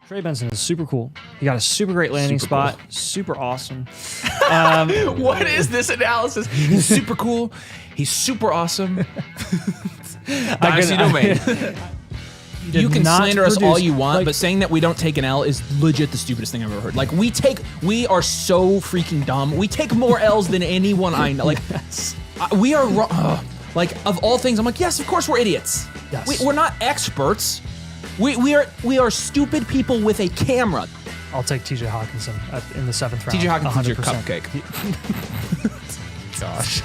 Trey Benson is super cool. He got a super great landing spot. Super awesome. What is this analysis? He's super cool. He's super awesome. Dynasty domain. You can slander us all you want, but saying that we don't take an L is legit the stupidest thing I've ever heard. Like, we are so freaking dumb. We take more L's than anyone I know. Like, we are wrong. Like, of all things, I'm like, yes, of course we're idiots. Yes. We're not experts. We are stupid people with a camera. I'll take TJ Hawkinson in the 7th round. TJ Hawkinson's your 100%. cupcake. Gosh.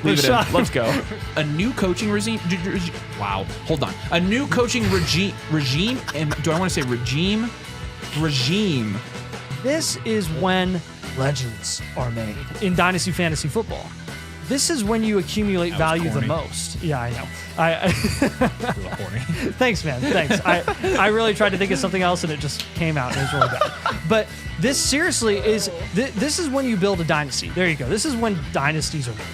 Leave it in. Let's go. A new coaching regime. Wow. Hold on. A new coaching regime. And do I want to say regime? Regime. This is when legends are made in Dynasty Fantasy Football. This is when you accumulate value the most. Yeah, I know. Thanks, man. Thanks. I really tried to think of something else and it just came out and it was really bad. But this seriously is, this is when you build a dynasty. There you go. This is when dynasties are made.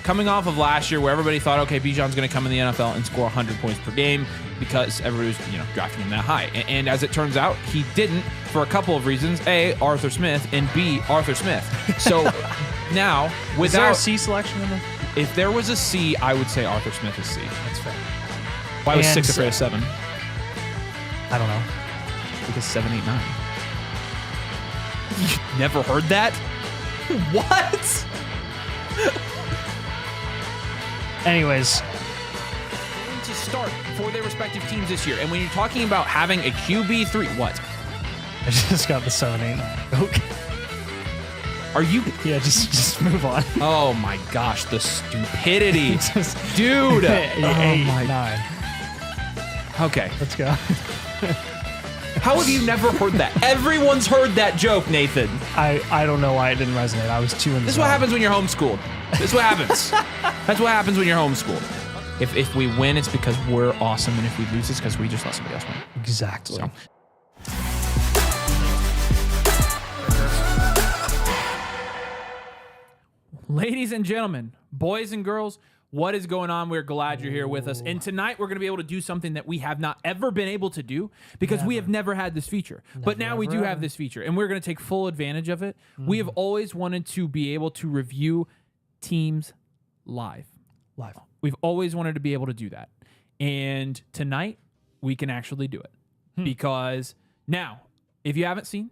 Coming off of last year where everybody thought, okay, Bijan's going to come in the NFL and score 100 points per game because everybody was, drafting him that high. And as it turns out, he didn't for a couple of reasons. A, Arthur Smith, and B, Arthur Smith. So now, without... Is there a C selection in there? If there was a C, I would say Arthur Smith is C. That's fair. Why was 6 afraid of 7? I don't know. Because 7, 8, 9. You never heard that? What? Anyways. To start for their respective teams this year. And when you're talking about having a QB3, what? I just got the 7, 8, 9. Okay. Are you? Yeah, just move on. Oh my gosh, the stupidity. Dude. 8, 9. Okay. Let's go. How have you never heard that? Everyone's heard that joke, Nathan. I don't know why it didn't resonate. I was too in the This is what happens when you're homeschooled. This is what happens. That's what happens when you're homeschooled. If we win, it's because we're awesome, and if we lose, it's because we just let somebody else win. Exactly. So. Ladies and gentlemen, boys and girls, what is going on? We're glad you're here with us. And tonight we're going to be able to do something that we have not ever been able to do because we have never had this feature. But now we do have this feature, and we're going to take full advantage of it. We have always wanted to be able to review teams live. We've always wanted to be able to do that. And tonight we can actually do it because now, if you haven't seen,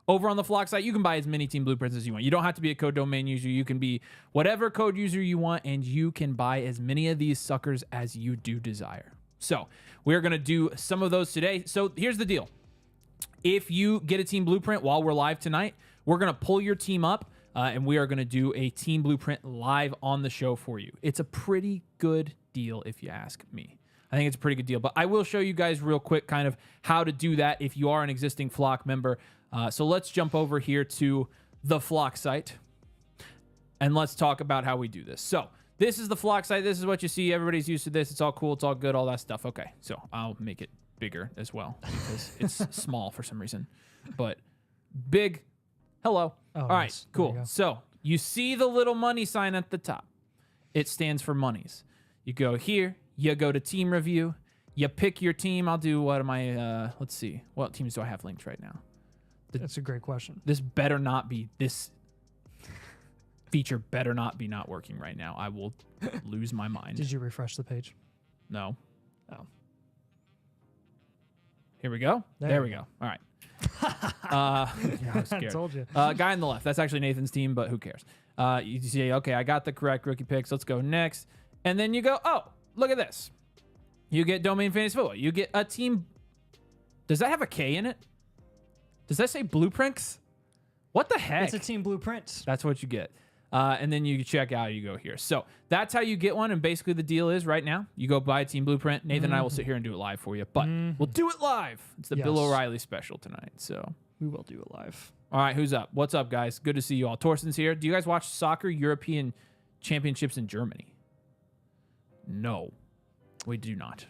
over on the Flock site, you can buy as many team blueprints as you want. You don't have to be a code domain user. You can be whatever code user you want, and you can buy as many of these suckers as you do desire. So we're going to do some of those today. So here's the deal. If you get a team blueprint while we're live tonight, we're going to pull your team up, and we are going to do a team blueprint live on the show for you. It's a pretty good deal, if you ask me. I think it's a pretty good deal. But I will show you guys real quick kind of how to do that if you are an existing Flock member. So let's jump over here to the Flock site and let's talk about how we do this. So this is the Flock site. This is what you see. Everybody's used to this. It's all cool. It's all good. All that stuff. Okay. So I'll make it bigger as well because it's small for some reason, but big. Hello. Oh, all right. nice. Cool. So you see the little money sign at the top. It stands for monies. You go here, you go to team review, you pick your team. I'll do, what am I, let's see. What teams do I have linked right now? That's a great question. This better not be, this feature better not be not working right now. I will lose my mind. Did you refresh the page? No. Oh. Here we go. There we go. All right. Yeah, I was scared. I told you. Guy on the left. That's actually Nathan's team, but who cares? You see, okay, I got the correct rookie picks. Let's go next. And then you go, oh, look at this. You get Domain Fantasy Football. You get a team. Does that have a K in it? Does that say blueprints? What the heck? It's a team blueprint. That's what you get. And then you check out, you go here. So that's how you get one. And basically the deal is right now, you go buy a team blueprint. Nathan and I will sit here and do it live for you. But we'll do it live. It's the Bill O'Reilly special tonight. So we will do it live. All right, who's up? What's up, guys? Good to see you all. Torsten's here. Do you guys watch soccer European championships in Germany? No, we do not.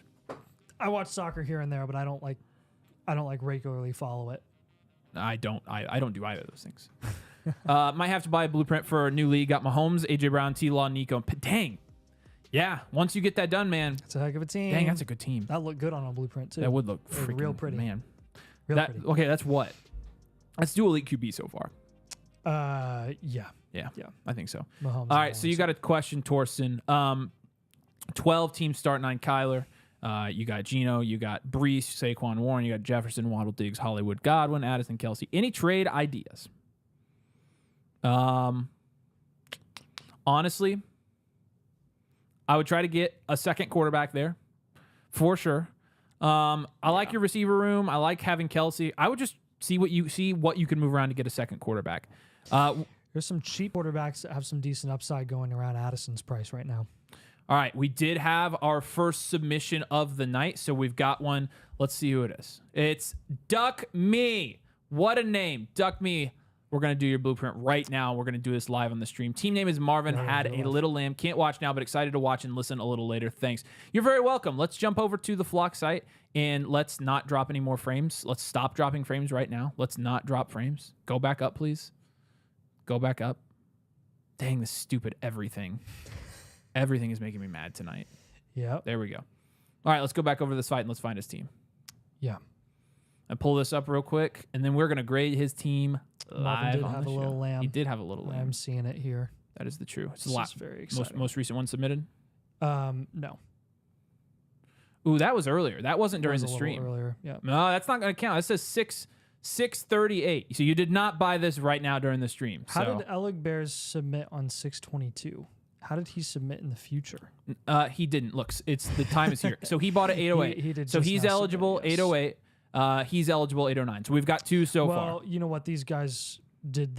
I watch soccer here and there, but I don't like regularly follow it. I don't do either of those things. Might have to buy a blueprint for a new league. Got Mahomes, AJ Brown, T-Law, Nico. Dang. Yeah, once you get that done, man. It's a heck of a team. Dang, that's a good team. That looked good on a blueprint, too. That would look freaking, real pretty. Man. Pretty. Okay, that's what? Let's do elite QB so far. Yeah. Yeah, I think so. Mahomes All right, so you got a question, Torsten. 12 teams start 9 Kyler. You got Geno, you got Brees, Saquon, Warren, you got Jefferson, Waddle, Diggs, Hollywood, Godwin, Addison, Kelsey. Any trade ideas? Honestly, I would try to get a second quarterback there for sure. I like your receiver room. I like having Kelsey. I would just see what you can move around to get a second quarterback. There's some cheap quarterbacks that have some decent upside going around Addison's price right now. All right, we did have our first submission of the night, so we've got one. Let's see who it is. It's Duck Me. What a name, Duck Me. We're going to do your blueprint right now. We're going to do this live on the stream. Team name is Marvin. Had a little lamb. Can't watch now, but excited to watch and listen a little later. Thanks. You're very welcome. Let's jump over to the Flock site and let's not drop any more frames. Let's stop dropping frames right now. Let's not drop frames. Go back up, please. Go back up. Dang, this stupid everything. Everything is making me mad tonight. Yeah. There we go. All right, let's go back over to this fight and let's find his team. Yeah. I pull this up real quick, and then we're going to grade his team live did on have the a show. little lamb. He did have a little lamb. I'm seeing it here. That is the true. It's This the is very exciting. most recent one submitted. No. Ooh, that was earlier. That wasn't during the It was a stream. little earlier. Yeah. No, that's not going to count. It says 6:38. So you did not buy this right now during the stream. How did Elig Bears submit on 622? How did he submit in the future? He didn't. Look, it's the time is here. So he bought at 808. He did so just he's now eligible submit, yes. 808. He's eligible 809. So we've got 2 so far. Well, you know what? These guys, did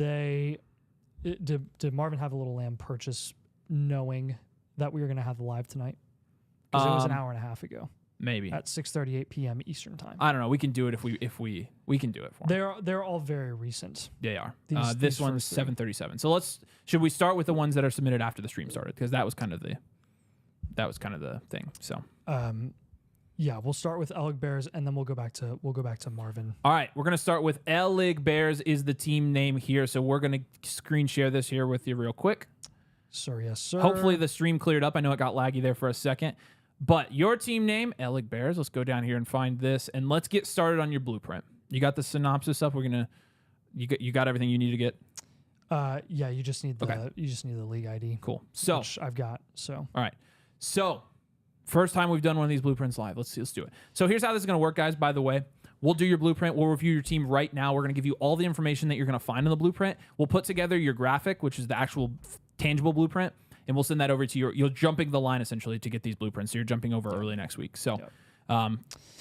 Marvin have a little lamb purchase knowing that we were going to have the live tonight? Because it was an hour and a half ago. Maybe At 6:38 p.m. Eastern time. I don't know. We can do it if we can do it for him. They're all very recent. They are. These This one's first three. 7:37. So should we start with the ones that are submitted after the stream started? Because that was kind of the thing. So Yeah, we'll start with Elig Bears and then we'll go back to Marvin. all right, we're gonna start with Elig Bears is the team name here. So we're gonna screen share this here with you real quick. Sir, yes, sir. Hopefully the stream cleared up. I know it got laggy there for a second. But your team name, Elig Bears. Let's go down here and find this, and let's get started on your blueprint. You got the synopsis up. You got everything you need to get. Yeah, you just need the league ID. Cool. So which I've got. So all right. So first time we've done one of these blueprints live. Let's do it. So here's how this is gonna work, guys. By the way, we'll do your blueprint. We'll review your team right now. We're gonna give you all the information that you're gonna find in the blueprint. We'll put together your graphic, which is the actual tangible blueprint. And we'll send that over to you. You're jumping the line essentially to get these blueprints. So you're jumping over early next week. So,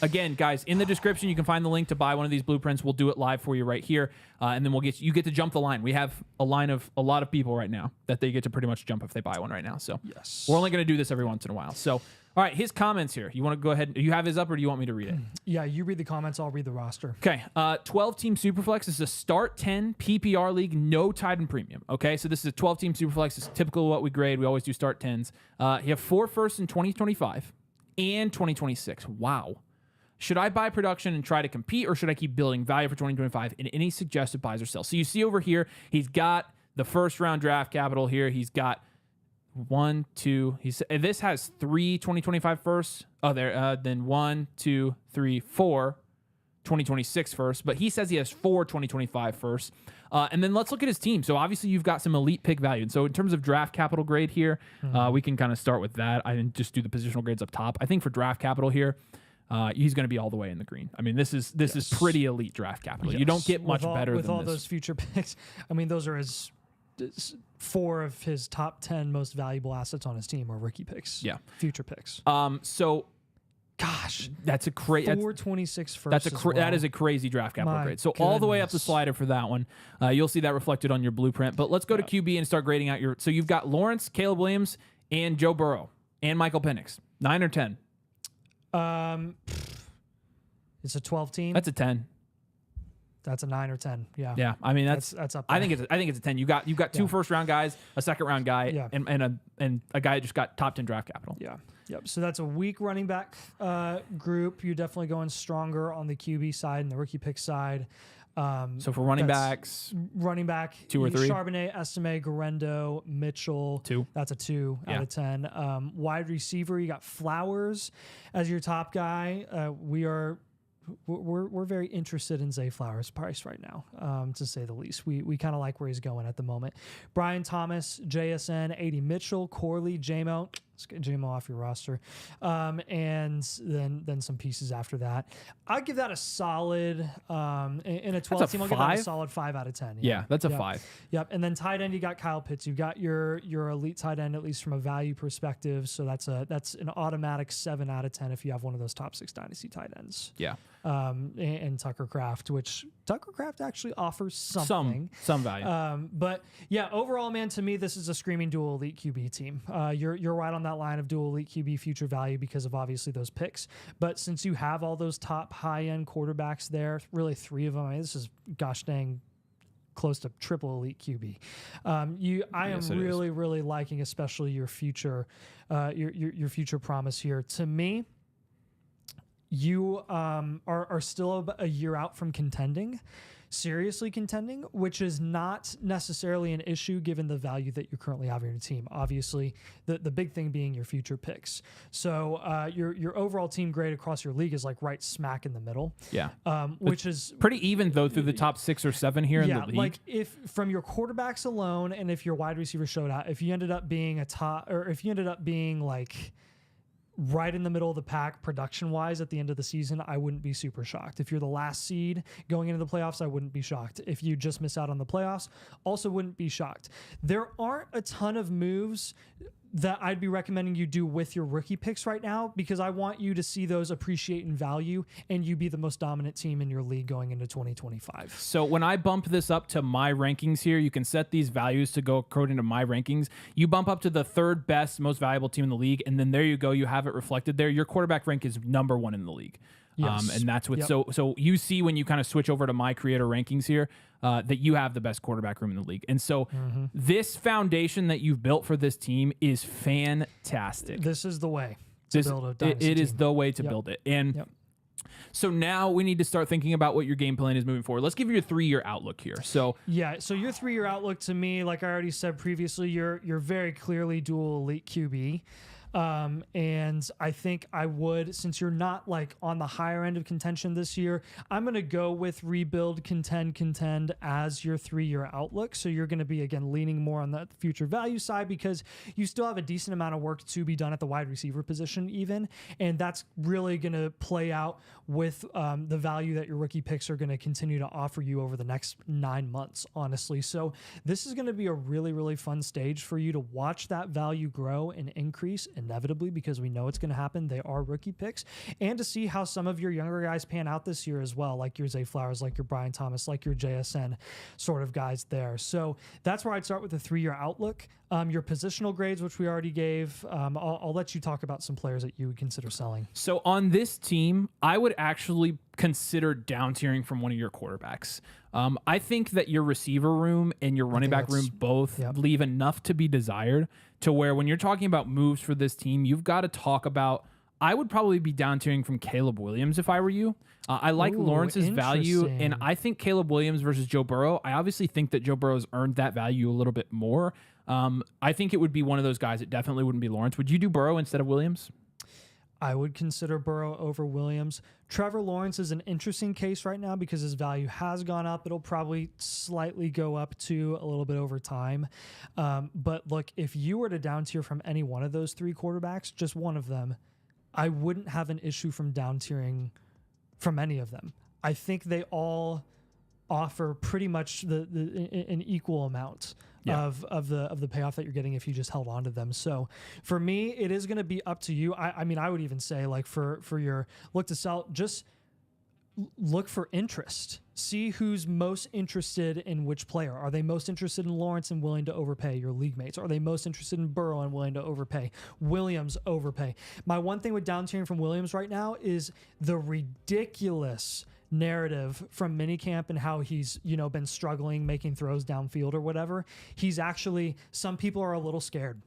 again, guys, in the description you can find the link to buy one of these blueprints. We'll do it live for you right here, and then you get to jump the line. We have a line of a lot of people right now that they get to pretty much jump if they buy one right now. So yes, we're only going to do this every once in a while. So. All right, his comments here. You want to go ahead? Do you have his up, or do you want me to read it? Yeah, you read the comments. I'll read the roster. Okay, 12-team Superflex. This is a start 10 PPR league, no tied in premium. Okay, so this is a 12-team Superflex. It's typical of what we grade. We always do start 10s. You have 4 firsts in 2025 and 2026. Wow. Should I buy production and try to compete, or should I keep building value for 2025? And any suggested buys or sells? So you see over here, he's got the first round draft capital here. He's got 1, 2. This has 3 2025 firsts. Oh, there. Then 1, 2, 3, 4 2026 firsts. But he says he has 4 2025 firsts. And then let's look at his team. So obviously you've got some elite pick value. And so in terms of draft capital grade here, we can kind of start with that. I didn't just do the positional grades up top. I think for draft capital here, he's going to be all the way in the green. I mean, this is pretty elite draft capital. Yes. You don't get much better with than all this. those future picks. I mean, those are 4 of his top 10 most valuable assets on his team are rookie picks. Yeah, future picks. So, gosh, that's a crazy 426 first. That is a crazy draft capital My grade. So all the way up the goodness. slider for that one. You'll see that reflected on your blueprint. But let's go to QB and start grading out your. So you've got Lawrence, Caleb Williams, and Joe Burrow, and Michael Penix. 9 or 10? It's a 12 team. That's a 10. That's a 9 or 10. Yeah. Yeah, I mean that's up there. I think it's a 10. You got 2 first round guys, a second round guy, and a guy that just got top 10 draft capital. Yeah. Yep. So that's a weak running back group. You're definitely going stronger on the QB side and the rookie pick side. So for running back, 2 or 3, Charbonnet, Estime, Garendo, Mitchell. 2. That's a 2 out of 10. Wide receiver, you got Flowers as your top guy. We are we're very interested in Zay Flowers' price right now, to say the least. We kind of like where he's going at the moment. Brian Thomas, JSN, AD Mitchell, Corley, JMO. Let's get JMO off your roster, and then some pieces after that. I'd give that a solid in a 12 team. I'll give that a solid 5 out of 10. Yeah, that's a 5. Yep. And then tight end, you got Kyle Pitts. You've got your elite tight end, at least from a value perspective. So that's an automatic 7 out of 10 if you have one of those top 6 dynasty tight ends. Yeah. And Tucker Kraft, which Tucker Kraft actually offers something. Some value. But yeah, overall, man, to me, this is a screaming dual elite QB team. You're right on that line of dual elite QB future value because of obviously those picks. But since you have all those top high-end quarterbacks there, really 3 of them, I mean, this is gosh dang close to triple elite QB. I am really liking especially your future future promise here. To me, you are still a year out from seriously contending, which is not necessarily an issue given the value that you currently have in your team. Obviously, the big thing being your future picks. So your overall team grade across your league is like right smack in the middle. Yeah, which is pretty even though through the top 6 or 7 here in the league. Like if from your quarterbacks alone, and if your wide receiver showed out, if you ended up being like right in the middle of the pack production-wise at the end of the season, I wouldn't be super shocked. If you're the last seed going into the playoffs, I wouldn't be shocked. If you just miss out on the playoffs, also wouldn't be shocked. There aren't a ton of moves that I'd be recommending you do with your rookie picks right now because I want you to see those appreciate in value and you be the most dominant team in your league going into 2025. So when I bump this up to my rankings here, you can set these values to go according to my rankings. You bump up to the 3rd best, most valuable team in the league, and then there you go. You have it reflected there. Your quarterback rank is number 1 in the league. Yes. And that's what, so you see when you kind of switch over to my creator rankings here, that you have the best quarterback room in the league. And so this foundation that you've built for this team is fantastic. This is the way to build a dynasty team. It is is the way to build it. And so now we need to start thinking about what your game plan is moving forward. Let's give you a 3-year outlook here. So your 3-year outlook to me, like I already said previously, you're very clearly dual elite QB. And I think I would, since you're not like on the higher end of contention this year, I'm going to go with rebuild, contend as your 3-year outlook. So you're going to be, again, leaning more on the future value side because you still have a decent amount of work to be done at the wide receiver position even. And that's really going to play out with the value that your rookie picks are going to continue to offer you over the next 9 months, honestly. So this is going to be a really, really fun stage for you to watch that value grow and increase inevitably because we know it's going to happen. They are rookie picks. And to see how some of your younger guys pan out this year as well, like your Zay Flowers, like your Brian Thomas, like your JSN sort of guys there. So that's where I'd start with the 3-year outlook. Your positional grades, which we already gave, I'll let you talk about some players that you would consider selling. So on this team, I would actually consider down tiering from one of your quarterbacks. I think that your receiver room and your running back room both leave enough to be desired to where when you're talking about moves for this team, you've got to talk about, I would probably be down tiering from Caleb Williams if I were you. I like Lawrence's value, and I think Caleb Williams versus Joe Burrow, I obviously think that Joe Burrow's earned that value a little bit more. I think it would be one of those guys. It definitely wouldn't be Lawrence. Would you do Burrow instead of Williams? I would consider Burrow over Williams. Trevor Lawrence is an interesting case right now because his value has gone up. It'll probably slightly go up too a little bit over time. But look, if you were to down tier from any one of those 3 quarterbacks, just one of them, I wouldn't have an issue from down tiering from any of them. I think they all offer pretty much an equal amount of the payoff that you're getting if you just held on to them. So for me, it is going to be up to you. I mean, I would even say like for your look to sell, just look for interest. See who's most interested in which player. Are they most interested in Lawrence and willing to overpay your league mates? Are they most interested in Burrow and willing to overpay? Williams overpay. My one thing with down tiering from Williams right now is the ridiculous narrative from minicamp and how he's, been struggling making throws downfield or whatever. He's actually, some people are a little scared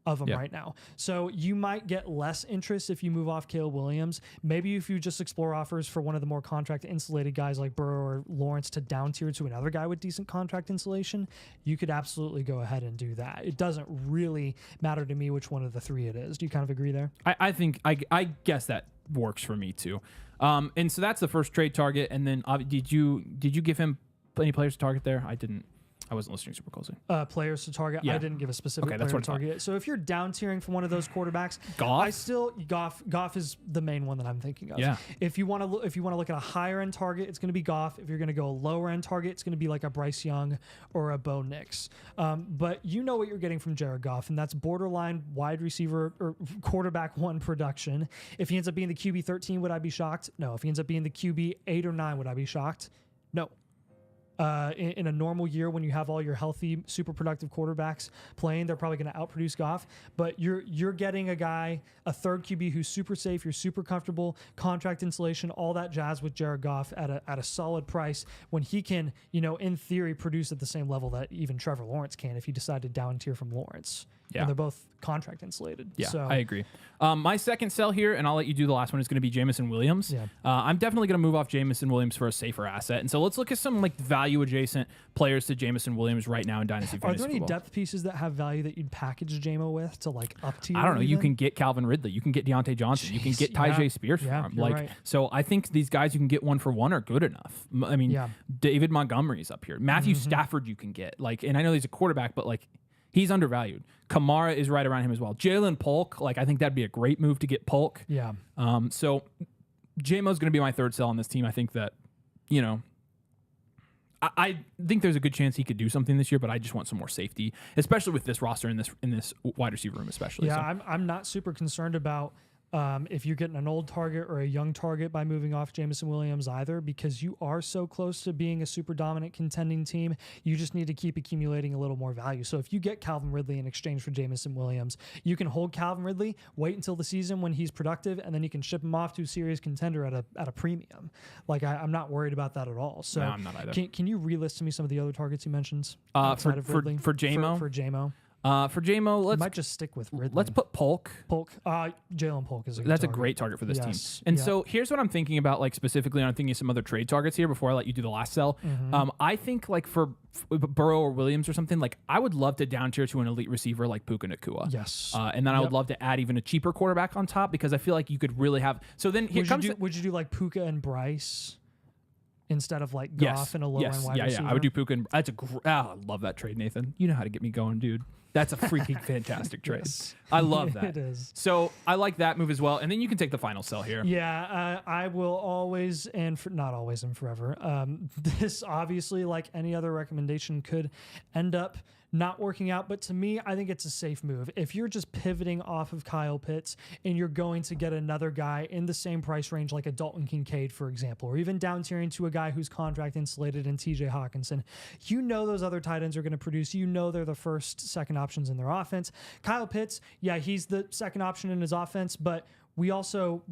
of him right now. So you might get less interest if you move off Caleb Williams. Maybe if you just explore offers for one of the more contract insulated guys like Burrow or Lawrence to down tier to another guy with decent contract insulation, you could absolutely go ahead and do that. It doesn't really matter to me which one of the 3 it is. Do you kind of agree there? I think I guess that works for me too. And so that's the first trade target. And then did you give him any players to target there? I didn't. I wasn't listening super closely. Players to target. Yeah. I didn't give a specific Okay, player that's to what I thought. target. So if you're down tiering from one of those quarterbacks, Goff is the main one that I'm thinking of. Yeah. If you want to look at a higher end target, it's going to be Goff. If you're going to go a lower end target, it's going to be like a Bryce Young or a Bo Nix. But you know what you're getting from Jared Goff, and that's borderline wide receiver or quarterback 1 production. If he ends up being the QB 13, would I be shocked? No. If he ends up being the QB 8 or 9, would I be shocked? No. In a normal year, when you have all your healthy, super productive quarterbacks playing, they're probably going to outproduce Goff. But you're getting a guy, a third QB who's super safe, you're super comfortable, contract insulation, all that jazz with Jared Goff at a solid price when he can, in theory, produce at the same level that even Trevor Lawrence can if you decide to down tier from Lawrence. Yeah. And they're both contract insulated. Yeah, so, I agree. My second sell here, and I'll let you do the last one, is going to be Jamison Williams. Yeah. I'm definitely going to move off Jamison Williams for a safer asset. And so let's look at some like value adjacent players to Jamison Williams right now in Dynasty Fantasy Are there any Football. depth pieces that have value that you'd package JMO with to like up tier? I don't know. You even? can get Calvin Ridley. You can get Deontay Johnson. You can get Tyjae Spears for him. you're Like, right. so I think these guys you can get 1 for 1 are good enough. I mean, Yeah. David Montgomery's up here. Matthew Stafford you can get. Like, and I know he's a quarterback, but like he's undervalued. Kamara is right around him as well. Jalen Polk, like I think that'd be a great move to get Polk. Yeah. So JMO's going to be my third sell on this team. I think that, I think there's a good chance he could do something this year, but I just want some more safety, especially with this roster in this wide receiver room, especially. Yeah, so. I'm not super concerned about if you're getting an old target or a young target by moving off Jamison Williams either, because you are so close to being a super dominant contending team. You just need to keep accumulating a little more value. So if you get Calvin Ridley in exchange for Jamison Williams, you can hold Calvin Ridley, wait until the season when he's productive, and then you can ship him off to a serious contender at a premium. Like I'm not worried about that at all. So No, I'm not either. Can you relist to me some of the other targets you mentioned For outside of Ridley? JMO? For JMO. For JMO, I might just stick with Ridley. let's put Polk. Jalen Polk is a good That's target. a great target for this team. Yes. And Yeah. so here's what I'm thinking about, like specifically, and I'm thinking of some other trade targets here before I let you do the last sell. I think like for Burrow or Williams or something, like I would love to down tier to an elite receiver like Puka Nacua. Yes. And then I would love to add even a cheaper quarterback on top because I feel like you could really have. So then here comes. Would you do like Puka and Bryce instead of like Goff and a lower end wide receiver? Yeah. I would do Puka. And that's I love that trade, Nathan. You know how to get me going, dude. That's a freaking fantastic trade. Yes. I love that. It is. So I like that move as well. And then you can take the final sell here. Yeah, I will always not always and forever. This obviously, like any other recommendation, could end up not working out, but to me, I think it's a safe move. If you're just pivoting off of Kyle Pitts and you're going to get another guy in the same price range, like a Dalton Kincaid, for example, or even down tiering to a guy who's contract insulated in TJ Hawkinson, you know those other tight ends are going to produce. You know they're the first, second options in their offense. Kyle Pitts, yeah, he's the second option in his offense, but we also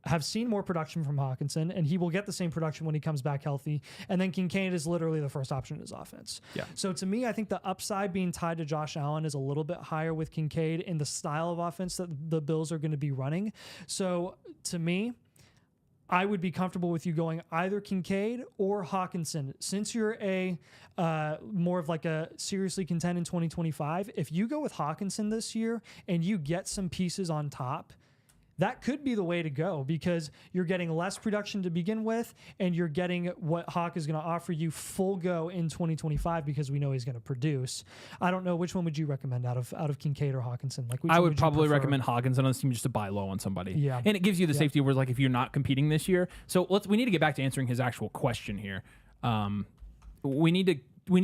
have seen more production from Hawkinson, and he will get the same production when he comes back healthy. And then Kincaid is literally the first option in his offense. Yeah. So to me, I think the upside being tied to Josh Allen is a little bit higher with Kincaid in the style of offense that the Bills are going to be running. So to me, I would be comfortable with you going either Kincaid or Hawkinson. Since you're a more of like a seriously contend in 2025, if you go with Hawkinson this year and you get some pieces on top, that could be the way to go because you're getting less production to begin with, and you're getting what Hawk is going to offer you full go in 2025 because we know he's going to produce. I don't know, which one would you recommend out of Kincaid or Hawkinson? Like, which I one would you probably prefer? recommend Hawkinson on this team just to buy low on somebody. Yeah. And it gives you the safety where like if you're not competing this year. So we need to get back to answering his actual question here. We need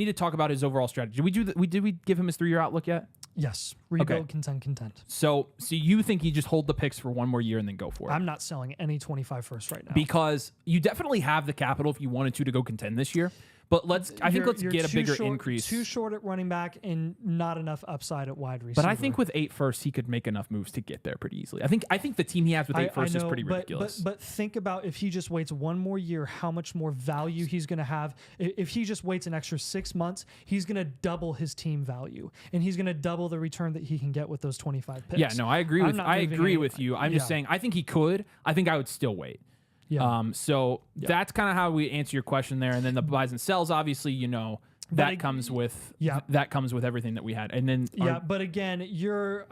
to talk about his overall strategy. Did we give him his 3-year outlook yet? Yes. Rebuild, Okay. content. So you think he just hold the picks for one more year and then go for it? I'm not selling any 25 first right now. Because you definitely have the capital if you wanted to go contend this year. But I think let's You're get a too bigger short, increase. Too short at running back and not enough upside at wide receiver. But I think with 8 firsts, he could make enough moves to get there pretty easily. I think the team he has with 8 firsts is pretty ridiculous. But think about if he just waits one more year, how much more value he's going to have. If he just waits an extra 6 months, he's going to double his team value, and he's going to double the return that he can get with those 25 picks. Yeah, no, I agree with you. I'm just Yeah. saying I think he could. I think I would still wait. Yeah. So that's kind of how we answer your question there. And then the buys and sells, obviously, that comes with everything that we had. And then but again, your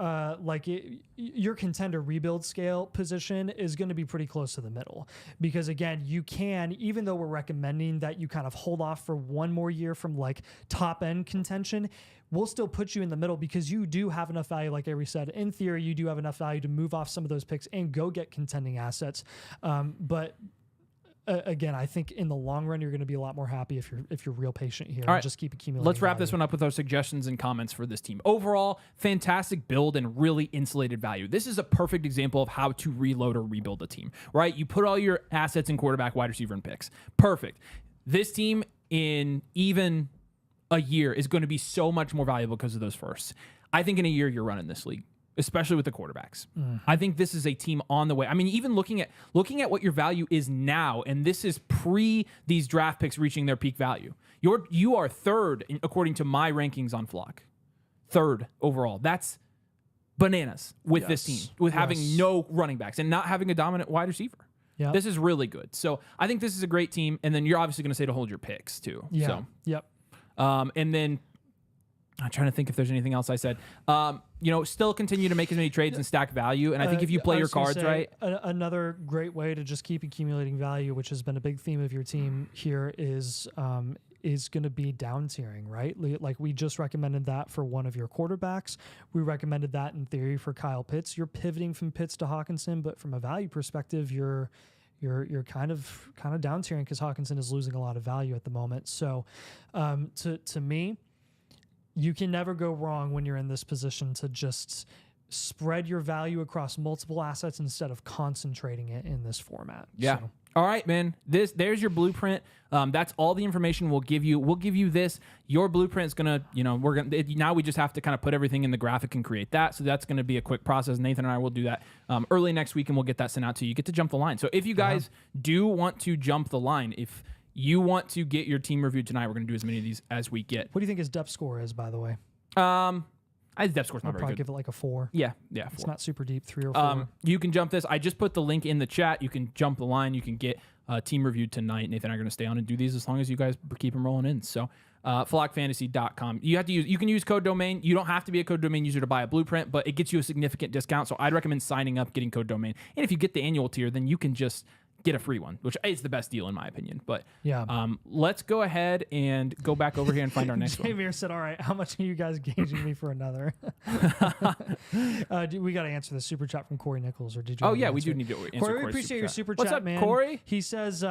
your contender rebuild scale position is going to be pretty close to the middle, because again, you can, even though we're recommending that you kind of hold off for one more year from like top end contention, we'll still put you in the middle because you do have enough value. Like Avery said, in theory, you do have enough value to move off some of those picks and go get contending assets. But again, I think in the long run, you're going to be a lot more happy if you're real patient here. All right, just keep accumulating. Let's wrap value. this one up with our suggestions and comments for this team. Overall, fantastic build and really insulated value. This is a perfect example of how to reload or rebuild a team, right? You put all your assets in quarterback, wide receiver, and picks. Perfect. This team in even a year is going to be so much more valuable because of those firsts. I think in a year you're running this league, especially with the quarterbacks. I think this is a team on the way. I mean, even looking at what your value is now, and this is pre these draft picks reaching their peak value. You are third according to my rankings on Flock. Third overall. That's bananas with this team, with having no running backs and not having a dominant wide receiver. Yeah. This is really good. So I think this is a great team. And then you're obviously going to say to hold your picks too. Yeah. So, yep. And then I'm trying to think if there's anything else I said. Still continue to make as many trades and stack value. And I think if you play your cards right. Another great way to just keep accumulating value, which has been a big theme of your team here, is going to be down tiering, right? Like we just recommended that for one of your quarterbacks. We recommended that in theory for Kyle Pitts. You're pivoting from Pitts to Hawkinson, but from a value perspective, you're kind of down tiering because Hawkinson is losing a lot of value at the moment. So to me, you can never go wrong when you're in this position to just spread your value across multiple assets instead of concentrating it in this format. Yeah. So. All right, man. There's your blueprint. That's all the information we'll give you. We'll give you this. Your blueprint's gonna, now we just have to kind of put everything in the graphic and create that. So that's gonna be a quick process. Nathan and I will do that early next week, and we'll get that sent out to you. You get to jump the line. So if you guys do want to jump the line, if you want to get your team reviewed tonight, we're gonna do as many of these as we get. What do you think his depth score is, by the way? His depth score's not very probably good. give it like a 4. Yeah, 4. It's not super deep, 3 or 4. You can jump this. I just put the link in the chat. You can jump the line. You can get team reviewed tonight. Nathan and I are going to stay on and do these as long as you guys keep them rolling in. So, flockfantasy.com. You can use code domain. You don't have to be a code domain user to buy a blueprint, but it gets you a significant discount. So I'd recommend signing up, getting code domain. And if you get the annual tier, then you can just get a free one, which is the best deal in my opinion. But let's go ahead and go back over here and find our next one. Javier said, all right, how much are you guys gauging me for another? We got to answer the super chat from Corey Nichols, or did you? Oh, yeah, we do need to answer Corey. We appreciate your super What's chat, up, man. Corey? He says,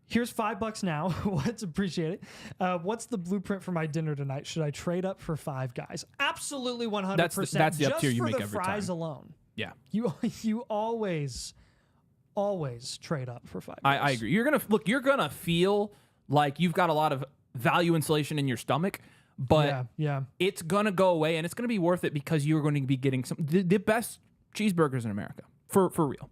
here's $5 now. Let's appreciate it. What's the blueprint for my dinner tonight? Should I trade up for 5 guys? Absolutely 100%. That's the up tier you make every time. every fries time. alone. Yeah. You always trade up for 5 I agree. You're gonna feel like you've got a lot of value insulation in your stomach, but it's gonna go away and it's gonna be worth it because you're going to be getting the best cheeseburgers in America for real.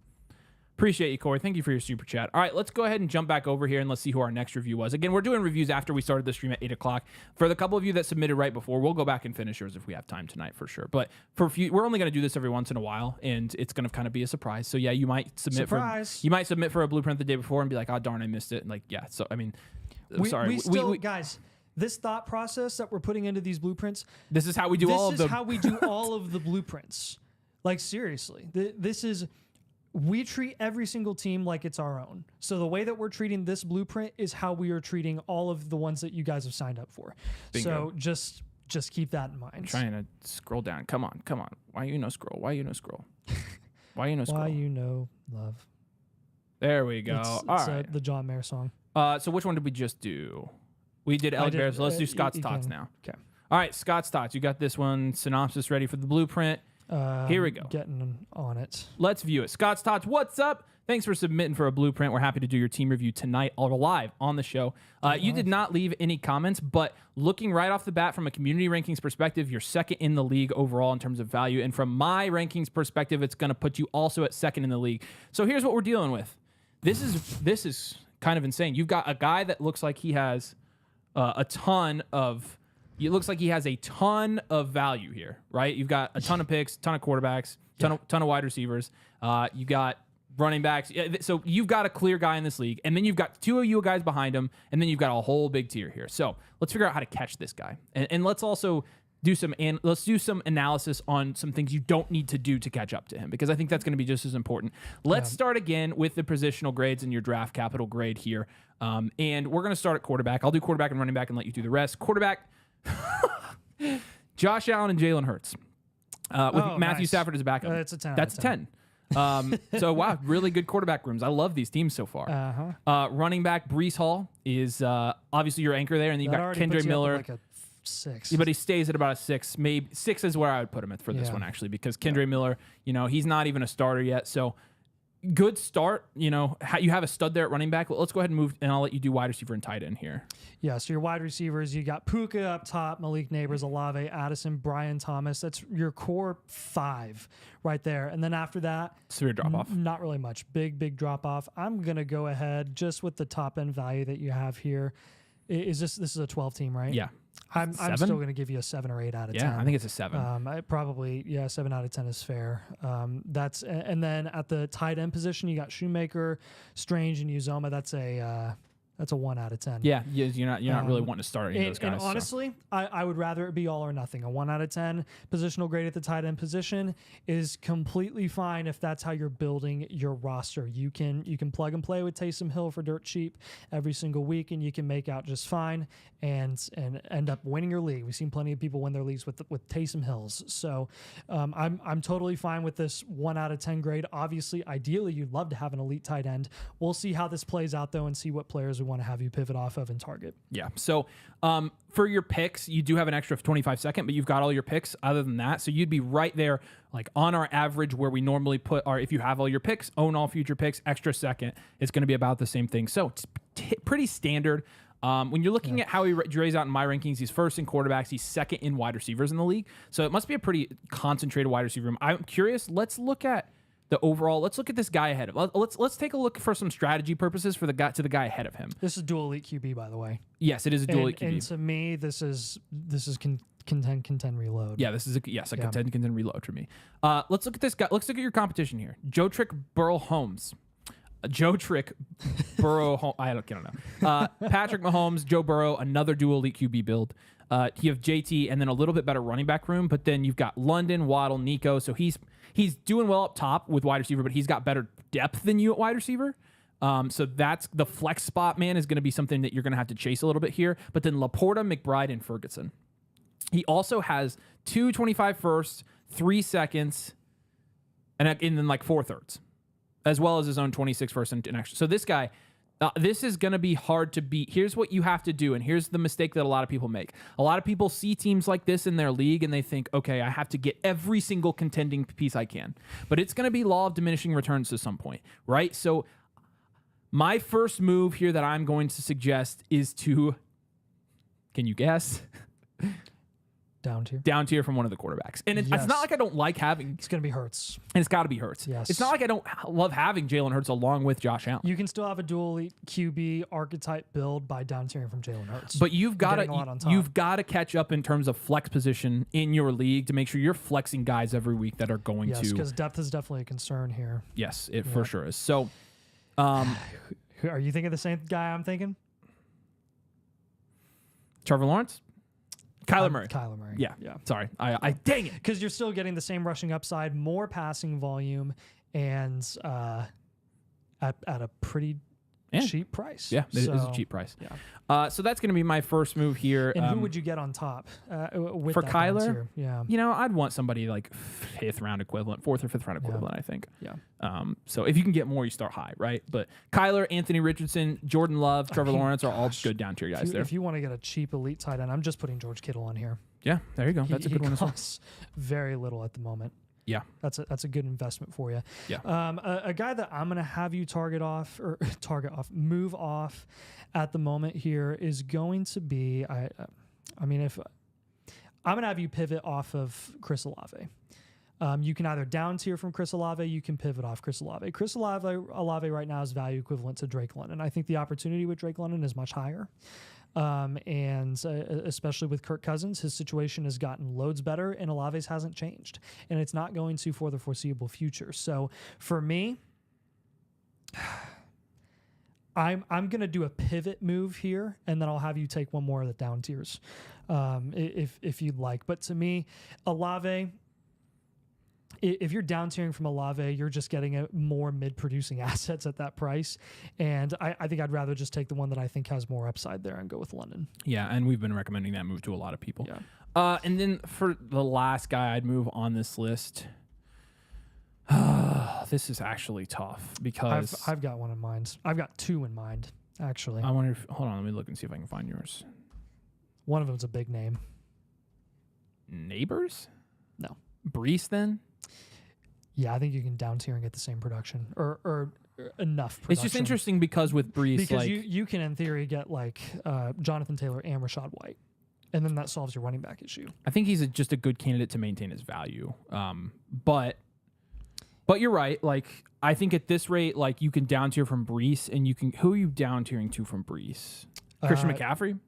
Appreciate you, Corey. Thank you for your super chat. All right, let's go ahead and jump back over here and let's see who our next review was. Again, we're doing reviews after we started the stream at 8 o'clock. For the couple of you that submitted right before, we'll go back and finish yours if we have time tonight for sure. But we're only going to do this every once in a while, and it's going to kind of be a surprise. So yeah, you might submit for a blueprint the day before and be like, oh darn, I missed it. And so I mean, guys. This thought process that we're putting into these blueprints. This is how we do all of them. This is how we do all of the blueprints. Like seriously, this is. We treat every single team like it's our own. So the way that we're treating this blueprint is how we are treating all of the ones that you guys have signed up for. Bingo. So just keep that in mind. I'm trying to scroll down. Come on. Why you no scroll? Why you no scroll? Why you no scroll? Why you no love? There we go. It's the John Mayer song. So which one did we just do? We did Alec Bear, so let's do Scott's Tots now. Okay. All right, Scott's Tots. You got this one. Synopsis ready for the blueprint. Here we go. Getting on it. Let's view it. Scott's Tots, what's up? Thanks for submitting for a blueprint. We're happy to do your team review tonight, all live on the show. You did not leave any comments, but looking right off the bat from a community rankings perspective, you're second in the league overall in terms of value. And from my rankings perspective, it's going to put you also at second in the league. So here's what we're dealing with. This is kind of insane. You've got a guy that looks like he has it looks like he has a ton of value here, right? You've got a ton of picks, ton of quarterbacks, ton of wide receivers. You got running backs. So you've got a clear guy in this league, and then you've got two of you guys behind him, and then you've got a whole big tier here. So let's figure out how to catch this guy, and let's also do some analysis on some things you don't need to do to catch up to him, because I think that's going to be just as important. Let's start again with the positional grades and your draft capital grade here, and we're going to start at quarterback. I'll do quarterback and running back and let you do the rest. Quarterback, Josh Allen and Jalen Hurts. With Matthew Stafford as a backup. It's a 10. That's a 10. So, wow, really good quarterback rooms. I love these teams so far. Running back, Breece Hall is obviously your anchor there, and then you've got Kendre Miller. Like a 6. Yeah, but he stays at about a 6. Maybe 6 is where I would put him for this one, actually, because Kendre Miller, he's not even a starter yet. So, good start. You have a stud there at running back. Let's go ahead and move, and I'll let you do wide receiver and tight end here. Yeah, so your wide receivers, you got Puka up top, Malik Neighbors, Olave, Addison, Brian Thomas. That's your core 5 right there. And then after that, severe drop off. Not really much. Big drop off. I'm going to go ahead just with the top end value that you have here. This is a 12 team, right? Yeah. I'm still going to give you a 7 or 8 out of 10. Yeah, I think it's a 7. 7 out of 10 is fair. And then at the tight end position, you got Shoemaker, Strange, and Uzoma. That's a 1 out of 10. Yeah, you're not really wanting to start any of those guys. And honestly, I would rather it be all or nothing. A 1 out of 10 positional grade at the tight end position is completely fine if that's how you're building your roster. You can plug and play with Taysom Hill for dirt cheap every single week, and you can make out just fine and end up winning your league. We've seen plenty of people win their leagues with Taysom Hills. So I'm totally fine with this 1 out of 10 grade. Obviously, ideally, you'd love to have an elite tight end. We'll see how this plays out though, and see what players we want to have you pivot off of and target. Yeah. So for your picks, you do have an extra 25 second, but you've got all your picks other than that. So you'd be right there, like on our average where we normally put our, if you have all your picks, own all future picks, extra second, it's going to be about the same thing. So it's pretty standard. When you're looking at how he drays out in my rankings, he's first in quarterbacks. He's second in wide receivers in the league. So it must be a pretty concentrated wide receiver room. I'm curious. Let's look at the overall. Let's look at this guy ahead of. Let's take a look for some strategy purposes for the guy ahead of him. This is dual elite QB, by the way. Yes, it is a dual elite QB. And to me, this is contend reload. Yeah, this is a contend reload for me. Let's look at this guy. Let's look at your competition here. Joe Trick Burrow Holmes. I don't know. Patrick Mahomes, Joe Burrow, another dual elite QB build. You have JT and then a little bit better running back room, but then you've got London, Waddle, Nico. So he's doing well up top with wide receiver, but he's got better depth than you at wide receiver. So that's the flex spot, man, is going to be something that you're going to have to chase a little bit here. But then Laporta, McBride, and Ferguson. He also has 2 25 firsts, 3 seconds, and then like 4 thirds, as well as his own 26 first and extra. So this guy, this is going to be hard to beat. Here's what you have to do, and here's the mistake that a lot of people make. A lot of people see teams like this in their league, and they think, okay, I have to get every single contending piece I can. But it's going to be law of diminishing returns to some point, right? So my first move here that I'm going to suggest is to, can you guess? Down tier from one of the quarterbacks. And it's not like I don't like having. It's going to be Hurts. And it's got to be Hurts. Yes. It's not like I don't love having Jalen Hurts along with Josh Allen. You can still have a dual elite QB archetype build by down tiering from Jalen Hurts. But you've got to catch up in terms of flex position in your league to make sure you're flexing guys every week that are going to. Yes, because depth is definitely a concern here. Yes, it for sure is. So, are you thinking the same guy I'm thinking? Trevor Lawrence? Kyler Murray. Yeah. Sorry. I dang it. Because you're still getting the same rushing upside, more passing volume, and at a pretty cheap price. Yeah, it is a cheap price. Yeah. So that's going to be my first move here. And who would you get on top with for Kyler? Yeah. I'd want somebody like 4th or 5th round equivalent, I think. Yeah. So if you can get more, you start high, right? But Kyler, Anthony Richardson, Jordan Love, Trevor Lawrence are all good down tier guys there. If you want to get a cheap elite tight end, I'm just putting George Kittle on here. Yeah, there you go. That's a good one as well. Very little at the moment. Yeah, that's a good investment for you. Yeah, a guy that I'm gonna have you move off at the moment here is going to be if I'm gonna have you pivot off of Chris Olave. You can either down tier from Chris Olave, you can pivot off Chris Olave. Chris Olave right now is value equivalent to Drake London. I think the opportunity with Drake London is much higher. And especially with Kirk Cousins, his situation has gotten loads better, and Olave's hasn't changed, and it's not going to for the foreseeable future. So for me, I'm gonna do a pivot move here, and then I'll have you take one more of the down tiers, if you'd like. But to me, Olave, if you're down tiering from Olave, you're just getting a more mid-producing assets at that price, and I think I'd rather just take the one that I think has more upside there and go with London. Yeah, and we've been recommending that move to a lot of people. Yeah. And then for the last guy I'd move on this list. This is actually tough because I've got one in mind. I've got two in mind, actually. I wonder if, hold on, let me look and see if I can find yours. One of them's a big name. Neighbors? No. Brees then? Yeah, I think you can down tier and get the same production or enough production. It's just interesting because with Brees, because like, you can in theory get like Jonathan Taylor and Rashad White, and then that solves your running back issue. I think he's just a good candidate to maintain his value. But you're right. Like, I think at this rate, like, you can down tier from Brees, and you can. Who are you down tiering to from Brees? Christian McCaffrey?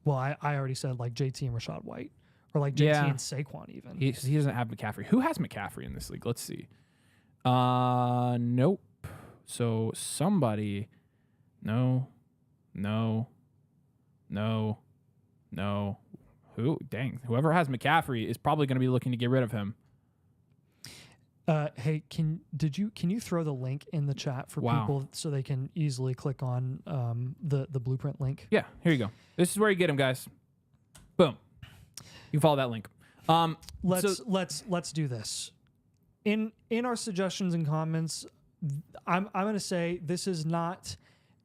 Well, I already said like JT and Rashad White, or like JT and Saquon even. He doesn't have McCaffrey. Who has McCaffrey in this league? Let's see. Nope. So somebody. No. Who? Dang. Whoever has McCaffrey is probably going to be looking to get rid of him. Hey, can you throw the link in the chat for people so they can easily click on the blueprint link? Yeah, here you go. This is where you get them, guys. Boom. You can follow that link. Let's do this. In our suggestions and comments, I'm going to say this is not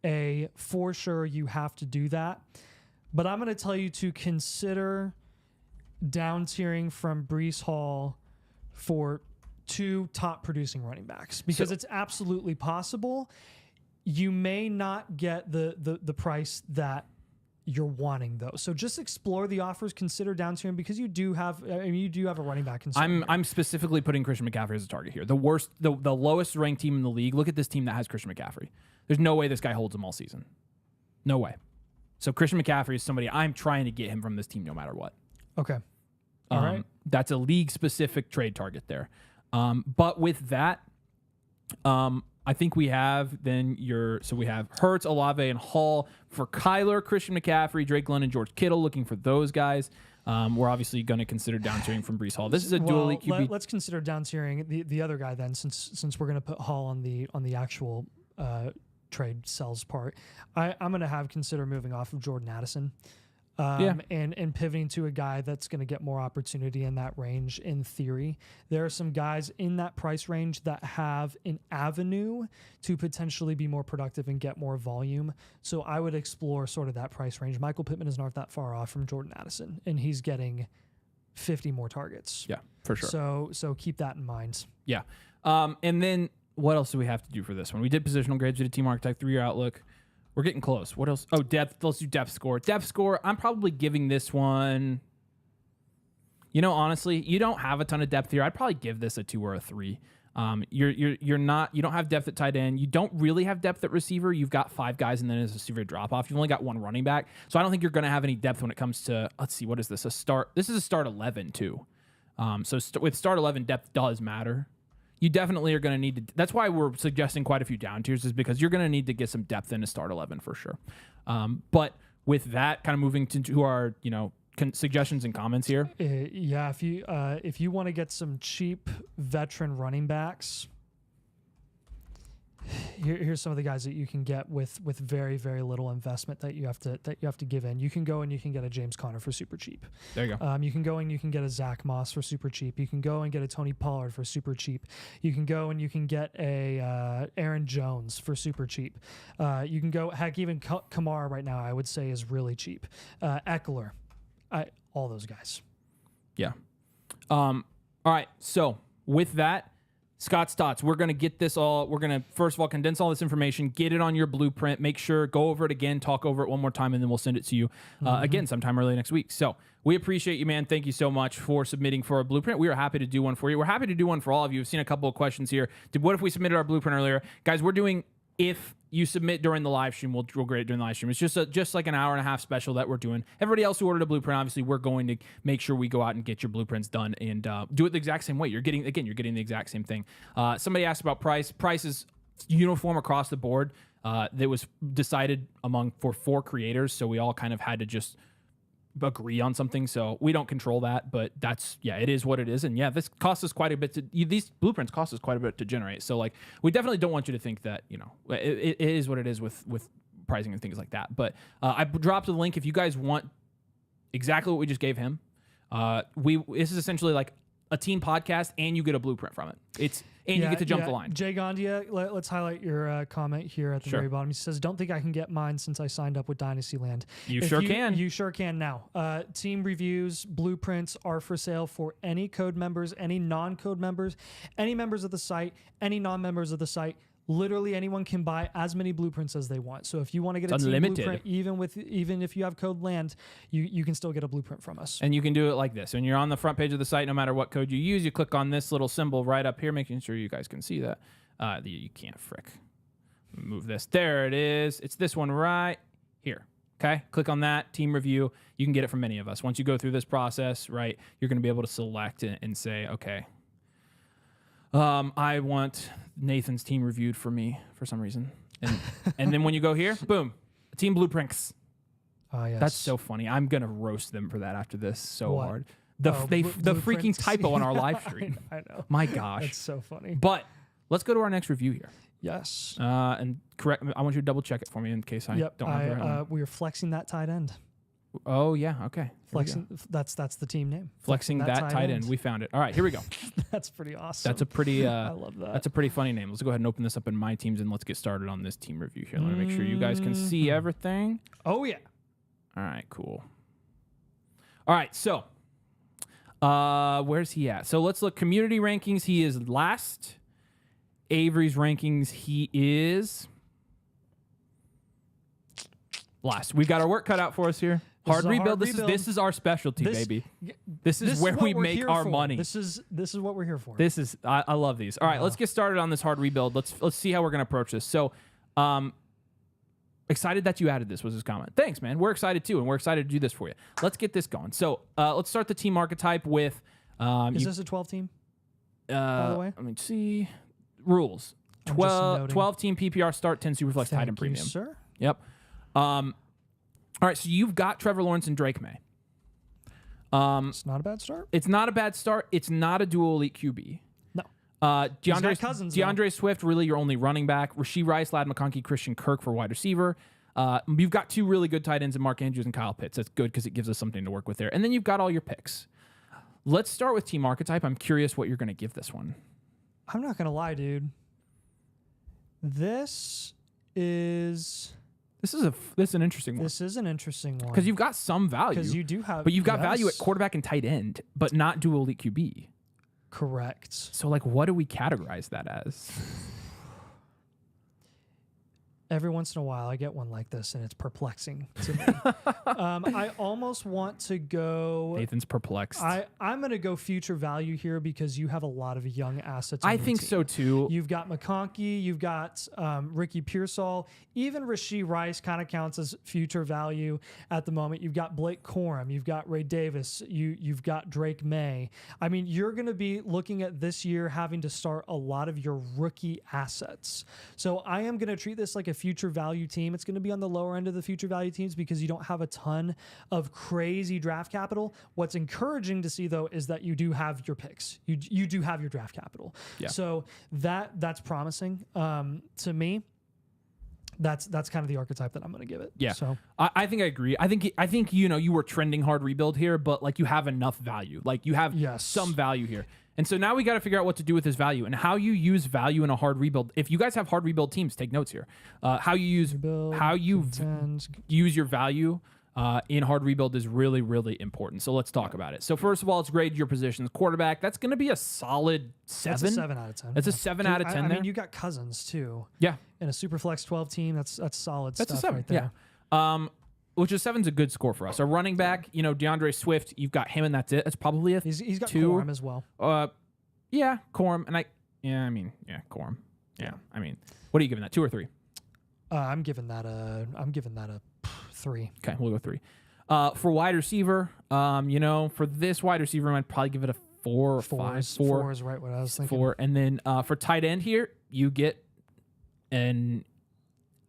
a for sure you have to do that, but I'm going to tell you to consider down tiering from Brees Hall for two top producing running backs because it's absolutely possible. You may not get the price that you're wanting though. So just explore the offers, consider down tiering because you do have a running back concern. I'm specifically putting Christian McCaffrey as a target here. The lowest ranked team in the league. Look at this team that has Christian McCaffrey. There's no way this guy holds him all season. No way. So Christian McCaffrey is somebody I'm trying to get him from this team no matter what. Okay. All right. That's a league specific trade target there. But with that, I think we have we have Hurts, Olave, and Hall for Kyler, Christian McCaffrey, Drake London, George Kittle, looking for those guys. We're obviously going to consider down tiering from Brees Hall. This is a dual league QB. Let's consider down tiering the other guy then, since we're going to put Hall on the actual trade sells part. I'm going to consider moving off of Jordan Addison. And pivoting to a guy that's going to get more opportunity in that range. In theory, there are some guys in that price range that have an avenue to potentially be more productive and get more volume. So I would explore sort of that price range. Michael Pittman is not that far off from Jordan Addison, and he's getting 50 more targets. Yeah, for sure. So keep that in mind. Yeah. And then what else do we have to do for this one? We did positional grades. We did team architect, 3-year outlook. We're getting close. What else? Oh, depth. Let's do depth score. Depth score, I'm probably giving this one, honestly, you don't have a ton of depth here. I'd probably give this a 2 or a 3. You don't have depth at tight end. You don't really have depth at receiver. You've got 5 guys and then as a receiver drop off. You've only got 1 running back. So I don't think you're going to have any depth when it comes to, let's see, what is this? This is a start 11 too. With start 11, depth does matter. You definitely are going to need to. That's why we're suggesting quite a few down tiers, is because you're going to need to get some depth in a start 11 for sure. But with that, kind of moving to our suggestions and comments here. If you want to get some cheap veteran running backs, here's some of the guys that you can get with very, very little investment that you have to give in. You can go and you can get a James Conner for super cheap. There you go. You can go and you can get a Zach Moss for super cheap. You can go and get a Tony Pollard for super cheap. You can go and you can get a Aaron Jones for super cheap. You can go, heck, even Kamara right now I would say is really cheap. Eckler, all those guys. Yeah. All right. So with that, Scott's thoughts. We're going to get this all. We're going to, first of all, condense all this information, get it on your blueprint, make sure, go over it again, talk over it one more time, and then we'll send it to you again sometime early next week. So we appreciate you, man. Thank you so much for submitting for a blueprint. We are happy to do one for you. We're happy to do one for all of you. We've seen a couple of questions here. What if we submitted our blueprint earlier? Guys, we're doing, if you submit during the live stream, we'll grade it during the live stream. It's just like an hour and a half special that we're doing. Everybody else who ordered a blueprint, obviously, we're going to make sure we go out and get your blueprints done and do it the exact same way. You're getting the exact same thing. Somebody asked about price. Price is uniform across the board that was decided for 4 creators. So we all kind of had to just agree on something. So we don't control that, but it is what it is. And this costs us quite a bit these blueprints cost us quite a bit to generate. So like, we definitely don't want you to think that, it is what it is with pricing and things like that. But I dropped a link if you guys want exactly what we just gave him. This is essentially like a team podcast, and you get a blueprint from it. You get to jump the line. Jay Gondia, let's highlight your comment here at the very bottom. He says, "Don't think I can get mine since I signed up with Dynastyland." You sure can. You sure can now. Team reviews, blueprints are for sale for any code members, any non-code members, any members of the site, any non-members of the site. Literally anyone can buy as many blueprints as they want. So if you want to get a team blueprint, even if you have code land, you can still get a blueprint from us. And you can do it like this. When you're on the front page of the site, no matter what code you use, you click on this little symbol right up here, making sure you guys can see that. You can't move this. There it is. It's this one right here. Okay, click on that, team review. You can get it from any of us. Once you go through this process, right, you're going to be able to select it and say, okay, I want Nathan's team reviewed for me for some reason. And then when you go here, boom, team blueprints. Oh, yes. That's so funny. I'm going to roast them for that after this so What? hard. The freaking typo on our live stream. I know. My gosh. That's so funny. But let's go to our next review here. Yes. And correct. I want you to double check it for me in case I don't have the right one. We are flexing that tight end. Oh, yeah. Okay. Flexing. That's the team name. Flexing that tight end. We found it. All right, here we go. That's pretty awesome. That's a pretty. I love that. That's a pretty funny name. Let's go ahead and open this up in my teams and let's get started on this team review here. Let me make sure you guys can see everything. Oh yeah. All right. Cool. All right. So, where's he at? So let's look. Community rankings. He is last. Avery's rankings. He is last. We got our work cut out for us here. Hard rebuild. This is our specialty, baby. This is where we make our money. This is what we're here for. I love these. All right, let's get started on this hard rebuild. Let's see how we're gonna approach this. So, excited that you added this was his comment. Thanks, man. We're excited too, and we're excited to do this for you. Let's get this going. So, let's start the team archetype with. Is this a 12 team? By the way, let me see rules. 12 team PPR start, 10 Superflex tight end premium. Sir. Yep. All right, so you've got Trevor Lawrence and Drake May. It's not a bad start. It's not a bad start. It's not a dual elite QB. No. DeAndre Swift, really your only running back. Rashee Rice, Ladd McConkey, Christian Kirk for wide receiver. You've got 2 really good tight ends in Mark Andrews and Kyle Pitts. That's good because it gives us something to work with there. And then you've got all your picks. Let's start with team archetype. I'm curious what you're going to give this one. I'm not going to lie, dude. This is an interesting one. This is an interesting one. Because you've got some value. Because you do have. But you've got value at quarterback and tight end, but not dual elite QB. Correct. So, like, what do we categorize that as? Every once in a while, I get one like this, and it's perplexing to me. I almost want to go. Nathan's perplexed. I'm going to go future value here because you have a lot of young assets. I think so too. You've got McConkey, you've got Ricky Pearsall, even Rashee Rice kind of counts as future value at the moment. You've got Blake Corum, you've got Ray Davis, you've got Drake May. I mean, you're going to be looking at this year having to start a lot of your rookie assets. So I am going to treat this like a future value team. It's going to be on the lower end of the future value teams because you don't have a ton of crazy draft capital. What's encouraging to see though is that you do have your picks. You do have your draft capital. Yeah. So that's promising to me. That's kind of the archetype that I'm going to give it. Yeah. So I think I agree. I think you were trending hard rebuild here, but like you have enough value. Like you have some value here. And so now we got to figure out what to do with this value and how you use value in a hard rebuild. If you guys have hard rebuild teams, take notes here. How you use your value in hard rebuild is really, really important. So let's talk about it. So first of all, let's grade your positions. Quarterback, that's going to be a solid 7. That's a 7 out of 10. That's a 7 out of 10 I there. mean, you got Cousins too. Yeah. In a super flex 12 team, that's solid that's stuff a 7, right there. Yeah. Which is 7's a good score for us. A running back, DeAndre Swift, you've got him and that's it. That's probably a He's got 2. Corum as well. Yeah, Corum. And Corum. Yeah. I mean, what are you giving that? 2 or 3? I'm giving that a 3. Okay, we'll go 3. For wide receiver, for this wide receiver, I'd probably give it a 4 or 5. 4 is right what I was thinking. 4. And then for tight end here, you get And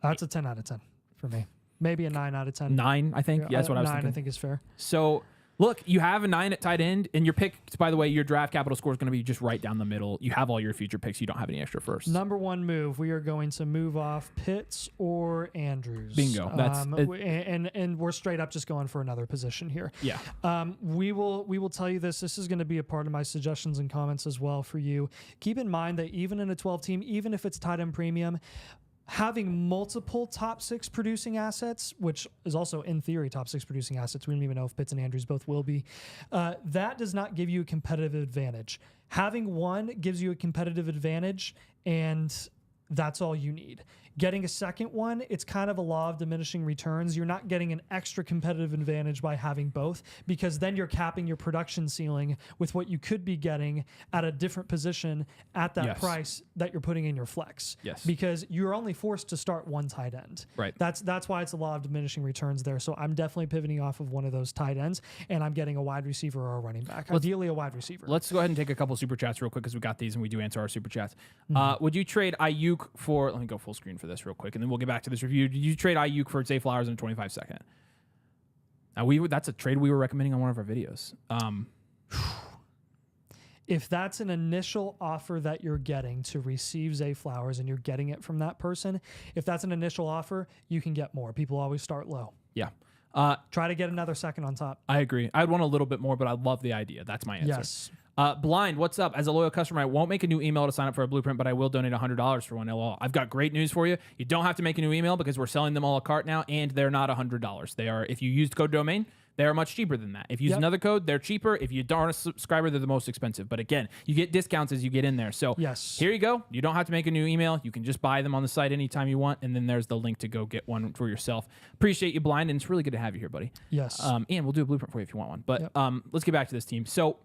that's a 10 out of 10 for me. Maybe a 9 out of 10. 9, I think. Yeah, that's what I was 9, thinking. I think is fair. So, look, you have a 9 at tight end, and your pick, by the way, your draft capital score is going to be just right down the middle. You have all your future picks. You don't have any extra firsts. Number 1 move, we are going to move off Pitts or Andrews. Bingo. And we're straight up just going for another position here. Yeah. We will tell you this. This is going to be a part of my suggestions and comments as well for you. Keep in mind that even in a 12 team, even if it's tight end premium, having multiple top 6 producing assets, which is also in theory top 6 producing assets, we don't even know if Pitts and Andrews both will be, that does not give you a competitive advantage. Having one gives you a competitive advantage, and that's all you need. Getting a second one, it's kind of a law of diminishing returns. You're not getting an extra competitive advantage by having both, because then you're capping your production ceiling with what you could be getting at a different position at that price that you're putting in your flex. Yes. Because you're only forced to start one tight end. Right. That's why it's a law of diminishing returns there. So I'm definitely pivoting off of one of those tight ends, and I'm getting a wide receiver or a running back. Ideally a wide receiver. Let's go ahead and take a couple super chats real quick, because we got these and we do answer our super chats. Would you trade Ayuk for, let me go full screen for this real quick, and then we'll get back to this review. Did you trade Ayuk for Zay Flowers in a 25-second? Now that's a trade we were recommending on one of our videos. If that's an initial offer that you're getting to receive Zay Flowers and you're getting it from that person, if that's an initial offer, you can get more. People always start low. Yeah. Try to get another second on top. I agree. I'd want a little bit more, but I love the idea. That's my answer. Yes. Blind, what's up? As a loyal customer, I won't make a new email to sign up for a blueprint, but I will donate $100 for one LOL. I've got great news for you. You don't have to make a new email, because we're selling them a la carte now, and they're not $100. They are, if you used code domain, they are much cheaper than that. If you use another code, they're cheaper. If you aren't a subscriber, they're the most expensive. But again, you get discounts as you get in there. So here you go. You don't have to make a new email. You can just buy them on the site anytime you want, and then there's the link to go get one for yourself. Appreciate you, Blind, and it's really good to have you here, buddy. Yes. And we'll do a blueprint for you if you want one. But let's get back to this team. So,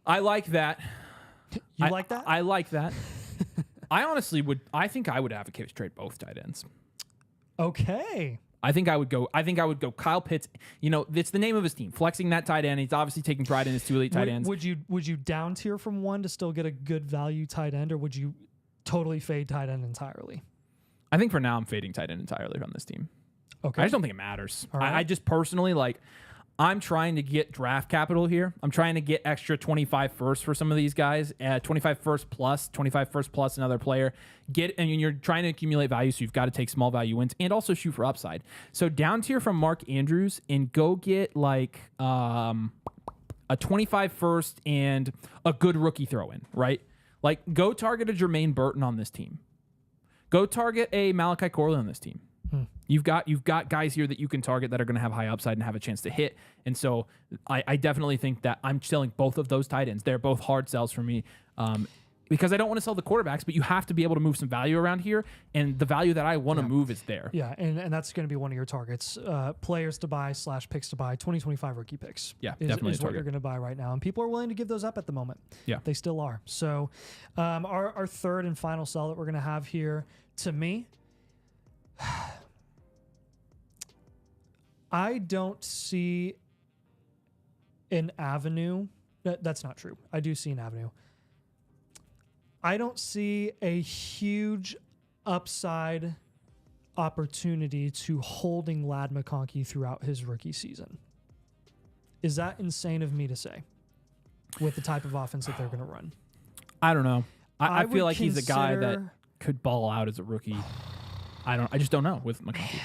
I like that. You like that? I like that. I honestly would. I think I would advocate to trade both tight ends. Okay. I think I would go Kyle Pitts. It's the name of his team, flexing that tight end. He's obviously taking pride in his 2 elite tight ends. Would you down tier from one to still get a good value tight end, or would you totally fade tight end entirely? I think for now I'm fading tight end entirely from this team. Okay. I just don't think it matters. All right. I just personally I'm trying to get draft capital here. I'm trying to get extra 25 first for some of these guys, 25 first plus another player. And you're trying to accumulate value, so you've got to take small value wins and also shoot for upside. So down tier from Mark Andrews and go get a 25 first and a good rookie throw in, right? Go target a Jermaine Burton on this team. Go target a Malachi Corley on this team. You've got guys here that you can target that are going to have high upside and have a chance to hit. And so I definitely think that I'm selling both of those tight ends. They're both hard sells for me because I don't want to sell the quarterbacks, but you have to be able to move some value around here. And the value that I want to move is there. Yeah, and that's going to be one of your targets. Players to buy / picks to buy, 2025 rookie picks. Yeah, definitely is what you're going to buy right now. And people are willing to give those up at the moment. Yeah. They still are. So our third and final sell that we're going to have here, to me, I don't see an avenue. That's not true. I do see an avenue. I don't see a huge upside opportunity to holding Ladd McConkey throughout his rookie season. Is that insane of me to say with the type of offense that they're going to run? I don't know. I feel like he's a guy that could ball out as a rookie. I just don't know with McConkey. Man.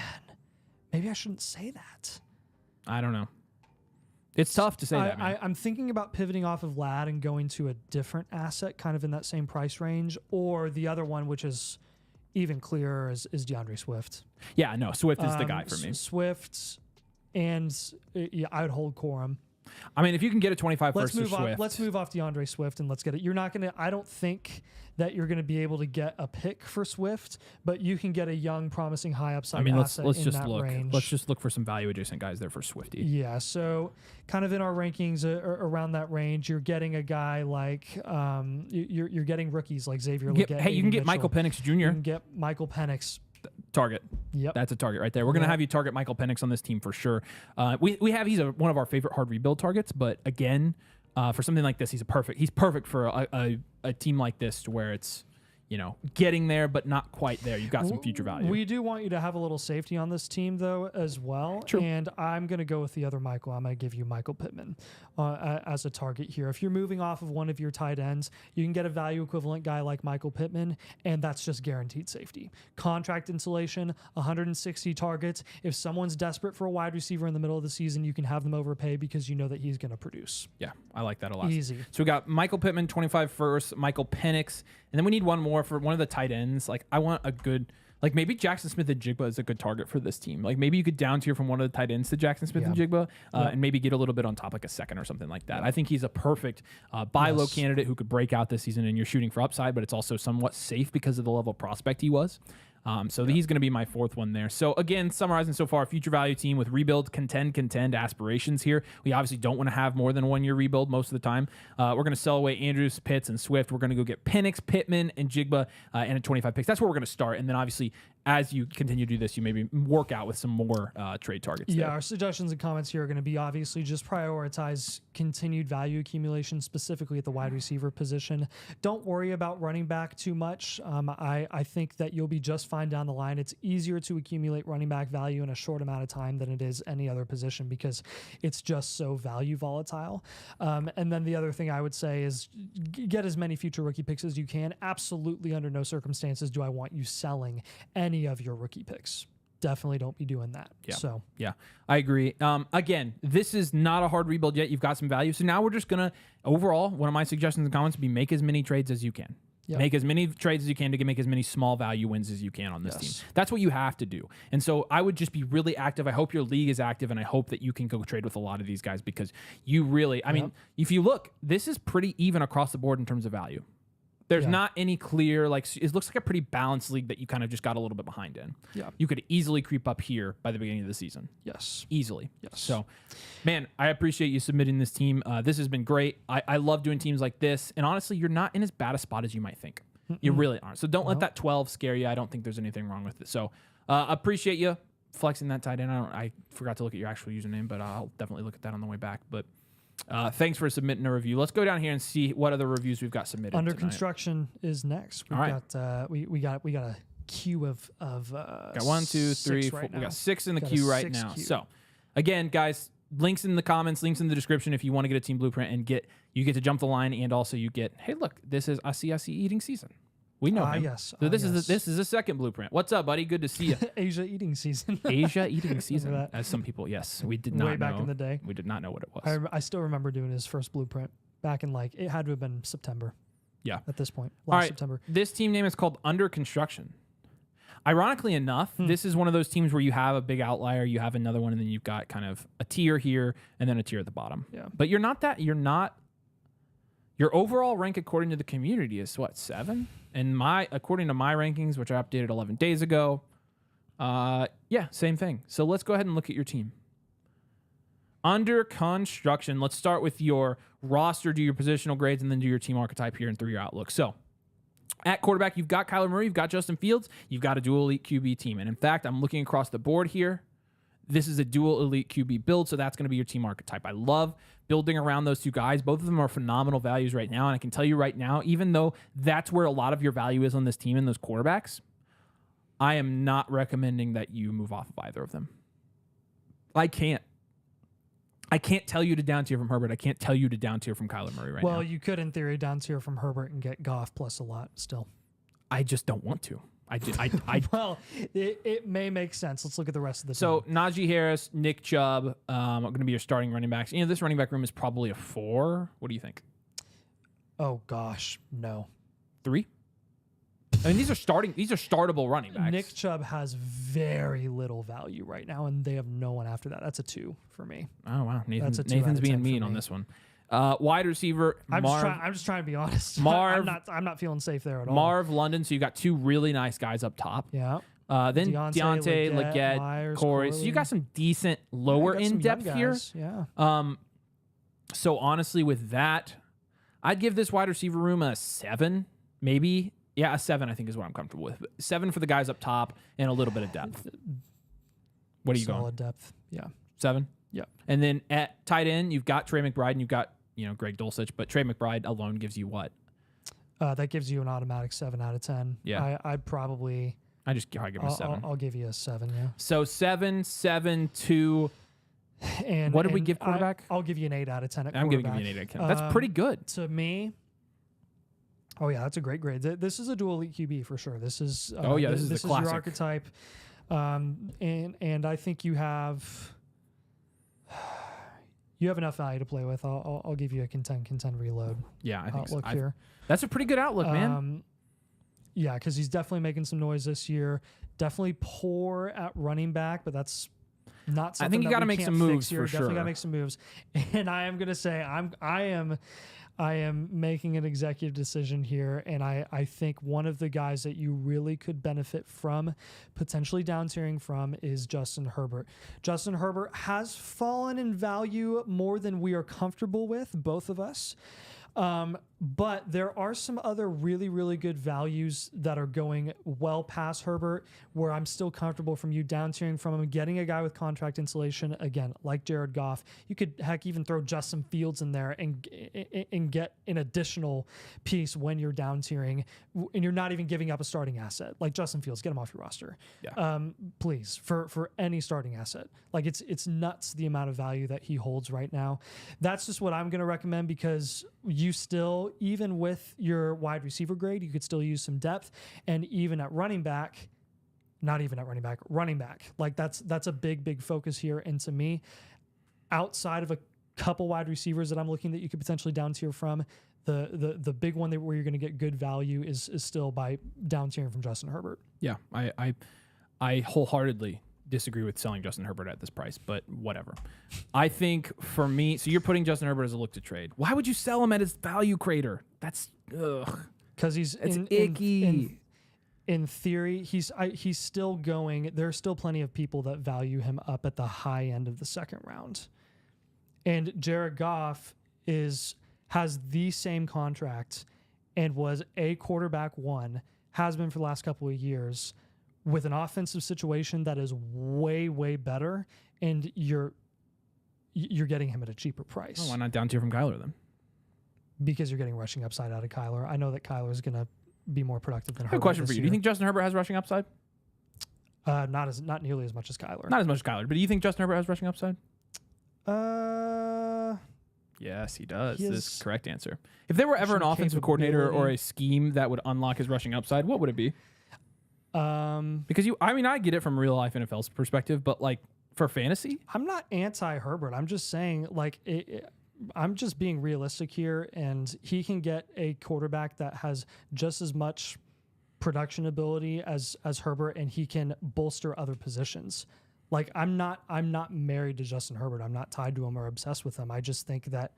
Maybe I shouldn't say that. I don't know. It's tough to say that, man. I'm thinking about pivoting off of Ladd and going to a different asset kind of in that same price range, or the other one, which is even clearer, is DeAndre Swift. Yeah, no, Swift is the guy for me. Swift, and I would hold Corum. I mean, if you can get a 25 let's first move for Swift. Let's move off DeAndre Swift and let's get it. You're not going to, I don't think that you're going to be able to get a pick for Swift, but you can get a young, promising, high upside asset let's in just that look. range. Let's just look for some value adjacent guys there for Swifty. Yeah, so kind of in our rankings around that range, you're getting a guy like you're getting rookies like Xavier Legette. Hey, you can get Michael Penix Jr. You can get Michael Penix. Target. Yep. That's a target right there. We're going to have you target Michael Penix on this team for sure. He's one of our favorite hard rebuild targets, but again, for something like this, he's perfect for a team like this to where it's, getting there, but not quite there. You've got some future value. We do want you to have a little safety on this team, though, as well. True. And I'm going to go with the other Michael. I'm going to give you Michael Pittman as a target here. If you're moving off of one of your tight ends, you can get a value equivalent guy like Michael Pittman, and that's just guaranteed safety. Contract insulation, 160 targets. If someone's desperate for a wide receiver in the middle of the season, you can have them overpay because you know that he's going to produce. Yeah, I like that a lot. Easy. So we got Michael Pittman, 25 first, Michael Penix, and then we need one more for one of the tight ends. Like, I want a good, like maybe Jackson Smith and Jigba is a good target for this team. Like maybe you could down tier from one of the tight ends to Jackson Smith and Jigba, and maybe get a little bit on top, like a second or something like that. I think he's a perfect buy low candidate who could break out this season, and you're shooting for upside, but it's also somewhat safe because of the level of prospect he was. So he's going to be my fourth one there. So again, summarizing so far, future value team with rebuild, contend aspirations here. We obviously don't want to have more than 1 year rebuild most of the time. We're going to sell away Andrews, Pitts, and Swift. We're going to go get Penix, Pittman, and Jigba, and a 25 picks. That's where we're going to start. And then obviously, as you continue to do this, you maybe work out with some more trade targets. Yeah, our suggestions and comments here are going to be obviously just prioritize continued value accumulation, specifically at the wide receiver position. Don't worry about running back too much. I think that you'll be just fine down the line. It's easier to accumulate running back value in a short amount of time than it is any other position because it's just so value volatile. And then the other thing I would say is get as many future rookie picks as you can. Absolutely under no circumstances do I want you selling any of your rookie picks. Definitely don't be doing that. Yeah, I agree. Again, this is not a hard rebuild yet. You've got some value. So now we're just going to, overall, one of my suggestions and comments would be make as many trades as you can. Yep. Make as many trades as you can to make as many small value wins as you can on this team. That's what you have to do. And so I would just be really active. I hope your league is active, and I hope that you can go trade with a lot of these guys because you really, I mean, if you look, this is pretty even across the board in terms of value. There's not any clear, like, it looks like a pretty balanced league that you kind of just got a little bit behind in. Yeah. You could easily creep up here by the beginning of the season. Yes. Easily. Yes. So, man, I appreciate you submitting this team. This has been great. I love doing teams like this. And honestly, you're not in as bad a spot as you might think. You really aren't. So don't let that 12 scare you. I don't think there's anything wrong with it. So appreciate you flexing that tight end. I forgot to look at your actual username, but I'll definitely look at that on the way back. But thanks for submitting a review. Let's go down here and see what other reviews we've got submitted. Under tonight. Construction is next. We've got we got a queue of got 1, 2, 3, 4. We got 6 in the queue right now. So again, guys, links in the comments, links in the description if you want to get a team blueprint and you get to jump the line, and also you get, hey, look, this is I see eating season. We know him. Yes. So this is the second blueprint. What's up, buddy? Good to see you. Asia eating season. Asia eating season. As some people, yes, we did not know. Way back in the day. We did not know what it was. I still remember doing his first blueprint back in it had to have been September. Yeah. At this point, last September. This team name is called Under Construction. Ironically enough, this is one of those teams where you have a big outlier, you have another one, and then you've got kind of a tier here and then a tier at the bottom. Yeah. But you're not. Your overall rank according to the community is what, 7? And according to my rankings, which I updated 11 days ago, same thing. So let's go ahead and look at your team. Under Construction, let's start with your roster, do your positional grades, and then do your team archetype here and through your outlook. So at quarterback, you've got Kyler Murray, you've got Justin Fields, you've got a dual elite QB team. And in fact, I'm looking across the board here. This is a dual elite QB build, so that's going to be your team archetype. I love building around those two guys. Both of them are phenomenal values right now, and I can tell you right now, even though that's where a lot of your value is on this team and those quarterbacks, I am not recommending that you move off of either of them. I can't tell you to down tier from Herbert. I can't tell you to down tier from Kyler Murray right now. Well, you could, in theory, down tier from Herbert and get Goff plus a lot still. I just don't want to. Well, it may make sense. Let's look at the rest of the team. So Najee Harris, Nick Chubb are going to be your starting running backs. This running back room is probably a 4. What do you think? Oh gosh, no. 3? I mean, these are startable running backs. Nick Chubb has very little value right now, and they have no one after that. That's a 2 for me. Oh wow, Nathan's being mean on this one. Wide receiver, I'm just trying to be honest. Marv, I'm not feeling safe there at all. Marv London. So you got 2 really nice guys up top. Yeah. Then Deontay, Leggett, Myers, Corey. So you got some decent lower in depth here. Yeah. So honestly, with that, I'd give this wide receiver room a 7, maybe. Yeah, a 7. I think is what I'm comfortable with. 7 for the guys up top and a little bit of depth. What are you going? Solid depth. Yeah. 7. Yeah. And then at tight end, you've got Trey McBride and you've got Greg Dulcich, but Trey McBride alone gives you what? That gives you an automatic 7 out of 10. Yeah. I'd probably. I just give him a 7. I'll give you a 7. Yeah. So 7, 7, 2. And what did we give quarterback? I'll give you an 8 out of 10 at quarterback. I'm giving you an 8 out of 10. That's pretty good to me. Oh yeah, that's a great grade. This is a dual elite QB for sure. This is. This is the classic. Your archetype, and I think you have. You have enough value to play with. I'll give you a contend reload. Yeah, I think so. Here. That's a pretty good outlook, man. Yeah, because he's definitely making some noise this year. Definitely poor at running back, but that's not something. I think you got to make some moves for sure. Definitely got to make some moves. And I am going to say I am making an executive decision here, and I think one of the guys that you really could benefit from, potentially down tiering from, is Justin Herbert. Justin Herbert has fallen in value more than we are comfortable with, both of us. But there are some other really, really good values that are going well past Herbert, where I'm still comfortable from you down tiering from him, getting a guy with contract insulation, again, like Jared Goff. You could, heck, even throw Justin Fields in there and get an additional piece when you're down tiering, and you're not even giving up a starting asset. Like Justin Fields, get him off your roster. Yeah. Please, for any starting asset. Like it's nuts the amount of value that he holds right now. That's just what I'm going to recommend, because you still, even with your wide receiver grade, you could still use some depth. And even at running back, running back. Like that's a big focus here. And to me, outside of a couple wide receivers that I'm looking that you could potentially down tier from, the big one where you're going to get good value is still by down tiering from Justin Herbert. Yeah, I wholeheartedly disagree with selling Justin Herbert at this price, but whatever. I think for me, so you're putting Justin Herbert as a look to trade. Why would you sell him at his value crater? That's because it's icky. In theory, he's still going. There are still plenty of people that value him up at the high end of the second round, and Jared Goff has the same contract and was a quarterback one, has been for the last couple of years, with an offensive situation that is way better, and you're getting him at a cheaper price. Oh, why not down tier from Kyler then? Because you're getting rushing upside out of Kyler. I know that Kyler is going to be more productive than Herbert. I have a question for you. Do you think Justin Herbert has rushing upside? Not nearly as much as Kyler. Not as much as Kyler, but do you think Justin Herbert has rushing upside? Yes, he does. This is the correct answer. If there were ever an offensive coordinator or a scheme that would unlock his rushing upside, what would it be? Because I get it from real life NFL's perspective, but like for fantasy, I'm not anti-Herbert. I'm just saying, like, I'm just being realistic here, and he can get a quarterback that has just as much production ability as Herbert, and he can bolster other positions. Like, I'm not married to Justin Herbert. I'm not tied to him or obsessed with him. I just think that,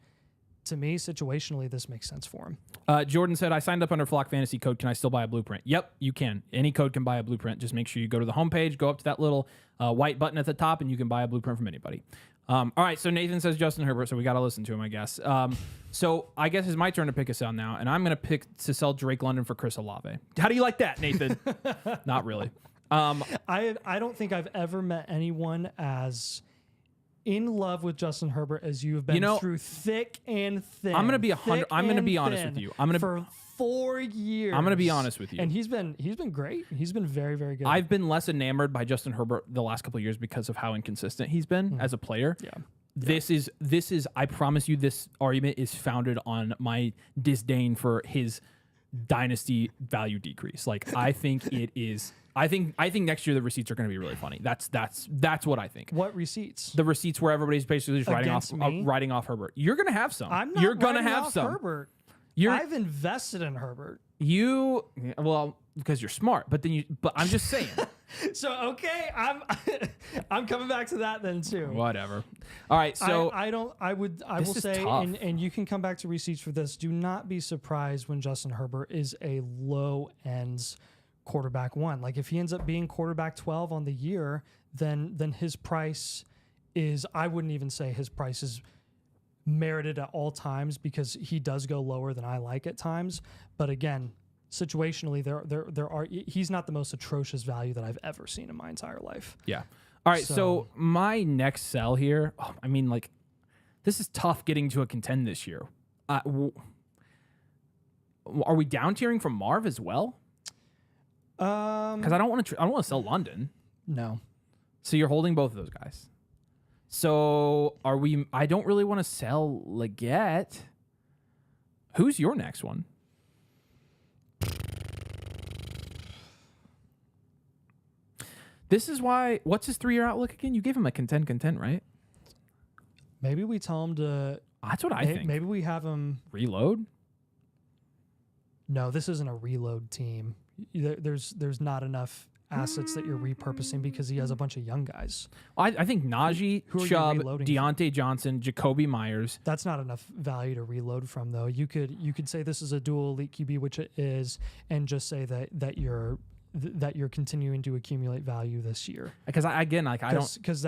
to me, situationally, this makes sense for him. Jordan said, I signed up under Flock Fantasy code. Can I still buy a blueprint? Yep, you can. Any code can buy a blueprint. Just make sure you go to the homepage, go up to that little white button at the top, and you can buy a blueprint from anybody. All right, so Nathan says Justin Herbert, so we got to listen to him, I guess. So I guess it's my turn to pick a sell now, and I'm going to pick to sell Drake London for Chris Olave. How do you like that, Nathan? Not really. I don't think I've ever met anyone as in love with Justin Herbert as you have been through thick and thin. I'm going to be honest with you. For 4 years. I'm going to be honest with you. And he's been great. He's been very, very good. I've been less enamored by Justin Herbert the last couple of years because of how inconsistent he's been as a player. Yeah. This is I promise you, this argument is founded on my disdain for his dynasty value decrease. Like, I think it is. I think next year the receipts are going to be really funny. That's what I think. What receipts? The receipts where everybody's basically just writing off Herbert. You're going to have some. I'm not. You're going to have some. Herbert. I've invested in Herbert. Because you're smart. But I'm just saying. So okay, I'm coming back to that then too. Whatever. All right. So I will say, and you can come back to receipts for this. Do not be surprised when Justin Herbert is a low end quarterback one. Like, if he ends up being quarterback 12 on the year, then his price is, I wouldn't even say his price is merited at all times, because he does go lower than I like at times. But again, situationally, there are, he's not the most atrocious value that I've ever seen in my entire life. Yeah. All right. So my next sell here, this is tough getting to a contend this year. are we down tiering from Marv as well? Because I don't want to sell London. No. So you're holding both of those guys. So are we? I don't really want to sell Leggett. Who's your next one? This is why. What's his 3-year outlook again? You gave him a content, right? Maybe we tell him to. That's what I think. Maybe we have him reload. No, this isn't a reload team. There's not enough assets that you're repurposing because he has a bunch of young guys. I think Najee, Chubb, Deontay Johnson, Jacoby Myers. That's not enough value to reload from, though. You could say this is a dual elite QB, which it is, and just say that you're continuing to accumulate value this year. Because I don't, because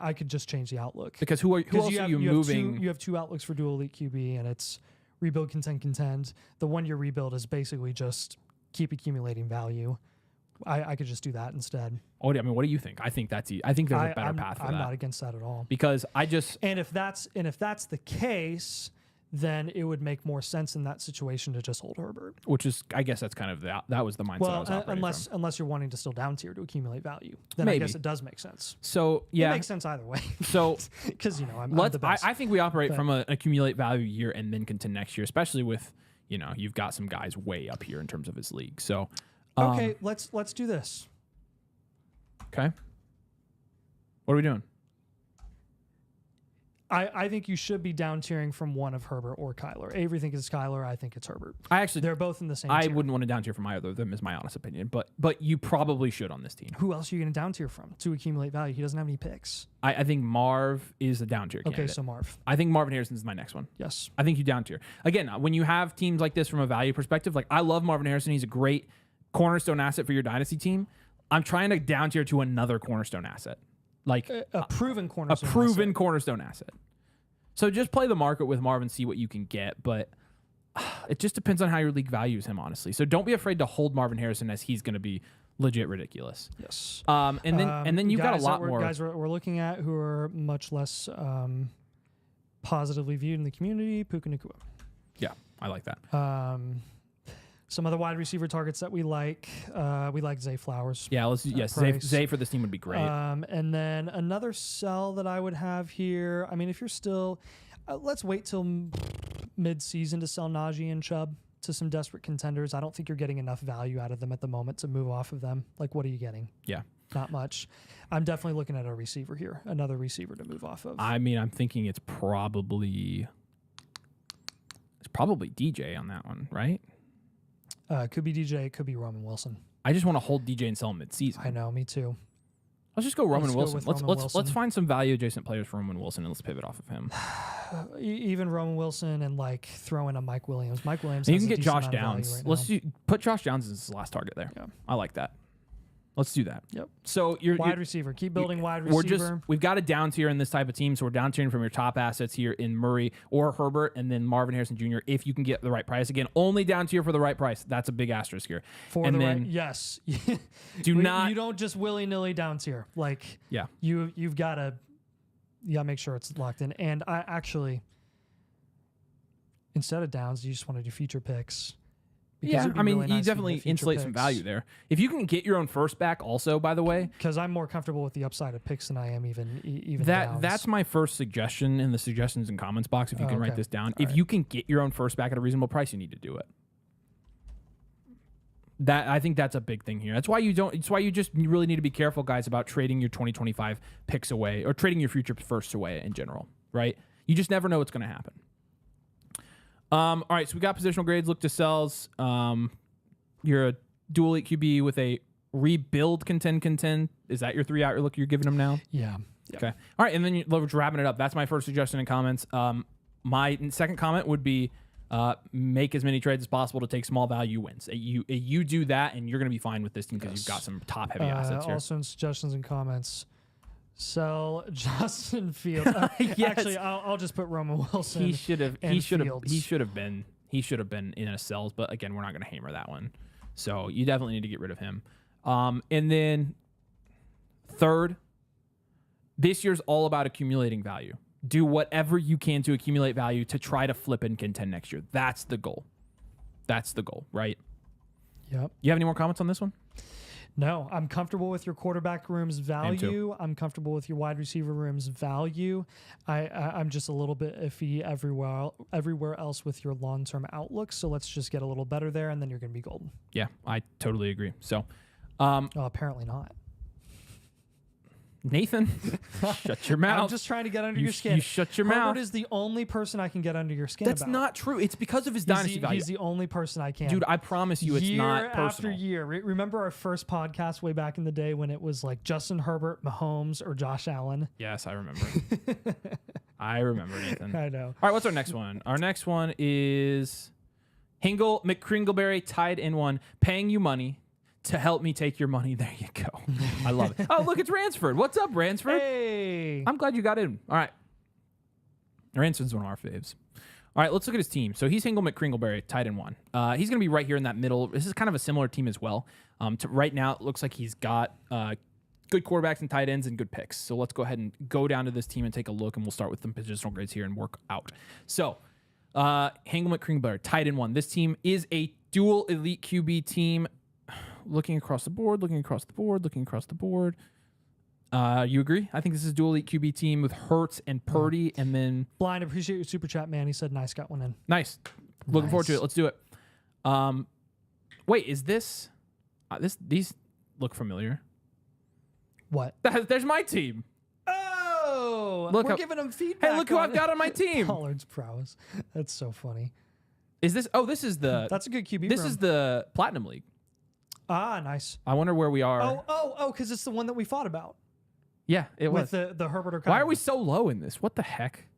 I could just change the outlook. Because who else are you moving? You have two outlooks for dual elite QB, and it's rebuild, contend. The 1 year rebuild is basically just keep accumulating value. I could just do that instead. Oh, I mean, what do you think? I think there's a better path for that. I'm not against that at all. Because and if that's the case, then it would make more sense in that situation to just hold Herbert. Which is, I guess that's kind of that was the mindset I was operating from. Unless you're wanting to still down tier to accumulate value, then Maybe. I guess it does make sense. So yeah, it makes sense either way. So because I'm the best. I think we operate from an accumulate value year and then contend next year, especially with you've got some guys way up here in terms of his league. So okay, let's do this. Okay, what are we doing? I think you should be down tiering from one of Herbert or Kyler. Avery thinks it's Kyler. I think it's Herbert. They're both in the same. I tier. wouldn't want to down tier from either of them, is my honest opinion. But you probably should on this team. Who else are you going to down tier from to accumulate value? He doesn't have any picks. I think Marv is a down tier candidate. Okay, so Marv. I think Marvin Harrison is my next one. Yes. I think you down tier. Again, when you have teams like this from a value perspective, like I love Marvin Harrison. He's a great cornerstone asset for your dynasty team. I'm trying to down tier to another cornerstone asset. Like a proven cornerstone cornerstone asset. So just play the market with Marvin, see what you can get. But it just depends on how your league values him, honestly. So don't be afraid to hold Marvin Harrison as he's going to be legit ridiculous. Yes. And then you've got a lot more guys we're looking at who are much less positively viewed in the community. Puka Nacua. Yeah, I like that. Some other wide receiver targets that we like. We like Zay Flowers. Yeah, Zay for this team would be great. And then another sell that I would have here. I mean, if you're still, let's wait till mid-season to sell Najee and Chubb to some desperate contenders. I don't think you're getting enough value out of them at the moment to move off of them. Like, what are you getting? Yeah. Not much. I'm definitely looking at a receiver here, another receiver to move off of. I mean, I'm thinking it's probably DJ on that one, right? Could be DJ. It could be Roman Wilson. I just want to hold DJ and sell him mid-season. I know, me too. Let's just go Roman Wilson. Wilson. Let's find some value adjacent players for Roman Wilson and let's pivot off of him. Even Roman Wilson and like throw in a Mike Williams. Mike Williams. And you can get Josh Downs. Put Josh Downs as his last target there. Yeah. I like that. Let's do that. Yep. So wide receiver. Keep building wide receiver. We've got a down tier in this type of team, so we're down tiering from your top assets here in Murray or Herbert, and then Marvin Harrison Jr. If you can get the right price. Again, only down tier for the right price. That's a big asterisk here. Yes. You don't just willy nilly down tier. Like you've got to make sure it's locked in. And I actually, instead of downs, you just want to do feature picks. Yeah, I mean, you definitely insulate some value there. If you can get your own first back also, by the way. Because I'm more comfortable with the upside of picks than I am even downs. That's my first suggestion in the suggestions and comments box, if you can write this down. If you can get your own first back at a reasonable price, you need to do it. I think that's a big thing here. That's why you just really need to be careful, guys, about trading your 2025 picks away or trading your future firsts away in general, right? You just never know what's going to happen. All right, so we got positional grades, look to sells. You're a dual elite QB with a rebuild contend. Is that your 3-out look you're giving them now? Yeah. Okay. All right, and then we're wrapping it up. That's my first suggestion in comments. My second comment would be make as many trades as possible to take small value wins. You do that, and you're going to be fine with this team because you've got some top heavy assets here. Also in suggestions and comments. Sell Justin Fields. Yes. Actually, I'll just put Roman Wilson. He should have been in a sells, but again, we're not going to hammer that one. So you definitely need to get rid of him. And then third, this year's all about accumulating value. Do whatever you can to accumulate value to try to flip and contend next year. That's the goal. That's the goal, right? Yep. You have any more comments on this one? No, I'm comfortable with your quarterback room's value. I'm comfortable with your wide receiver room's value. I'm just a little bit iffy everywhere else with your long-term outlook. So let's just get a little better there, and then you're going to be golden. Yeah, I totally agree. So, apparently not. Nathan, shut your mouth. I'm just trying to get under your skin. You shut your Herbert mouth. is the only person I can get under your skin That's about. not true. It's because of his dynasty value. He's the only person I can. Dude, I promise you it's not personal. Year after year. Remember our first podcast way back in the day when it was like Justin Herbert, Mahomes, or Josh Allen? Yes, I remember. I remember, Nathan. I know. All right, what's our next one? Our next one is McCringleberry tied in one, paying you money to help me take your money. There you go. I love it. Oh, look, it's Ransford. What's up, Ransford? Hey. I'm glad you got in. All right. Ransford's one of our faves. All right, let's look at his team. So he's Hingle McCringleberry, tight end one. He's going to be right here in that middle. This is kind of a similar team as well. To right now, it looks like he's got good quarterbacks and tight ends and good picks. So let's go ahead and go down to this team and take a look, and we'll start with some positional grades here and work out. So Hingle McCringleberry, tight end one. This team is a dual elite QB team. Looking across the board. You agree? I think this is dual elite QB team with Hurts and Purdy, and then Blind, appreciate your super chat, man. He said nice, got one in. nice. Looking forward to it. Let's do it. Wait, is this? These look familiar. What? There's my team. Oh, Look we're giving him feedback. Hey, look who I've got on my team. Pollard's prowess. That's so funny. Is this? Oh, this is the. That's a good QB. This room. is the Platinum League. Ah, nice. I wonder where we are. Oh, because it's the one that we fought about. Yeah, it was. With the Herbert or Kyler. Why are we so low in this? What the heck?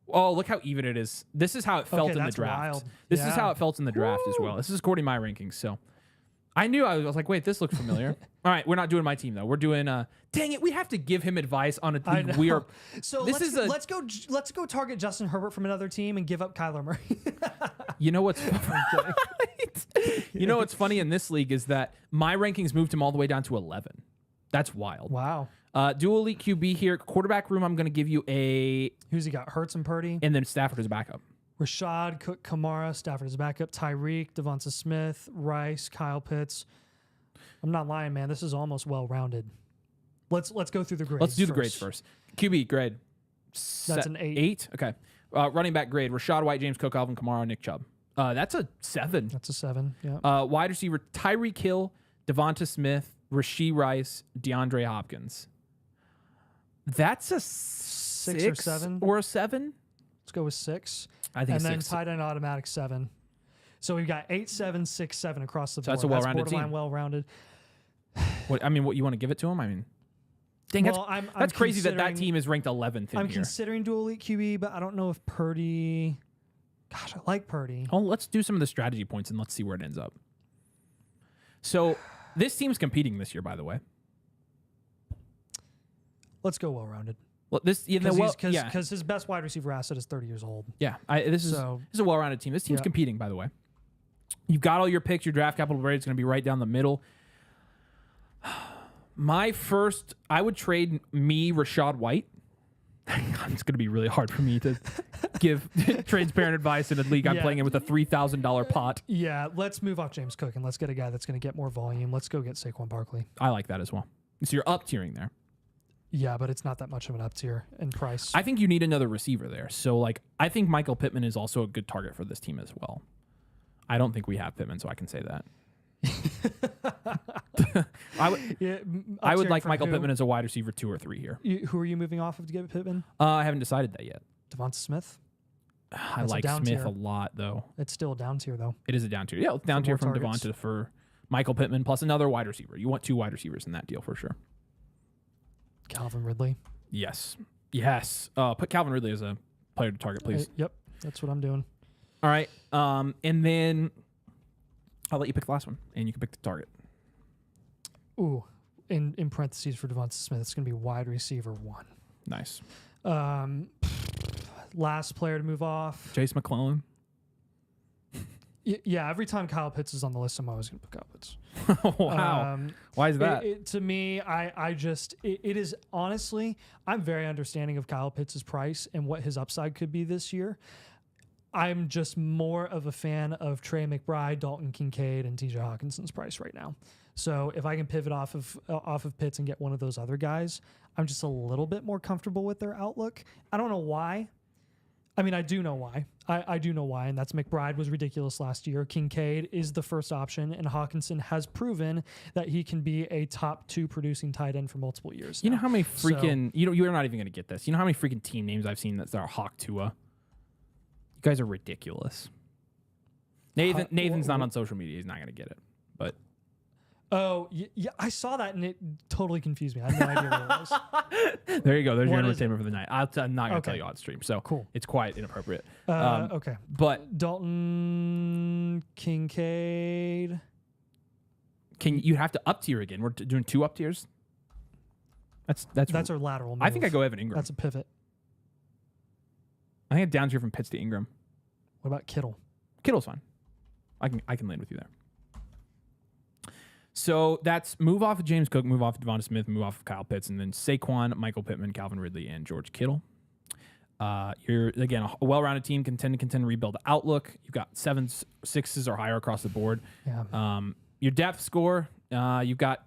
Oh, look how even it is. This is how it felt in the that's draft. wild. This is Yeah. how it felt in the draft as well. This is according to my rankings. So I knew I was like, wait, this looks familiar. All right, we're not doing my team though. We're doing dang it, we have to give him advice on a league we are. So let's go target Justin Herbert from another team and give up Kyler Murray. You know what's You know what's funny in this league is that my rankings moved him all the way down to 11. That's wild. Wow. Dual elite QB here. Quarterback room, I'm going to give you a... Who's he got? Hurts and Purdy? And then Stafford as a backup. Rashad, Cook, Kamara, Stafford as a backup, Tyreek, Devonta Smith, Rice, Kyle Pitts. I'm not lying, man. This is almost well-rounded. Let's go through the grades. Let's do the grades first. QB grade. That's an 8. 8? Okay. Running back grade. Rashad White, James Cook, Alvin Kamara, Nick Chubb. That's a 7. That's a 7, yeah. Wide receiver, Tyreek Hill, Devonta Smith, Rashee Rice, DeAndre Hopkins. That's a 6 or 7? Or a 7? Let's go with 6. I think and then 6. tight end automatic 7. So we've got 8, 7, 6, 7 across the board. That's a well-rounded borderline team. well-rounded. What you want to give it to him? I mean, dang, Well, that's crazy that considering- team is ranked 11th in I'm here. considering dual elite QB, but I don't know if Purdy... Gosh, I like Purdy. Oh, let's do some of the strategy points and let's see where it ends up. So this team's competing this year, by the way. Let's go well-rounded. Well, Because his best wide receiver asset is 30 years old. Yeah, this is a well-rounded team. This team's competing, by the way. You've got all your picks. Your draft capital grade is going to be right down the middle. I would trade me Rashad White. It's going to be really hard for me to give transparent advice in a league I'm playing in with a $3,000 pot. Yeah, let's move off James Cook and let's get a guy that's going to get more volume. Let's go get Saquon Barkley. I like that as well. So you're up tiering there. Yeah, but it's not that much of an up tier in price. I think you need another receiver there. So I think Michael Pittman is also a good target for this team as well. I don't think we have Pittman, so I can say that. I would like Michael Pittman as a wide receiver 2 or 3 here. Who are you moving off of to get Pittman? I haven't decided that yet. Devonta Smith? I like Smith a lot, though. It's still a down tier, though. It is a down tier. Yeah, down tier from Devonta for Michael Pittman plus another wide receiver. You want 2 wide receivers in that deal for sure. Calvin Ridley? Yes. Put Calvin Ridley as a player to target, please. Yep, that's what I'm doing. All right. And then I'll let you pick the last one, and you can pick the target. Ooh, in parentheses for Devonta Smith, it's going to be wide receiver 1. Nice. Last player to move off. Chase McClellan. Yeah, every time Kyle Pitts is on the list, I'm always going to put Kyle Pitts. Wow. Why is that? To me, it is honestly, I'm very understanding of Kyle Pitts' price and what his upside could be this year. I'm just more of a fan of Trey McBride, Dalton Kincaid, and TJ Hawkinson's price right now. So if I can pivot off of Pitts and get one of those other guys, I'm just a little bit more comfortable with their outlook. I don't know why. I mean, I do know why. I do know why, and that's McBride was ridiculous last year. Kincaid is the first option, and Hawkinson has proven that he can be a top 2 producing tight end for multiple years. You know how many freaking you're not even going to get this. You know how many freaking team names I've seen that are Hawk Tua? You guys are ridiculous. Nathan's not on social media. He's not going to get it. But oh, yeah, I saw that, and it totally confused me. I had no idea what it was. There you go. There's your entertainment for the night. I'm not going to tell you on stream, so cool. It's quite inappropriate. Okay. But Dalton Kincaid. You have to up tier again? We're doing 2 up tiers? That's our lateral move. I think I go Evan Ingram. That's a pivot. I think a down tier from Pitts to Ingram. What about Kittle? Kittle's fine. I can land with you there. So that's move off of James Cook, move off of Devonta Smith, move off of Kyle Pitts, and then Saquon, Michael Pittman, Calvin Ridley, and George Kittle. You're, again, a well-rounded team, contend, rebuild outlook. You've got 7s, 6s or higher across the board. Yeah. Your depth score, you've got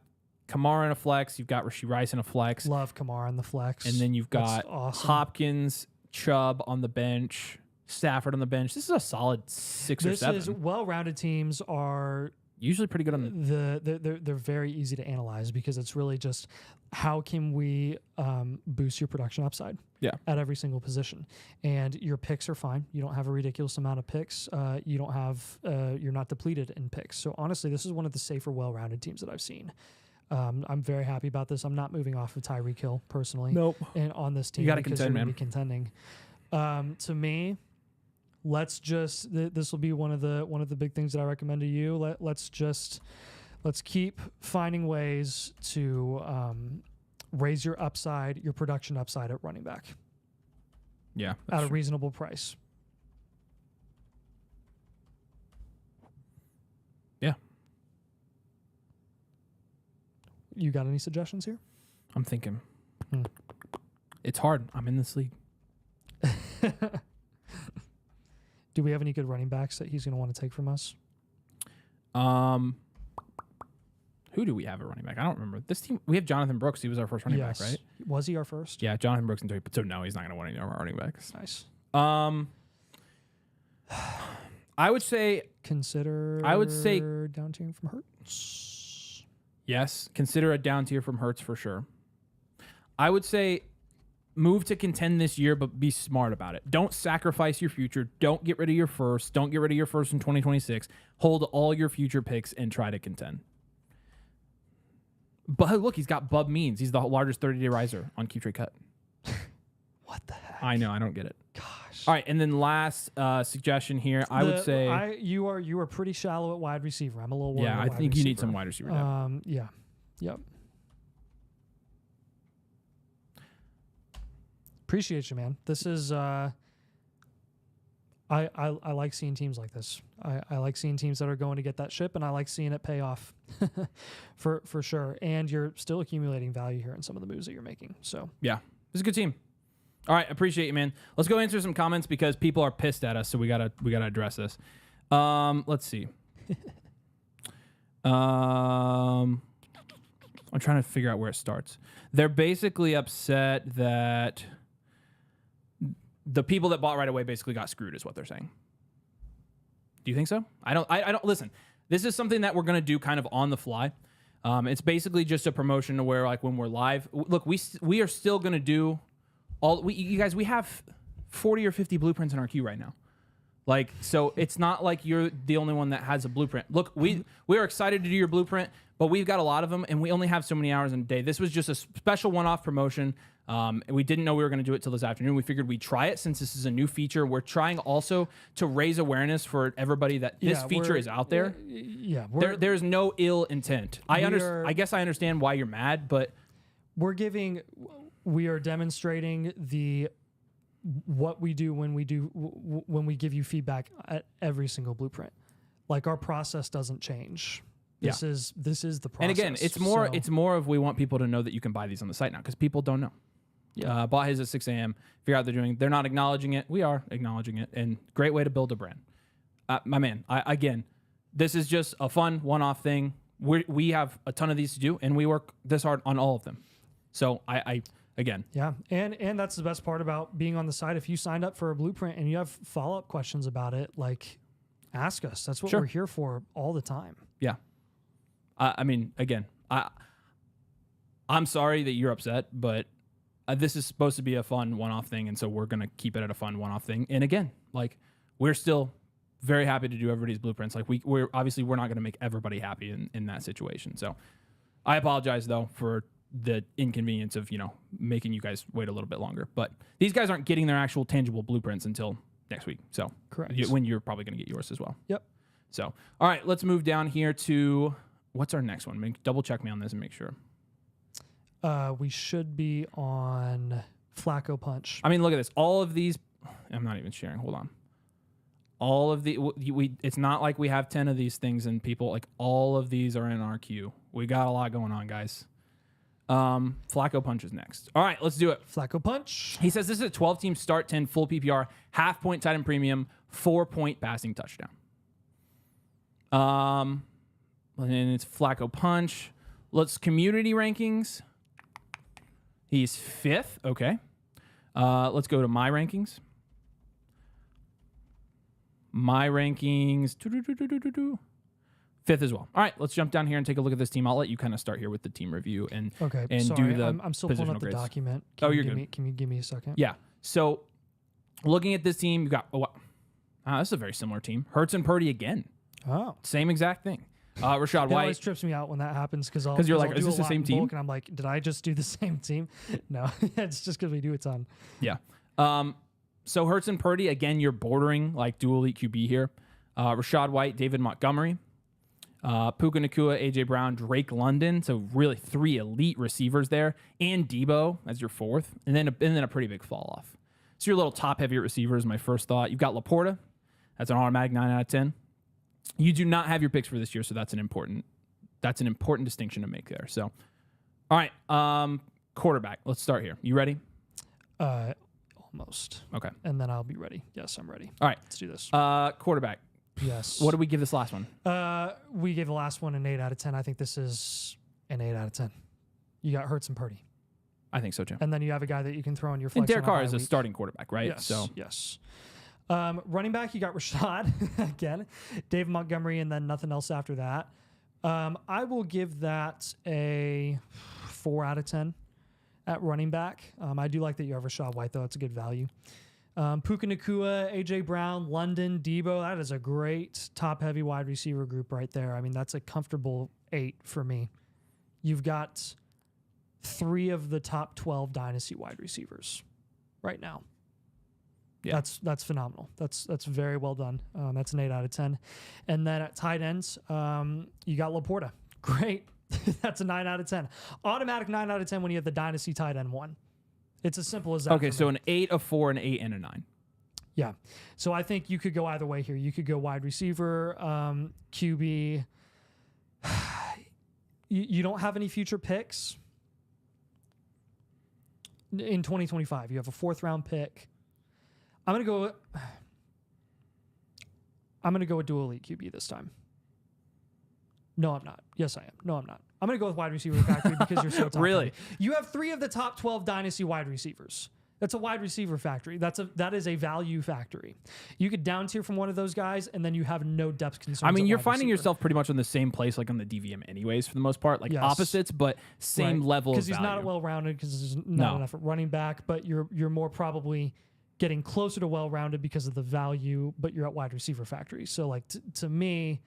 Kamara in a flex. You've got Rashee Rice in a flex. Love Kamara in the flex. And then you've got awesome. Hopkins, Chubb on the bench, Stafford on the bench. This is a solid 6 or 7. This is well-rounded teams are usually pretty good on they're very easy to analyze because it's really just how can we boost your production upside at every single position. And your picks are fine. You don't have a ridiculous amount of picks. You don't have you're not depleted in picks. So honestly, this is one of the safer, well-rounded teams that I've seen. I'm very happy about this. I'm not moving off of Tyreek Hill personally. Nope. And on this team, you got to contend, man. Contending. To me, let's just this will be one of the big things that I recommend to you. Let's keep finding ways to raise your upside, your production upside at running back. Yeah, at a reasonable price. Yeah. You got any suggestions here? I'm thinking. It's hard. I'm in this league. Do we have any good running backs that he's going to want to take from us? Who do we have at running back? I don't remember. This team, we have Jonathan Brooks. He was our first running back, right? Was he our first? Yeah, Jonathan Brooks and so no, he's not going to want any of our running backs. Nice. I would say down tiering from Hurts. Yes, consider a down tier from Hurts for sure. I would say move to contend this year, but be smart about it. Don't sacrifice your future. Don't get rid of your first. Don't get rid of your first in 2026. Hold all your future picks and try to contend. But look, he's got Bub Means. He's the largest 30-day riser on Keep Trade Cut. What the heck? I know. I don't get it. Gosh. All right, and then last suggestion here, I would say you are pretty shallow at wide receiver. I'm a little worried. Yeah, I think you need some wide receiver depth. Yeah. Yep. Appreciate you, man. This is I like seeing teams like this. I like seeing teams that are going to get that ship, and I like seeing it pay off for sure. And you're still accumulating value here in some of the moves that you're making. So yeah, this is a good team. All right, appreciate you, man. Let's go answer some comments because people are pissed at us, so we gotta address this. Let's see. I'm trying to figure out where it starts. They're basically upset that the people that bought right away basically got screwed, is what they're saying. Do you think so? I don't listen. This is something that we're gonna do kind of on the fly. It's basically just a promotion to where, like, when we're live, look, we are still gonna do you guys. We have 40 or 50 blueprints in our queue right now. Like, so it's not like you're the only one that has a blueprint. Look, we are excited to do your blueprint, but we've got a lot of them, and we only have so many hours in a day. This was just a special one-off promotion. And we didn't know we were going to do it till this afternoon. We figured we'd try it since this is a new feature. We're trying also to raise awareness for everybody that this feature is out there. There's no ill intent. I guess I understand why you're mad, but we are demonstrating what we do when we give you feedback at every single blueprint. Like, our process doesn't change. This is the process. And again, it's more of we want people to know that you can buy these on the site now because people don't know. Yeah. Bought his at 6 a.m. Figure out what they're doing. They're not acknowledging it. We are acknowledging it. And great way to build a brand. My man, again, this is just a fun one-off thing. We have a ton of these to do, and we work this hard on all of them. So again. Yeah, and that's the best part about being on the site. If you signed up for a blueprint and you have follow-up questions about it, like, ask us. That's what we're here for all the time. Yeah. I mean, again, I'm sorry that you're upset, but this is supposed to be a fun one-off thing, and so we're going to keep it at a fun one-off thing. And again, like, we're still very happy to do everybody's blueprints. Like, we're obviously we're not going to make everybody happy in that situation. So I apologize, though, for the inconvenience of, making you guys wait a little bit longer. But these guys aren't getting their actual tangible blueprints until next week. So correct. When you're probably going to get yours as well. Yep. So, all right, let's move down here to what's our next one? Double check me on this and make sure. We should be on Flacco Punch. I mean, look at this. All of these, I'm not even sharing. Hold on. All of the, it's not like we have 10 of these things and people, like, all of these are in our queue. We got a lot going on, guys. Flacco Punch is next. All right, let's do it. Flacco Punch. He says this is a 12-team start 10 full PPR, half-point tight end premium, 4-point passing touchdown. And it's Flacco Punch. Let's community rankings. He's 5th. Okay. Let's go to my rankings. My rankings. 5th as well. All right, let's jump down here and take a look at this team. I'll let you kind of start here with the team review and sorry, do the I'm still pulling up the grades. document. You're good. Can you give me a second? Yeah. So looking at this team, you got this is a very similar team. Hurts and Purdy again. Oh, same exact thing. Rashad it White. always trips me out when that happens because you're like, is this the same team? And I'm like, did I just do the same team? No, it's just because we do a ton. Yeah. So Hurts and Purdy, again, you're bordering like dual elite QB here. Rashad White, David Montgomery, Puka Nacua, AJ Brown, Drake London. So really 3 elite receivers there, and Debo as your 4th, and then a pretty big fall off. So your little top heavy receivers, my first thought. You've got Laporta. That's an automatic 9 out of 10. You do not have your picks for this year, so that's an important distinction to make there. So, all right, quarterback. Let's start here. You ready? Almost. Okay. And then I'll be ready. Yes, I'm ready. All right. Let's do this. Quarterback. Yes. What did we give this last one? We gave the last one an 8 out of 10. I think this is an 8 out of 10. You got Hurts and Purdy. I think so too. And then you have a guy that you can throw in your flex. And Derek on a Carr bye is a week. starting quarterback, right? Yes. So yes. Running back, you got Rashad again, Dave Montgomery, and then nothing else after that. I will give that a 4 out of 10 at running back. I do like that you have Rashad White, though. It's a good value. Puka Nacua, AJ Brown, London, Debo. That is a great top-heavy wide receiver group right there. I mean, that's a comfortable 8 for me. You've got 3 of the top 12 dynasty wide receivers right now. Yeah. That's phenomenal. That's very well done. That's an 8 out of 10. And then at tight ends, you got Laporta. Great. That's a 9 out of 10. Automatic 9 out of 10 when you have the dynasty tight end 1. It's as simple as that. Okay, so an 8, a 4, an 8, and a 9. Yeah. So I think you could go either way here. You could go wide receiver, QB. You don't have any future picks in 2025. You have a 4th round pick. I'm gonna go with dual elite QB this time. No, I'm not. Yes, I am. No, I'm not. I'm gonna go with wide receiver factory because you're so top Really? heavy. You have 3 of the top 12 dynasty wide receivers. That's a wide receiver factory. That is a value factory. You could down tier from one of those guys, and then you have no depth concerns. I mean, at you're wide finding receiver. yourself pretty much on the same place, like on the DVM, anyways, for the most part, like Yes. opposites, but same level. Because Because he's not well rounded. Because there's not enough at running back, but you're more probably getting closer to well rounded because of the value. But you're at wide receiver factory. So like to me,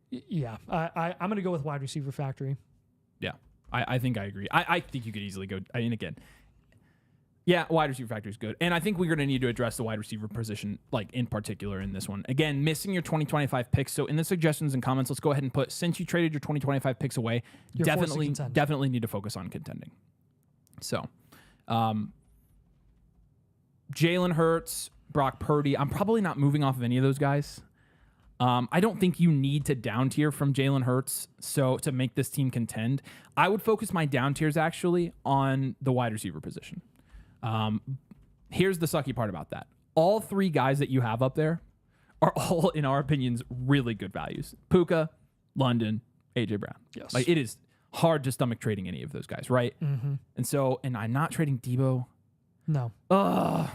yeah, I'm gonna go with wide receiver factory. Yeah, I think I agree. I think you could easily go. I mean, again, yeah, wide receiver factory is good. And I think we're going to need to address the wide receiver position, like in particular in this one. Again, missing your 2025 picks. So in the suggestions and comments, let's go ahead and put, since you traded your 2025 picks away, You're definitely need to focus on contending. So, Jalen Hurts, Brock Purdy. I'm probably not moving off of any of those guys. I don't think you need to down tier from Jalen Hurts so to make this team contend. I would focus my down tiers actually on the wide receiver position. Here's the sucky part about that. All 3 guys that you have up there are all, in our opinions, really good values. Puka, London, AJ Brown. Yes. Like, it is hard to stomach trading any of those guys, right? Mm-hmm. And I'm not trading Debo. No. I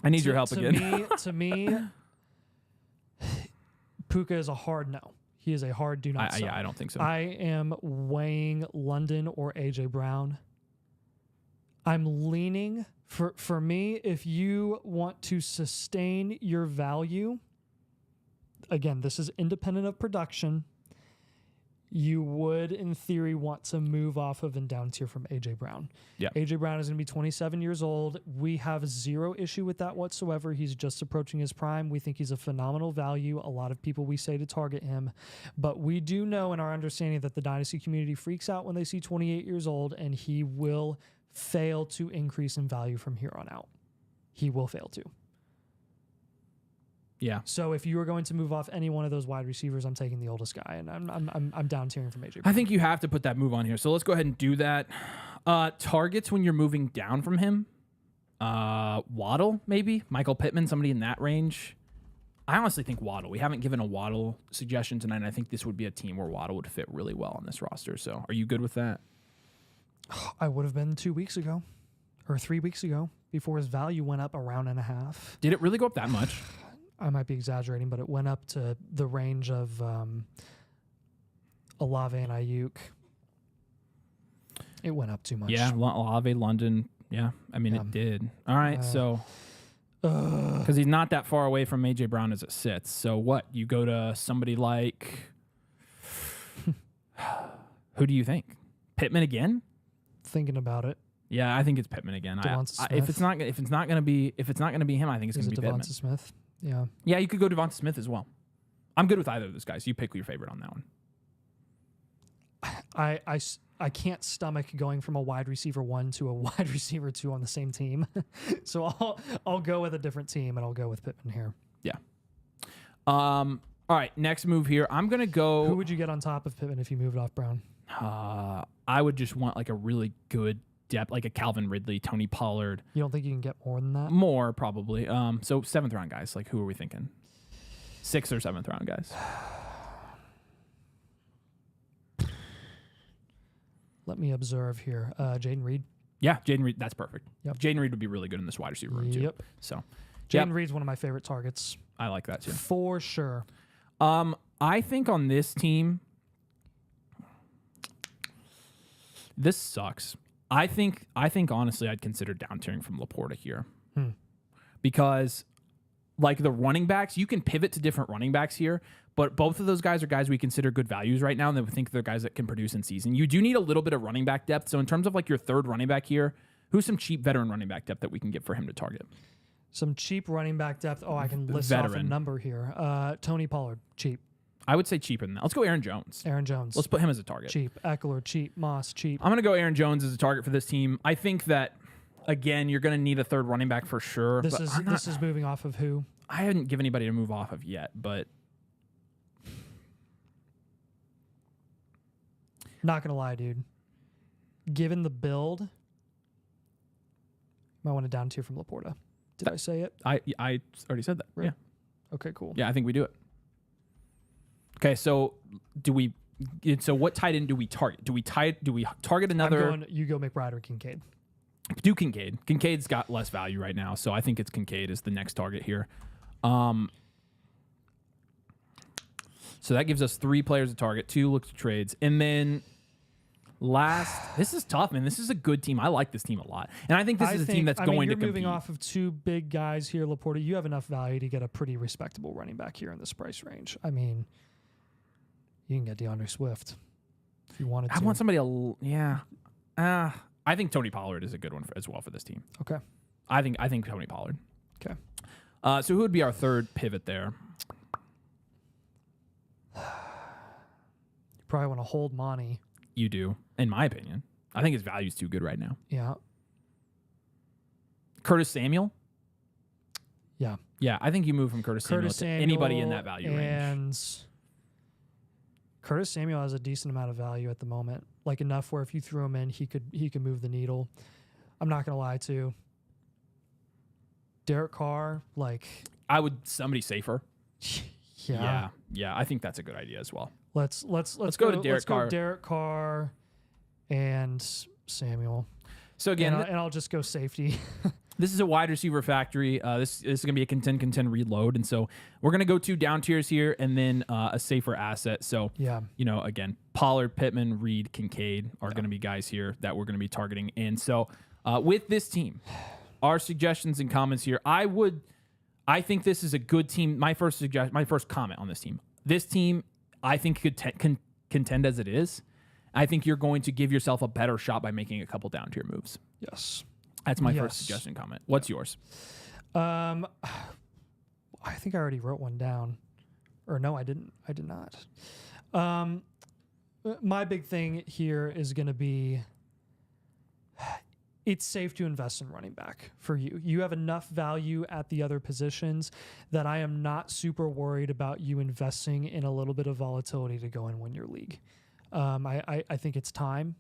need your help again. To me, Puka is a hard no. He is a hard do not sell. Yeah, I don't think so. I am weighing London or AJ Brown. I'm leaning for me, if you want to sustain your value, again, this is independent of production, you would, in theory, want to move off of and down tier from AJ Brown. Yeah. AJ Brown is going to be 27 years old. We have zero issue with that whatsoever. He's just approaching his prime. We think he's a phenomenal value. A lot of people we say to target him. But we do know in our understanding that the dynasty community freaks out when they see 28 years old, and he will fail to increase in value from here on out. He will fail to. Yeah. So if you are going to move off any one of those wide receivers, I'm taking the oldest guy, and I'm down tiering from AJ Brown. I think you have to put that move on here. So let's go ahead and do that. Targets when you're moving down from him. Waddle, maybe. Michael Pittman, somebody in that range. I honestly think Waddle. We haven't given a Waddle suggestion tonight, and I think this would be a team where Waddle would fit really well on this roster. So are you good with that? I would have been 2 weeks ago or 3 weeks ago before his value went up a round and a half. Did it really go up that much? I might be exaggerating, but it went up to the range of Olave and Ayuk. It went up too much. Yeah, Olave, London. Yeah, I mean, it did. All right, so because he's not that far away from AJ Brown as it sits. So what? You go to somebody like who do you think? Pittman again? Thinking about it. Yeah, I think it's Pittman again. If it's not going to be him, I think it's going to be Pittman. Devonta Smith. Yeah. Yeah, you could go Devonta Smith as well. I'm good with either of those guys. You pick your favorite on that one. I can't stomach going from a wide receiver 1 to a wide receiver 2 on the same team. So I'll go with a different team, and I'll go with Pittman here. Yeah. All right, next move here. I'm going to go. Who would you get on top of Pittman if you moved off Brown? I would just want like a really good depth, like a Calvin Ridley, Tony Pollard. You don't think you can get more than that? More, probably. So 7th round guys. Like, who are we thinking? 6th or 7th round guys. Let me observe here. Jaden Reed. Yeah, Jaden Reed. That's perfect. Yep. Jaden Reed would be really good in this wide receiver room, too. Yep. So, Jaden Reed's one of my favorite targets. I like that, too. For sure. I think on this team, this sucks. I think honestly, I'd consider down tiering from Laporta here. Because like the running backs, you can pivot to different running backs here, but both of those guys are guys we consider good values right now, and that we think they're guys that can produce in season. You do need a little bit of running back depth. So in terms of like your 3rd running back here, who's some cheap veteran running back depth that we can get for him to target? Some cheap running back depth. Oh, I can list off a number here. Tony Pollard, cheap. I would say cheaper than that. Let's go Aaron Jones. Aaron Jones. Let's put him as a target. Cheap. Eckler, cheap. Moss, cheap. I'm going to go Aaron Jones as a target for this team. I think that, again, you're going to need a 3rd running back for sure. This is moving off of who? I hadn't given anybody to move off of yet, but not going to lie, dude. Given the build, might want to down tier from Laporta. Did I say it? I already said that. Right. Yeah. Okay, cool. Yeah, I think we do it. Okay, so what tight end do we target? Do we target another? You go McBride or Kincaid. Do Kincaid. Kincaid's got less value right now, so I think it's Kincaid is the next target here. So that gives us 3 players to target, 2 look to trades, and then this is tough, man. This is a good team. I like this team a lot, and I think this is a team that's going to compete. You're moving off of 2 big guys here, Laporta. You have enough value to get a pretty respectable running back here in this price range. I mean, you can get DeAndre Swift if you wanted to. I want somebody. I think Tony Pollard is a good one as well for this team. Okay. I think Tony Pollard. Okay. So who would be our 3rd pivot there? You probably want to hold Monty. You do, in my opinion. I think his value is too good right now. Yeah. Curtis Samuel? Yeah. Yeah, I think you move from Curtis Samuel to anybody in that value range. And Curtis Samuel has a decent amount of value at the moment. Like enough where if you threw him in, he could move the needle. I'm not going to lie to Derek Carr, like I would somebody safer. yeah. Yeah. I think that's a good idea as well. Let's go to Derek Derek Carr. Carr. Derek Carr and Samuel. So again, and I'll just go safety. this is a wide receiver factory. This is going to be a contend reload, and so we're going to go 2 down tiers here, and then a safer asset. So yeah, again, Pollard, Pittman, Reed, Kincaid are going to be guys here that we're going to be targeting. And so with this team, our suggestions and comments here, I think this is a good team. My first comment on this team. This team, I think could contend as it is. I think you're going to give yourself a better shot by making a couple down tier moves. Yes. That's my first suggestion comment. What's yours? I think I already wrote one down. Or no, I didn't. I did not. My big thing here is going to be it's safe to invest in running back for you. You have enough value at the other positions that I am not super worried about you investing in a little bit of volatility to go and win your league. I think it's time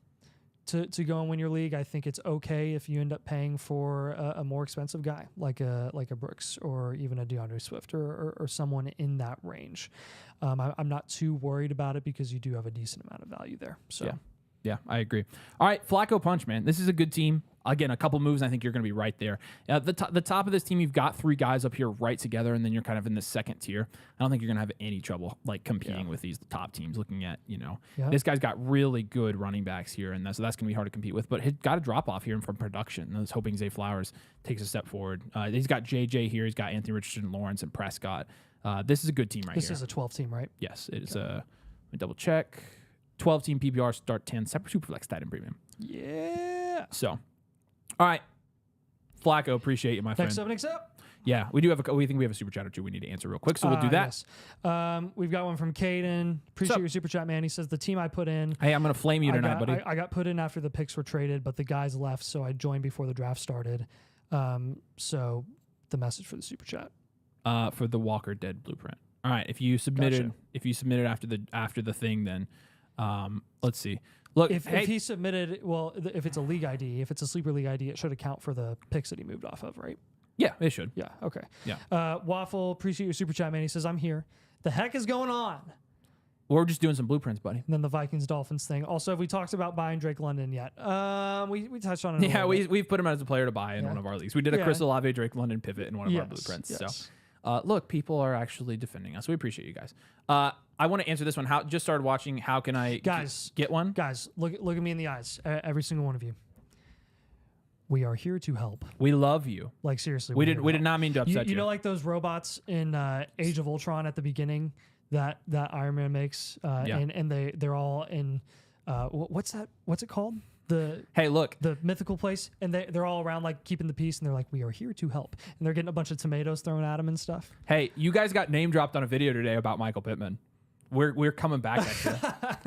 to go and win your league. I think it's okay if you end up paying for a more expensive guy like a Brooks or even a DeAndre Swift or someone in that range. I'm not too worried about it because you do have a decent amount of value there. So. Yeah, I agree. All right, Flacco Punch, man. This is a good team. Again, a couple moves, I think you're going to be right there. The top of this team, you've got 3 guys up here right together, and then you're kind of in the second tier. I don't think you're going to have any trouble competing with these top teams. Looking at this guy's got really good running backs here, and so that's going to be hard to compete with. But he's got a drop off here from production. I was hoping Zay Flowers takes a step forward. He's got JJ here. He's got Anthony Richardson, Lawrence, and Prescott. This is a good team here. This is a 12 team, right? Yes, it is. Let me double check. 12-team PPR, start 10, separate Superflex, tight end premium. Yeah. So, all right, Flacco, appreciate you, my friend. Next up. Yeah, we think we have a super chat or two we need to answer real quick, so we'll do that. Yes. We've got one from Caden. Appreciate your super chat, man. He says the team I put in. Hey, I'm gonna flame you tonight, buddy. I got put in after the picks were traded, but the guys left, so I joined before the draft started. So the message for the super chat. For the Walker Dead blueprint. All right, if you submitted after the thing, then. Let's see. Look, if he submitted, if it's a league ID, if it's a sleeper league ID, it should account for the picks that he moved off of, right? Yeah, it should. Yeah. Okay. Yeah. Waffle, appreciate your super chat, man. He says, I'm here. The heck is going on? We're just doing some blueprints, buddy. And then the Vikings Dolphins thing. Also, have we talked about buying Drake London yet? We touched on it. Yeah, we've put him as a player to buy in one of our leagues. We did a Chris Olave Drake London pivot in one of our blueprints. Yes. So, look, people are actually defending us. We appreciate you guys. I want to answer this one. Just started watching. How can I get one? Guys, look at me in the eyes. Every single one of you. We are here to help. We love you. Like seriously, we did not mean to upset you. You know, like those robots in Age of Ultron at the beginning that Iron Man makes, and they're all in what's that? What's it called? The mythical place, and they're all around like keeping the peace, and they're like, we are here to help, and they're getting a bunch of tomatoes thrown at them and stuff. Hey, you guys got name dropped on a video today about Michael Pittman. We're coming back at you.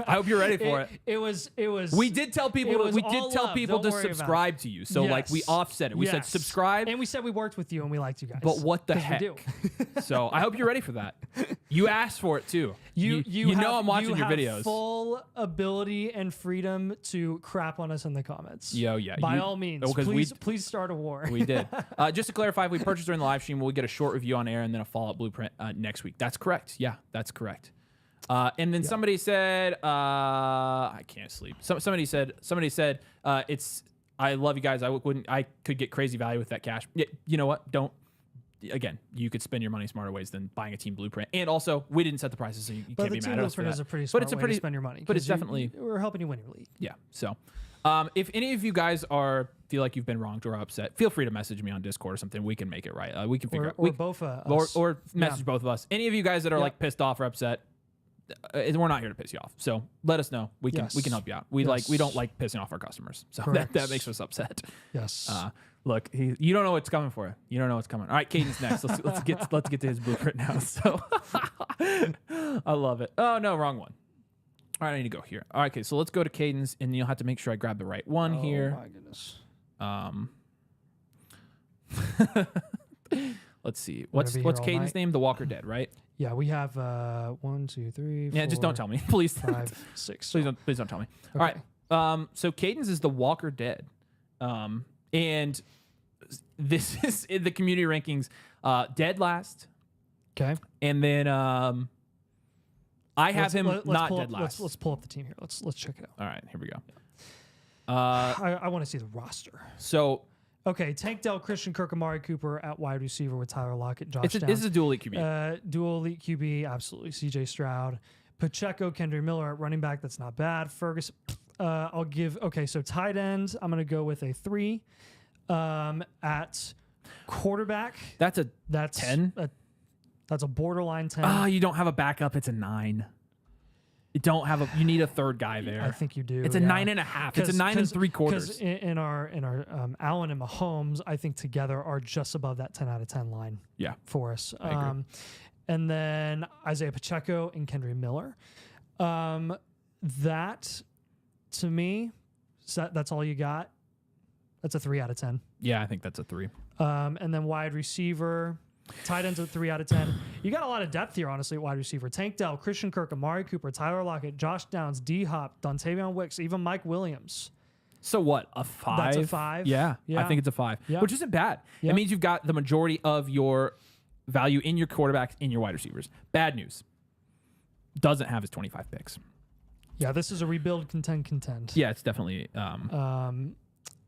I hope you're ready for it. It was. We did tell people. To subscribe to you. So we offset it. We said subscribe, and we said we worked with you and we liked you guys. But what the heck? We do. So I hope you're ready for that. You asked for it too. You know I'm watching your videos. Full ability and freedom to crap on us in the comments. Yeah. By all means, please start a war. We did. Just to clarify, if we purchase during the live stream, we'll get a short review on air and then a follow-up blueprint next week. That's correct. Yeah, that's correct. And then somebody said, I can't sleep. Somebody said, it's, I love you guys. I could get crazy value with that cash. You know what? Again, you could spend your money smarter ways than buying a team blueprint. And also, we didn't set the prices, so you can't be mad at us for that. Is a pretty smart way to spend your money. But it's definitely, we're helping you win your league. Yeah. So, if any of you guys feel like you've been wronged or upset, feel free to message me on Discord or something. We can make it right. We can figure or both us. Or message both of us. Any of you guys that are like pissed off or upset, we're not here to piss you off. So let us know. We can help you out. We don't like pissing off our customers. So that makes us upset. Yes. Look, you don't know what's coming for you. You don't know what's coming. All right, Caden's next. Let's get to his blueprint now. So I love it. Oh no, wrong one. All right, I need to go here. All right, okay, so let's go to Caden's, and you'll have to make sure I grab the right one here. Oh my goodness. Let's see. What's Caden's name? The Walker Dead, right? Yeah, we have 1, 2, 3, 4. Yeah, just don't tell me, please. 5, 6. Please don't tell me. Okay. All right. So Caden's is the Walker Dead, and this is in the community rankings, dead last. Okay. And then I have him not dead last. Let's pull up the team here. Let's check it out. All right, here we go. I want to see the roster. So okay, Tank Dell, Christian Kirk, Amari Cooper at wide receiver with Tyler Lockett, Josh Downs. This is a dual elite QB. Dual elite QB, absolutely. CJ Stroud, Pacheco, Kendry Miller at running back. That's not bad. Ferguson. I'll give. Okay, so tight end. I'm gonna go with a 3. At quarterback, That's 10. That's a borderline 10. Ah, you don't have a backup. It's a 9. You don't have a. You need a third guy there. I think you do. It's a 9.5. It's a 9 3/4. Because in our Allen and Mahomes, I think together are just above that 10 out of 10 line. Yeah, For us. I agree. And then Isaiah Pacheco and Kendry Miller. That to me, that's all you got. That's a 3 out of 10. Yeah, I think that's a 3. And then wide receiver, tight ends at 3 out of 10. You got a lot of depth here, honestly, at wide receiver. Tank Dell, Christian Kirk, Amari Cooper, Tyler Lockett, Josh Downs, D-Hop, Dontavion Wicks, even Mike Williams. So what? A 5? That's a 5. Yeah, Yeah. I think it's a 5, Yeah. which isn't bad. Yeah. It means you've got the majority of your value in your quarterbacks, in your wide receivers. Bad news. Doesn't have his 25 picks. Yeah, this is a rebuild, contend. Yeah, it's definitely.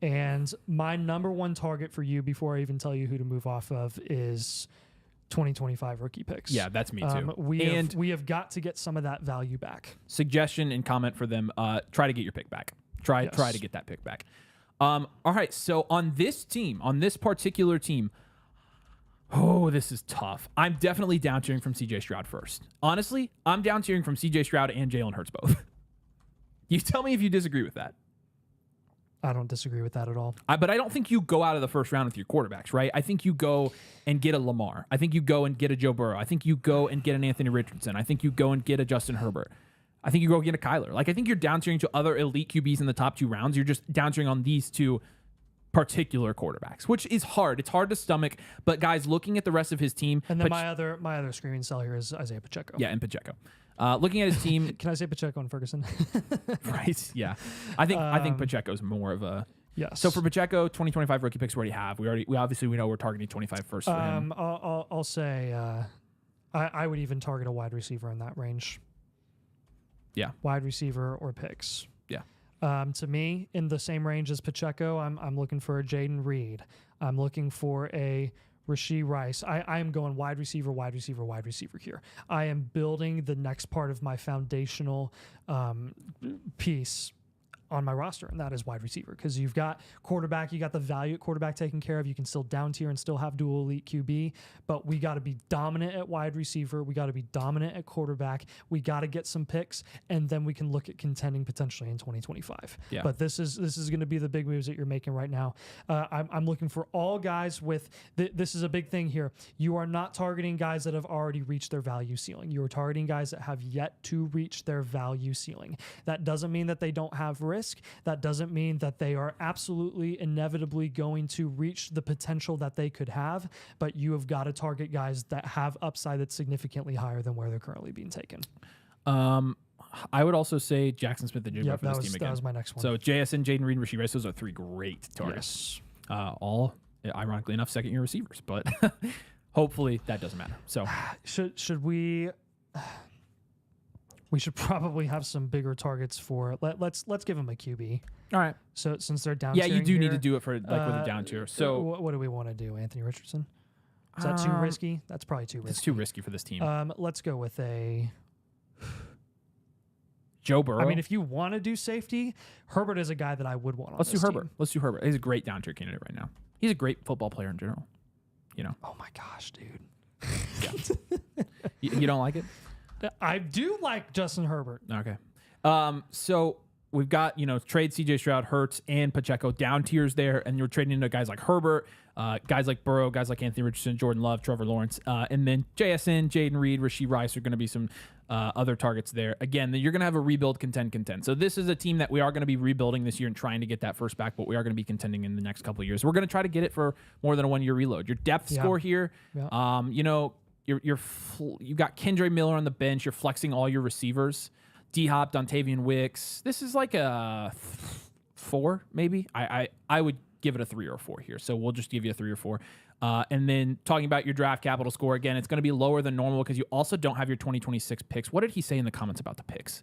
And my number one target for you, before I even tell you who to move off of, is 2025 rookie picks. Yeah, that's me too. We have got to get some of that value back. Suggestion and comment for them: try to get your pick back. Try to get that pick back. All right, so on this team, on this particular team, oh, this is tough. I'm definitely down tiering from CJ Stroud first. Honestly, I'm down tiering from CJ Stroud and Jalen Hurts both. You tell me if you disagree with that. I don't disagree with that at all. But I don't think you go out of the first round with your quarterbacks, right? I think you go and get a Lamar. I think you go and get a Joe Burrow. I think you go and get an Anthony Richardson. I think you go and get a Justin Herbert. I think you go get a Kyler. Like, I think you're down tiering to other elite QBs in the top 2 rounds. You're just down tiering on these 2 particular quarterbacks, which is hard. It's hard to stomach. But guys, looking at the rest of his team, and then my other screaming cell here is Isaiah Pacheco. Yeah, and Pacheco. Looking at his team, can I say Pacheco and Ferguson? Right. Yeah, I think Pacheco's more of a. Yes. So for Pacheco, 2025 rookie picks we already have. We obviously know we're targeting 25 first for him. I'll say I would even target a wide receiver in that range. Yeah. Wide receiver or picks. Yeah. To me, in the same range as Pacheco, I'm looking for a Jaden Reed. I'm looking for a Rashee Rice. I am going wide receiver here. I am building the next part of my foundational piece on my roster, and that is wide receiver, because you've got quarterback, you got the value at quarterback taken care of. You can still down tier and still have dual elite QB, but we got to be dominant at wide receiver. We got to be dominant at quarterback. We got to get some picks, and then we can look at contending potentially in 2025. Yeah. But this is going to be the big moves that you're making right now. I'm looking for all guys with this is a big thing here. You are not targeting guys that have already reached their value ceiling. You are targeting guys that have yet to reach their value ceiling. That doesn't mean that they don't have risk. That doesn't mean that they are absolutely inevitably going to reach the potential that they could have, but you have got to target guys that have upside that's significantly higher than where they're currently being taken. I would also say Jackson Smith and Jigba for this team again. That was my next one. So JSN, Jaden Reed, Rashee Rice, those are 3 great targets. Yes. All, ironically enough, second-year receivers, but hopefully that doesn't matter. So should we... We should probably have some bigger targets for. Let's give them a QB. All right. So since they're down, yeah, you do need to do it for with a down tier. So what do we want to do? Anthony Richardson? Is that too risky? That's probably too risky. It's too risky for this team. Let's go with a Joe Burrow. I mean, if you want to do safety, Herbert is a guy that I would want on Let's this do Herbert. team. Let's do Herbert. He's a great down tier candidate right now. He's a great football player in general. You know. Oh my gosh, dude. Yeah. you don't like it? I do like Justin Herbert. Okay. So we've got, trade CJ Stroud, Hurts, and Pacheco down tiers there, and you're trading into guys like Herbert, guys like Burrow, guys like Anthony Richardson, Jordan Love, Trevor Lawrence, and then JSN, Jaden Reed, Rashee Rice are going to be some other targets there. Again, you're going to have a rebuild, contend. So this is a team that we are going to be rebuilding this year and trying to get that first back, but we are going to be contending in the next couple of years. We're going to try to get it for more than a 1-year reload. Your depth score here, you've got Kendry Miller on the bench. You're flexing all your receivers. D-Hop, Dontavion Wicks. This is like a 4, maybe. I would give it a 3 or a 4 here. So we'll just give you a 3 or 4. And then talking about your draft capital score, again, it's going to be lower than normal because you also don't have your 2026 picks. What did he say in the comments about the picks?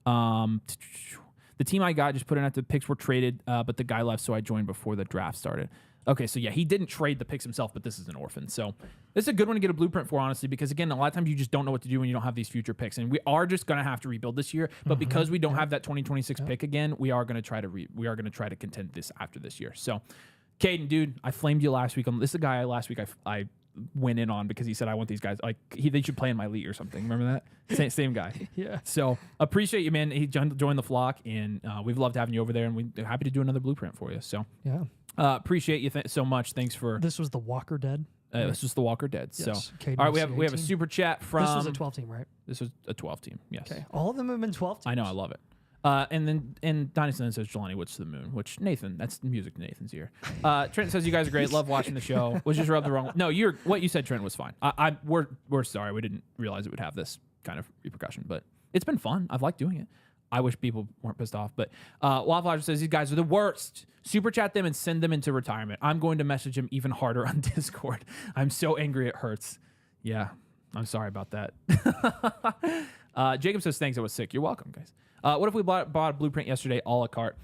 The team I got just put in at the picks were traded, but the guy left, so I joined before the draft started. Okay, so yeah, he didn't trade the picks himself, but this is an orphan. So this is a good one to get a blueprint for, honestly, because again, a lot of times you just don't know what to do when you don't have these future picks. And we are just going to have to rebuild this year, but because we don't have that 2026 pick again, we are going to try to contend this after this year. So Caden, dude, I flamed you last week. This is a guy last week I went in on because he said I want these guys they should play in my league or something. Remember that? Same guy. Yeah. So appreciate you, man. He joined the flock, and we've loved having you over there, and we're happy to do another blueprint for you. So yeah, appreciate you so much. Thanks for this. Was the Walker Dead? This was the Walker Dead. Yes. So Caden, all right, we have a super chat from. This was a 12 team, right? This was a 12 team. Yes. Okay. All of them have been 12 teams. I know. I love it. And Dynasty says Jelani, what's the moon? Which Nathan, that's music to Nathan's ear. Trent says you guys are great. Love watching the show. Was just rubbed the wrong. No, what you said, Trent, was fine. We're sorry. We didn't realize it would have this kind of repercussion, but it's been fun. I've liked doing it. I wish people weren't pissed off, but Wildflower says these guys are the worst. Super chat them and send them into retirement. I'm going to message him even harder on Discord. I'm so angry it hurts. Yeah, I'm sorry about that. Jacob says thanks. I was sick. You're welcome, guys. What if we bought a blueprint yesterday, a la carte?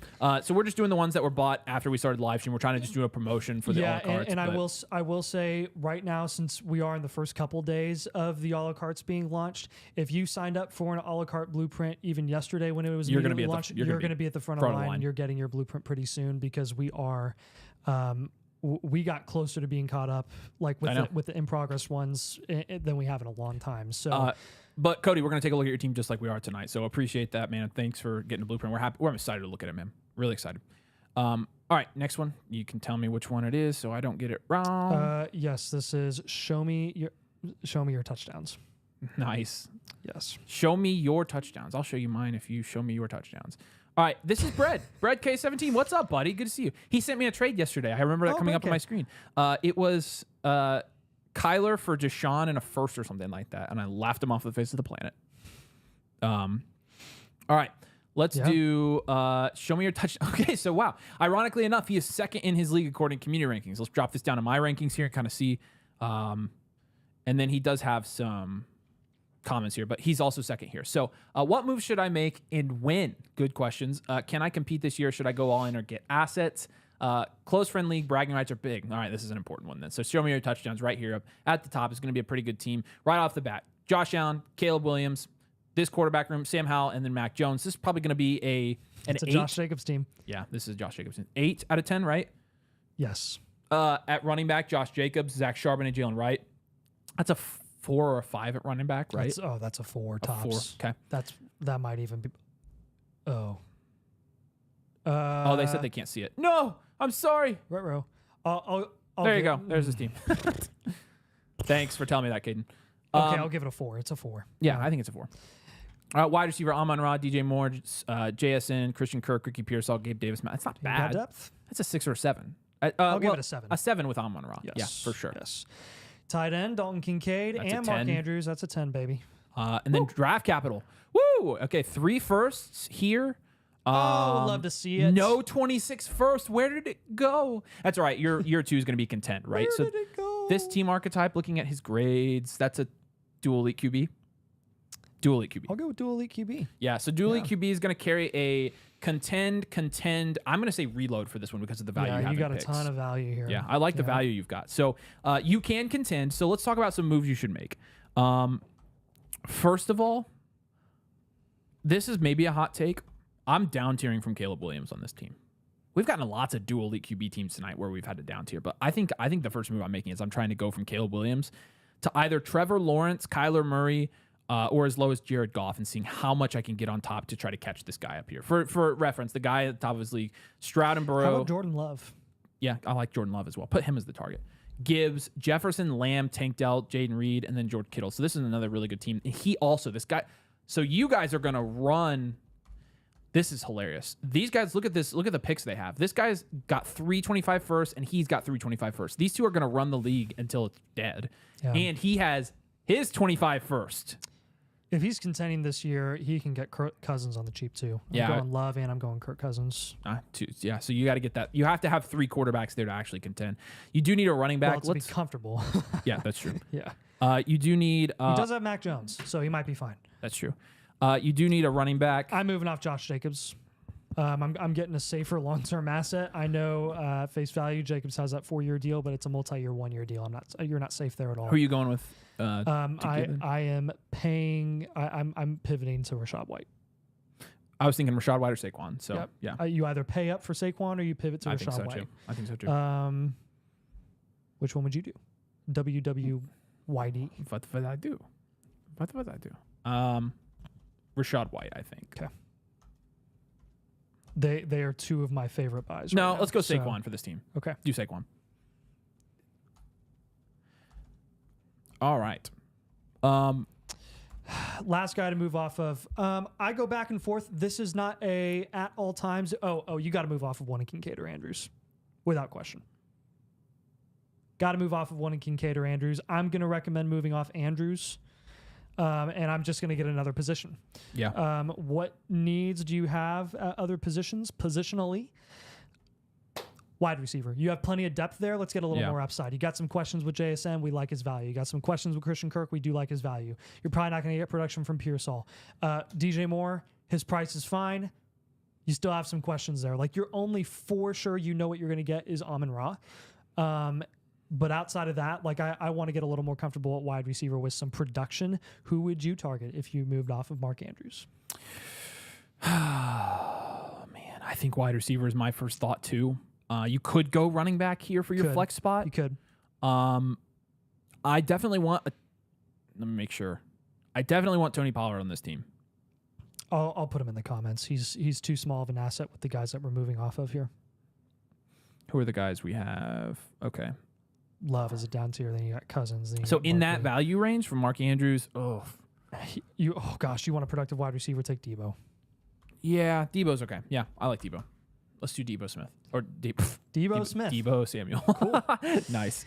So we're just doing the ones that were bought after we started the live stream. We're trying to just do a promotion for the a la cartes. And I will say right now, since we are in the first couple days of the a la cartes being launched, if you signed up for an a la carte blueprint even yesterday when it was launched, you're going to be at the front of the line. You're getting your blueprint pretty soon because we are. We got closer to being caught up, like with the in progress ones, than we have in a long time. So. But Cody, we're going to take a look at your team just like we are tonight. So appreciate that, man. Thanks for getting a blueprint. We're happy. We're excited to look at it, man. Really excited. All right, next one. You can tell me which one it is so I don't get it wrong. Yes, this is show me your touchdowns. Nice. Yes. Show me your touchdowns. I'll show you mine if you show me your touchdowns. All right, this is Bread. Bread K17. What's up, buddy? Good to see you. He sent me a trade yesterday. I remember that coming up on my screen. It was Kyler for Deshaun and a first or something like that, and I laughed him off the face of the planet. All right, let's do show me your touch. Okay, so wow. Ironically enough, he is second in his league according to community rankings. Let's drop this down to my rankings here and kind of see. And then he does have some comments here, but he's also second here. So what moves should I make and when? Good questions. Can I compete this year? Should I go all in or get assets? Close friend league, bragging rights are big. All right, this is an important one then. So show me your touchdowns right here up at the top. Is going to be a pretty good team right off the bat. Josh Allen, Caleb Williams, this quarterback room, Sam Howell, and then Mac Jones. This is probably going to be an 8. Josh Jacobs team. Yeah, this is Josh Jacobs. 8 out of 10, right? Yes. At running back, Josh Jacobs, Zach Charbonnet, and Jalen Wright. That's a 4 or a 5 at running back, right? That's a 4 tops. 4. Okay. That might even be. Oh. They said they can't see it. No, I'm sorry. Right row. There you go. There's his team. Thanks for telling me that, Caden. Okay, I'll give it a 4. It's a 4. Yeah, I think it's a 4. Wide receiver, Amon-Ra, DJ Moore, JSN, Christian Kirk, Ricky Pearsall, Gabe Davis. That's not bad. Depth? That's a 6 or a 7. I'll give it a 7. A 7 with Amon-Ra. Yes. Yeah, for sure. Yes. Tight end, Dalton Kincaid, That's and Mark Andrews. That's a 10, baby. And then draft capital. Woo! Okay, 3 firsts here. Love to see it. No 26 first. Where did it go? That's all right. Year 2 is going to be content, right? Where did it go? This team archetype, looking at his grades, that's a dual elite QB. Dual elite QB. I'll go with dual elite QB. Yeah, so dual elite QB is going to carry a contend. I'm going to say reload for this one because of the value you have. You got picks. a ton of value here. Yeah, I like the value you've got. So you can contend. So let's talk about some moves you should make. First of all, this is maybe a hot take. I'm down tiering from Caleb Williams on this team. We've gotten lots of dual elite QB teams tonight where we've had to down tier, but I think the first move I'm making is I'm trying to go from Caleb Williams to either Trevor Lawrence, Kyler Murray, or as low as Jared Goff, and seeing how much I can get on top to try to catch this guy up here. For reference, the guy at the top of his league, Stroud and Burrow. How about Jordan Love? Yeah, I like Jordan Love as well. Put him as the target. Gibbs, Jefferson, Lamb, Tank Dell, Jaden Reed, and then George Kittle. So this is another really good team. And this guy. So you guys are going to run. This is hilarious. These guys, look at this. Look at the picks they have. This guy's got 325 first, and he's got 325 first. These two are going to run the league until it's dead. Yeah. And he has his 25 first. If he's contending this year, he can get Kirk Cousins on the cheap too. I'm going Love and I'm going Kirk Cousins. So you got to get that. You have to have 3 quarterbacks there to actually contend. You do need a running back. Well, to be comfortable. Yeah, that's true. Yeah. You do need. He does have Mac Jones, so he might be fine. That's true. You do need a running back. I'm moving off Josh Jacobs. I'm getting a safer long-term asset. I know face value Jacobs has that 4-year deal, but it's a multi-year 1-year deal. You're not safe there at all. Who are you going with? I am paying. I'm pivoting to Rashad White. I was thinking Rashad White or Saquon. So yep. yeah, you either pay up for Saquon or you pivot to Rashad White. I think so too. Which one would you do? WWYD. What would I do? Rashad White, I think. Okay. They are 2 of my favorite buys. No, right let's go now, Saquon for this team. Okay. Do Saquon. All right. Last guy to move off of. I go back and forth. This is not a at all times. Oh, you got to move off of one in Kincaid or Andrews, without question. Got to move off of one in Kincaid or Andrews. I'm going to recommend moving off Andrews, and I'm just going to get another position. Yeah. What needs do you have at other positions positionally? Wide receiver. You have plenty of depth there. Let's get a little more upside. You got some questions with JSN. We like his value. You got some questions with Christian Kirk. We do like his value. You're probably not going to get production from Pearsall. DJ Moore, his price is fine. You still have some questions there. Like, you're only for sure you know what you're going to get is Amon-Ra. But outside of that, like, I want to get a little more comfortable at wide receiver with some production. Who would you target if you moved off of Mark Andrews? Oh, man. I think wide receiver is my first thought, too. You could go running back here for your flex spot. You could. I definitely want. Let me make sure. I definitely want Tony Pollard on this team. I'll put him in the comments. He's too small of an asset with the guys that we're moving off of here. Who are the guys we have? Okay. Love is a down tier. Then you got Cousins. Then So in that value range from Mark Andrews, oh gosh, you want a productive wide receiver? Take Debo. Yeah, Debo's okay. Yeah, I like Debo. Let's do Debo Smith or Debo Smith. Debo Samuel. Cool. Nice.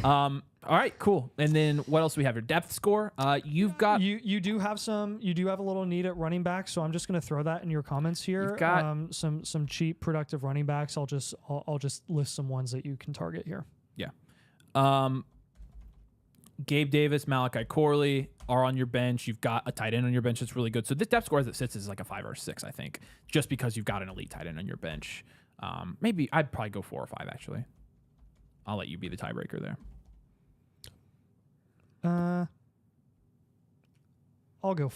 All right, cool. And then what else do we have? Your depth score. You've got you do have a little need at running back, so I'm just going to throw that in your comments here. You've got some cheap productive running backs. I'll just list some ones that you can target here. Yeah. Gabe Davis, Malachi Corley are on your bench. You've got a tight end on your bench that's really good. So this depth score as it sits is like a 5 or a 6, I think, just because you've got an elite tight end on your bench. Maybe I'd probably go 4 or 5, actually. I'll let you be the tiebreaker there. I'll go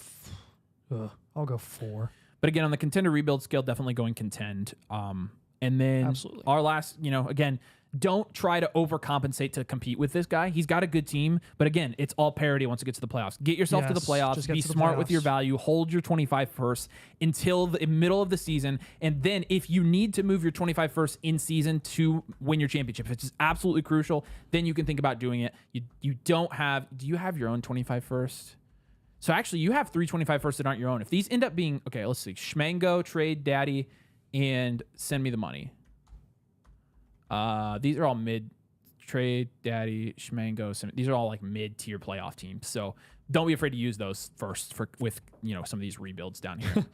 4. But again, on the contender rebuild scale, definitely going contend. And then Absolutely. Our last, again, don't try to overcompensate to compete with this guy. He's got a good team, but again, it's all parity once it gets to the playoffs. Get yourself to the playoffs. Be smart with your value. Hold your 25 first until the middle of the season, and then if you need to move your 25 first in season to win your championship, which is absolutely crucial, then you can think about doing it. You don't have. Do you have your own 25 first? So actually, you have 3 25 first that aren't your own. If these end up being okay, let's see: Schmango, Trade Daddy, and Send Me the Money. These are all mid Trade Daddy, Schmango. These are all like mid-tier playoff teams. So don't be afraid to use those first with some of these rebuilds down here.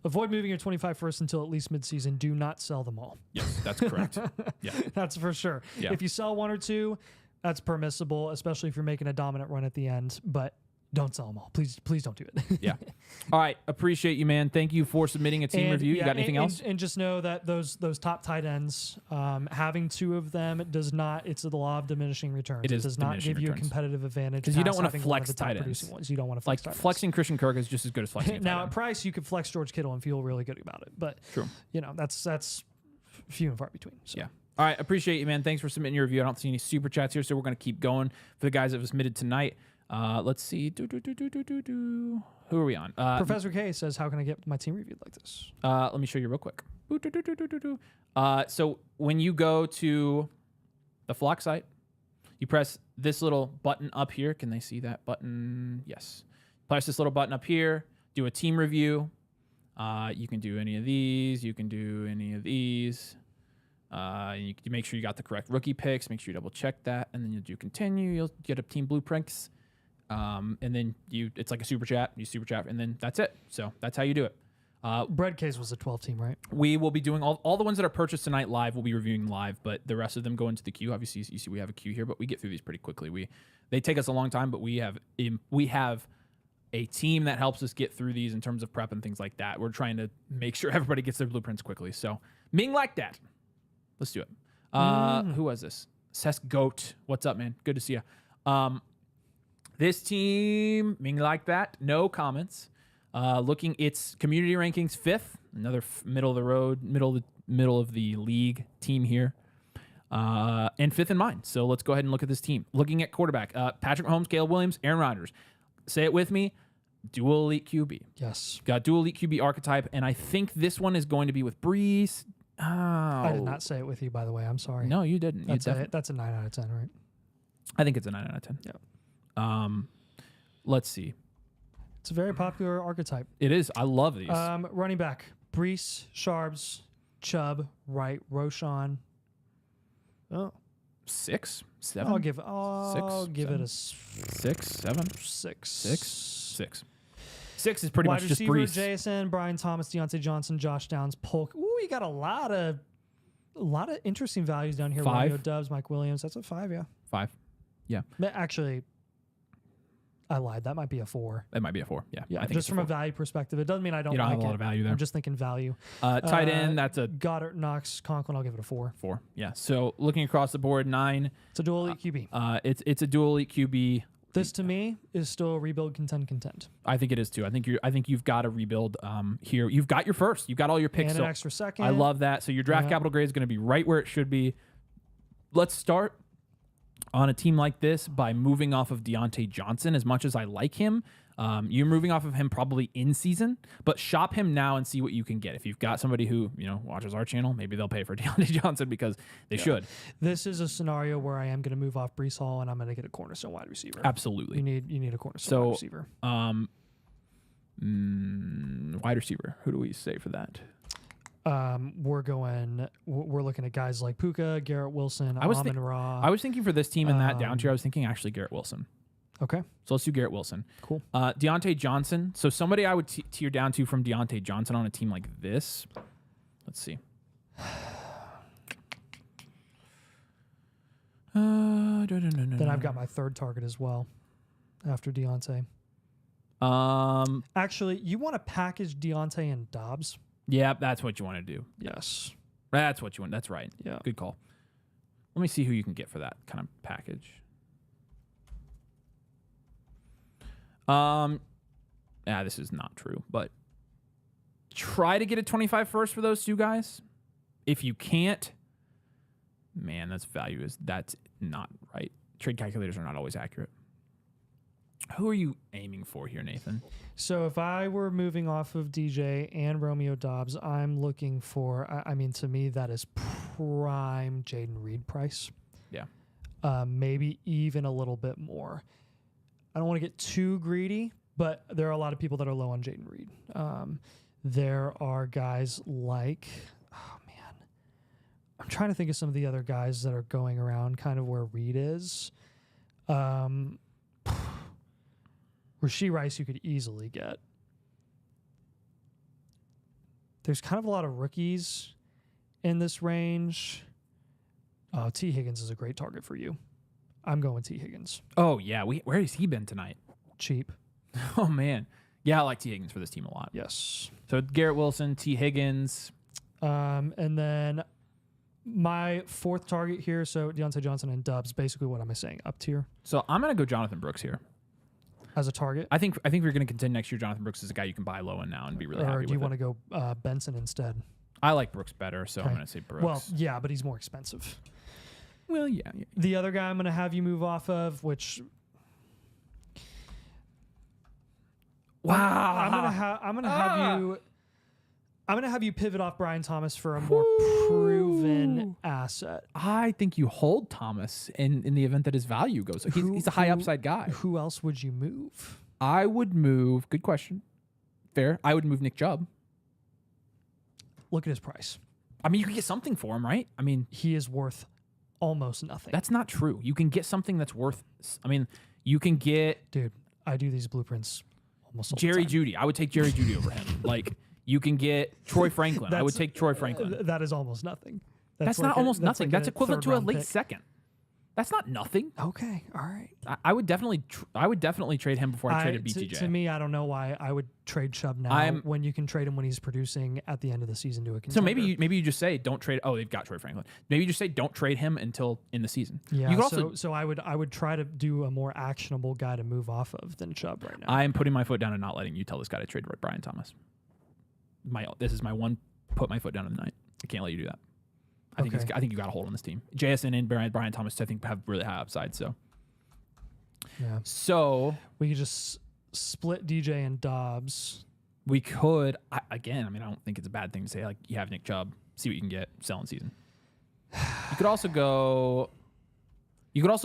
Avoid moving your 25 first until at least midseason. Do not sell them all. Yes, that's correct. Yeah, that's for sure. Yeah. If you sell 1 or 2, that's permissible, especially if you're making a dominant run at the end. But don't sell them all. Please don't do it. Yeah. All right. Appreciate you, man. Thank you for submitting a team review. You got anything else? And just know that those top tight ends, having 2 of them does not. It's the law of diminishing returns. It does not give you a competitive advantage because you don't want to flex tight ends. You don't want to flex. Flexing Christian Kirk is just as good as flexing. Now at price, you could flex George Kittle and feel really good about it. But true. That's few and far between. So. Yeah. All right. Appreciate you, man. Thanks for submitting your review. I don't see any super chats here, so we're going to keep going for the guys that have submitted tonight. Let's see. Who are we on? Professor K says, "How can I get my team reviewed like this?" Let me show you real quick. So when you go to the Flock site, you press this little button up here. Can they see that button? Yes. Press this little button up here. Do a team review. You can do any of these. You can do any of these. You can make sure you got the correct rookie picks. Make sure you double check that, and then you'll do continue. You'll get a team blueprints. And then it's like a super chat. You super chat, and then that's it. So that's how you do it. Bread Case was a 12 team, right? We will be doing all the ones that are purchased tonight live. We'll be reviewing live, but the rest of them go into the queue. Obviously, you see we have a queue here, but we get through these pretty quickly. They take us a long time, but we have a team that helps us get through these in terms of prep and things like that. We're trying to make sure everybody gets their blueprints quickly. So Ming like that. Let's do it. Who was this? Ses Goat. What's up, man? Good to see you. This team, Ming like that. No comments. Looking, it's community rankings 5th, another middle of the road, middle of the league team here, and 5th in mine. So let's go ahead and look at this team. Looking at quarterback, Patrick Mahomes, Caleb Williams, Aaron Rodgers. Say it with me, dual elite QB. Yes. Got dual elite QB archetype, and I think this one is going to be with Brees. Oh. I did not say it with you, by the way. I'm sorry. No, you didn't. That's a 9 out of 10, right? I think it's a 9 out of 10. Yeah. Let's see. It's a very popular archetype. It is. I love these. Running back, Brees, Sharbs, Chubb, Wright, Roshan. Oh. 6, 7. I'll give it a 6, 7, 6. 6. 6 is pretty much just receiver, Brees. JSN, Brian Thomas, Deontay Johnson, Josh Downs, Polk. Ooh, you got a lot of interesting values down here. 5. Romeo Dubs, Mike Williams. That's a 5, yeah. 5. Yeah. Actually, I lied. That might be a 4. That might be a 4. Yeah. Yeah, I think just from a value perspective. It doesn't mean I don't you don't like have a lot of value there. I'm just thinking value. Tight end, that's a Goddard, Knox, Conklin. I'll give it a 4. 4. Yeah. So looking across the board, 9. It's a dual elite QB. It's a dual elite QB. This to me is still a rebuild, contend. I think it is too. I think you've got to rebuild here. You've got your first. You've got all your picks. And an extra second. I love that. So your draft capital grade is going to be right where it should be. Let's start on a team like this by moving off of Deontay Johnson. As much as I like him, you're moving off of him probably in season, but shop him now and see what you can get. If you've got somebody who watches our channel, maybe they'll pay for Deontay Johnson because they should. This is a scenario where I am going to move off Brees Hall and I'm going to get a cornerstone wide receiver. Absolutely, you need a cornerstone wide receiver. Wide receiver. Who do we say for that? We're looking at guys like Puka, Garrett Wilson, Amon-Ra. I was thinking for this team in that down tier, I was thinking actually Garrett Wilson. Okay. So let's do Garrett Wilson. Cool. Deontay Johnson. So somebody I would tier down to from Deontay Johnson on a team like this. Let's see. Then I've got my third target as well after Deontay. Actually, you want to package Deontay and Dobbs? Yeah, that's what you want to do. Yes. That's what you want. That's right. Yeah. Good call. Let me see who you can get for that kind of package. This is not true, but try to get a 25 first for those two guys. If you can't, man, that's not right. Trade calculators are not always accurate. Who are you aiming for here, Nathan? So if I were moving off of DJ and Romeo Dobbs, I'm looking for, to me, that is prime Jaden Reed price. Yeah. Maybe even a little bit more. I don't want to get too greedy, but there are a lot of people that are low on Jaden Reed. There are guys like, I'm trying to think of some of the other guys that are going around kind of where Reed is. Rashee Rice you could easily get. There's kind of a lot of rookies in this range. T. Higgins is a great target for you. I'm going T. Higgins. Oh, yeah. Where has he been tonight? Cheap. Oh, man. Yeah, I like T. Higgins for this team a lot. Yes. So Garrett Wilson, T. Higgins. And then my fourth target here, so Deontay Johnson and Dobbs, basically what am I saying? Up tier? So I'm going to go Jonathan Brooks here. As a target? I think if you're going to contend next year, Jonathan Brooks is a guy you can buy low in now and be really happy with. Or do you want to go Benson instead? I like Brooks better, so I'm going to say Brooks. Well, yeah, but he's more expensive. Well, yeah. The other guy I'm going to have you move off of, which... Wow. I'm gonna have you pivot off Brian Thomas for a more proven asset. I think you hold Thomas in the event that his value goes. He's a high upside guy. Who else would you move? I would move. Good question. Fair. I would move Nick Chubb. Look at his price. I mean, you can get something for him, right? I mean, he is worth almost nothing. That's not true. You can get something that's worth. I mean, You can get Dude, I do these blueprints almost all Jerry the time. Jeudy. I would take Jerry Jeudy over him. Like, you can get Troy Franklin. I would take Troy Franklin. That is almost nothing. That's like not almost nothing. like That's a equivalent to a third-round late pick. second. That's not nothing. Okay, all right. I would definitely trade him before I traded BTJ. To me, I don't know why I would trade Chubb now when you can trade him when he's producing at the end of the season to a contender. So maybe you just say don't trade. Oh, they've got Troy Franklin. Maybe you just say don't trade him until in the season. Yeah. You could also, so I would try to do a more actionable guy to move off of than Chubb right now. I am putting my foot down and not letting you tell this guy to trade Brian Thomas. This is my one put my foot down of the night. I can't let you do that. I think you got a hold on this team. JSN and Brian Thomas, I think, have really high upside. So we could just split DJ and Dobbs. We could I don't think it's a bad thing to say like you have Nick Chubb, see what you can get, sell in season. You could also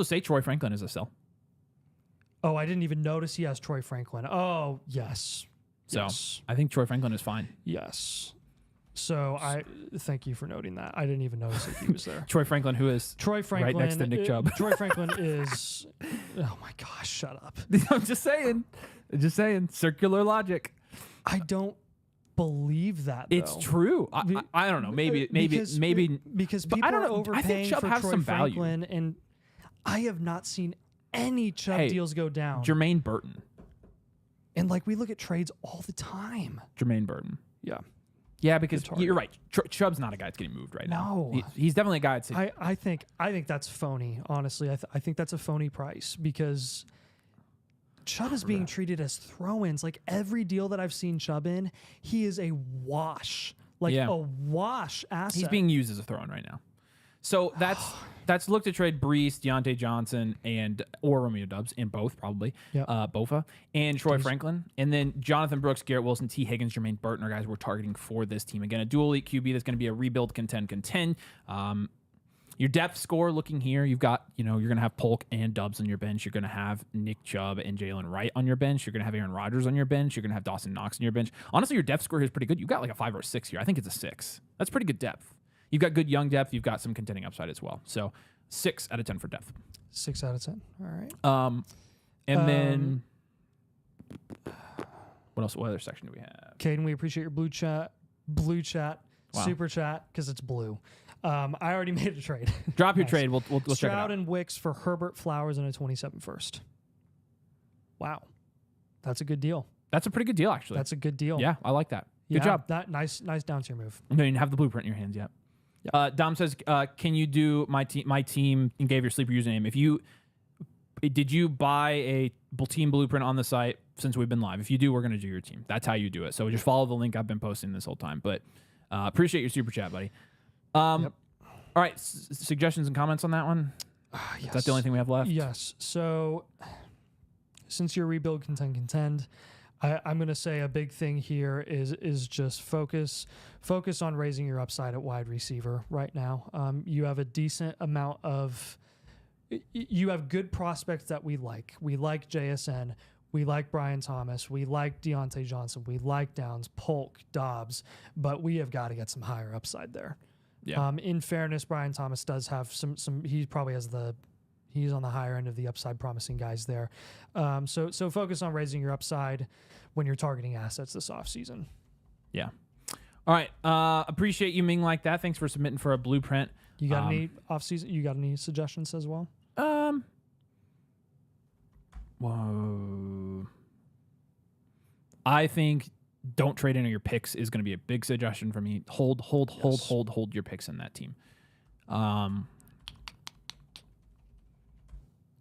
say Troy Franklin is a sell. Oh, I didn't even notice he has Troy Franklin. Oh, yes. So yes. I think Troy Franklin is fine. Yes. So I thank you for noting that. I didn't even notice that he was there. Troy Franklin, who is Troy Franklin, right next to Nick Chubb. Troy Franklin is. Oh my gosh! Shut up. I'm just saying. Circular logic. I don't believe that. Though. It's true. I don't know. Maybe because people I don't are know. overpaying I think Chubb for has Troy some Franklin, value. and I have not seen any Chubb deals go down. Jermaine Burton. And like we look at trades all the time. Jermaine Burton. Yeah. Yeah, because you're right. Chubb's not a guy that's getting moved right now. No. He's definitely a guy that's... I think that's phony, honestly. I think that's a phony price because Chubb is being treated as throw-ins. Like every deal that I've seen Chubb in, he is a wash. Like a wash asset. He's being used as a throw-in right now. So that's look to trade Brees, Deontay Johnson, or Romeo Doubs, and both probably, Bofa, and Troy Franklin. And then Jonathan Brooks, Garrett Wilson, T. Higgins, Jermaine Burton are guys we're targeting for this team. Again, a dual elite QB that's going to be a rebuild contend. Your depth score looking here, you've got, you're going to have Polk and Doubs on your bench. You're going to have Nick Chubb and Jalen Wright on your bench. You're going to have Aaron Rodgers on your bench. You're going to have Dawson Knox on your bench. Honestly, your depth score here is pretty good. You got like a 5 or a 6 here. I think it's a 6. That's pretty good depth. You've got good young depth. You've got some contending upside as well. So 6 out of 10 for depth. 6 out of 10. All right. And then what else? What other section do we have? Caden, we appreciate your blue chat, super chat because it's blue. I already made a trade. Drop your trade. We'll check it out. Stroud and Wicks for Herbert, Flowers, and a 27 first. Wow, that's a good deal. That's a pretty good deal, actually. That's a good deal. Yeah, I like that. Good job. That nice down tier move. No, you didn't have the blueprint in your hands yet. Dom says, "Can you do my team?" And gave your sleeper username. Did you buy a team blueprint on the site since we've been live? If you do, we're going to do your team. That's how you do it. So just follow the link I've been posting this whole time. But appreciate your super chat, buddy. All right, suggestions and comments on that one. Yes. Is that the only thing we have left? Yes. So since you're rebuild contend. I'm going to say a big thing here is just focus on raising your upside at wide receiver right now. You have a decent amount of you have good prospects that we like. We like JSN. We like Brian Thomas. We like Deontay Johnson. We like Downs, Polk, Dobbs. But we have got to get some higher upside there. Yeah. In fairness, Brian Thomas does have some. He probably has he's on the higher end of the upside promising guys there. So focus on raising your upside when you're targeting assets this offseason. Yeah. All right. Appreciate you being like that. Thanks for submitting for a blueprint. You got any offseason? You got any suggestions as well? Whoa. I think don't trade any of your picks is going to be a big suggestion for me. Hold your picks in that team.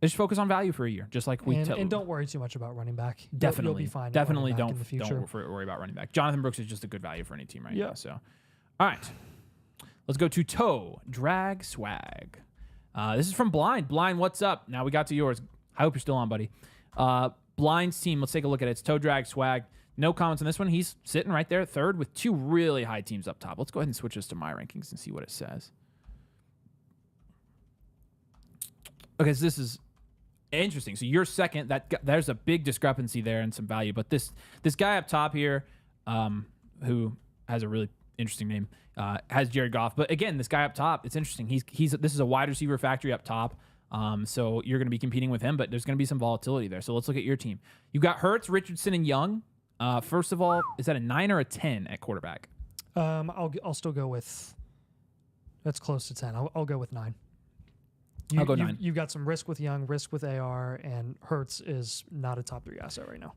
Just focus on value for a year, just like we and don't worry too much about running back. Definitely, you'll be fine. Definitely don't in the future. worry about running back. Jonathan Brooks is just a good value for any team right now. So, all right, let's go to Toe Drag Swag. This is from Blind. Blind, what's up? Now we got to yours. I hope you're still on, buddy. Blind's team. Let's take a look at it. It's Toe Drag Swag. No comments on this one. He's sitting right there at third with 2 really high teams up top. Let's go ahead and switch this to my rankings and see what it says. Okay, so this is interesting. So you're second. There's a big discrepancy there and some value. But this guy up top here, who has a really interesting name, has Jared Goff. But again, this guy up top, it's interesting. This is a wide receiver factory up top. So you're going to be competing with him, but there's going to be some volatility there. So let's look at your team. You got Hurts, Richardson, and Young. First of all, is that a 9 or a 10 at quarterback? I'll still go with. That's close to 10. I'll go with 9. I'll go 9. You've got some risk with Young, risk with AR, and Hurts is not a top 3 asset right now.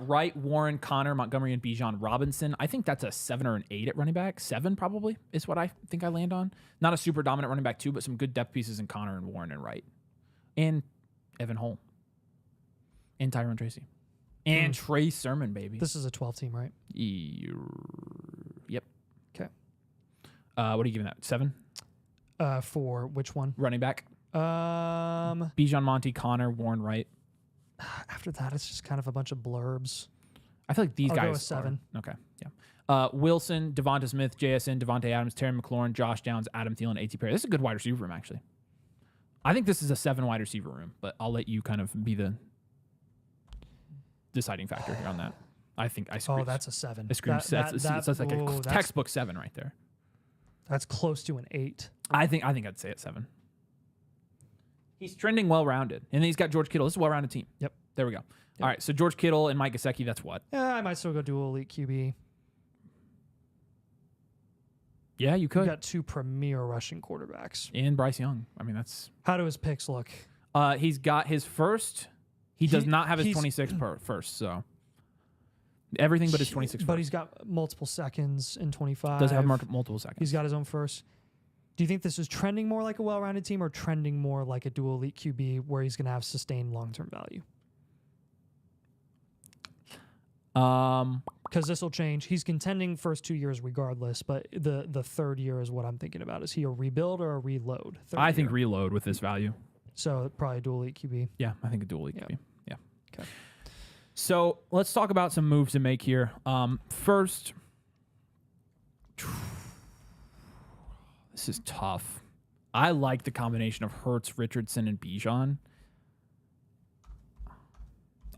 Wright, Warren, Connor, Montgomery, and Bijan Robinson. I think that's a 7 or an 8 at running back. 7 probably is what I think I land on. Not a super dominant running back too, but some good depth pieces in Connor and Warren and Wright. And Evan Hull. And Tyron Tracy. And Trey Sermon, baby. This is a 12 team, right? Yep. Okay. What are you giving that? 7? For which one? Running back. Bijan Monty, Connor, Warren, Wright. After that, it's just kind of a bunch of blurbs. I feel like these guys go with 7. Okay, yeah. Wilson, Devonta Smith, JSN, Devontae Adams, Terry McLaurin, Josh Downs, Adam Thielen, A.T. Perry. This is a good wide receiver room, actually. I think this is a 7 wide receiver room, but I'll let you kind of be the deciding factor here on that. I think I scream. Oh, that's a 7. I scream. That's like a textbook 7 right there. That's close to an 8. I think I'd say it's 7. He's trending well-rounded, and then he's got George Kittle. This is a well-rounded team. Yep. There we go. Yep. All right, so George Kittle and Mike Gesicki, that's what? Yeah, I might still go dual elite QB. Yeah, you could. You got 2 premier rushing quarterbacks. And Bryce Young. I mean, that's... How do his picks look? He's got his first... He does not have his 26 first, so... Everything but his 26 But first. he's got multiple seconds in 25. Does have multiple seconds. He's got his own first. Do you think this is trending more like a well-rounded team or trending more like a dual elite QB where he's going to have sustained long-term value? Because this will change. He's contending first 2 years regardless, but the third year is what I'm thinking about. Is he a rebuild or a reload? I think reload with this value. So probably a dual elite QB. Yeah, I think a dual elite QB. Yeah. Okay. So let's talk about some moves to make here. First, this is tough. I like the combination of Hurts, Richardson, and Bijan.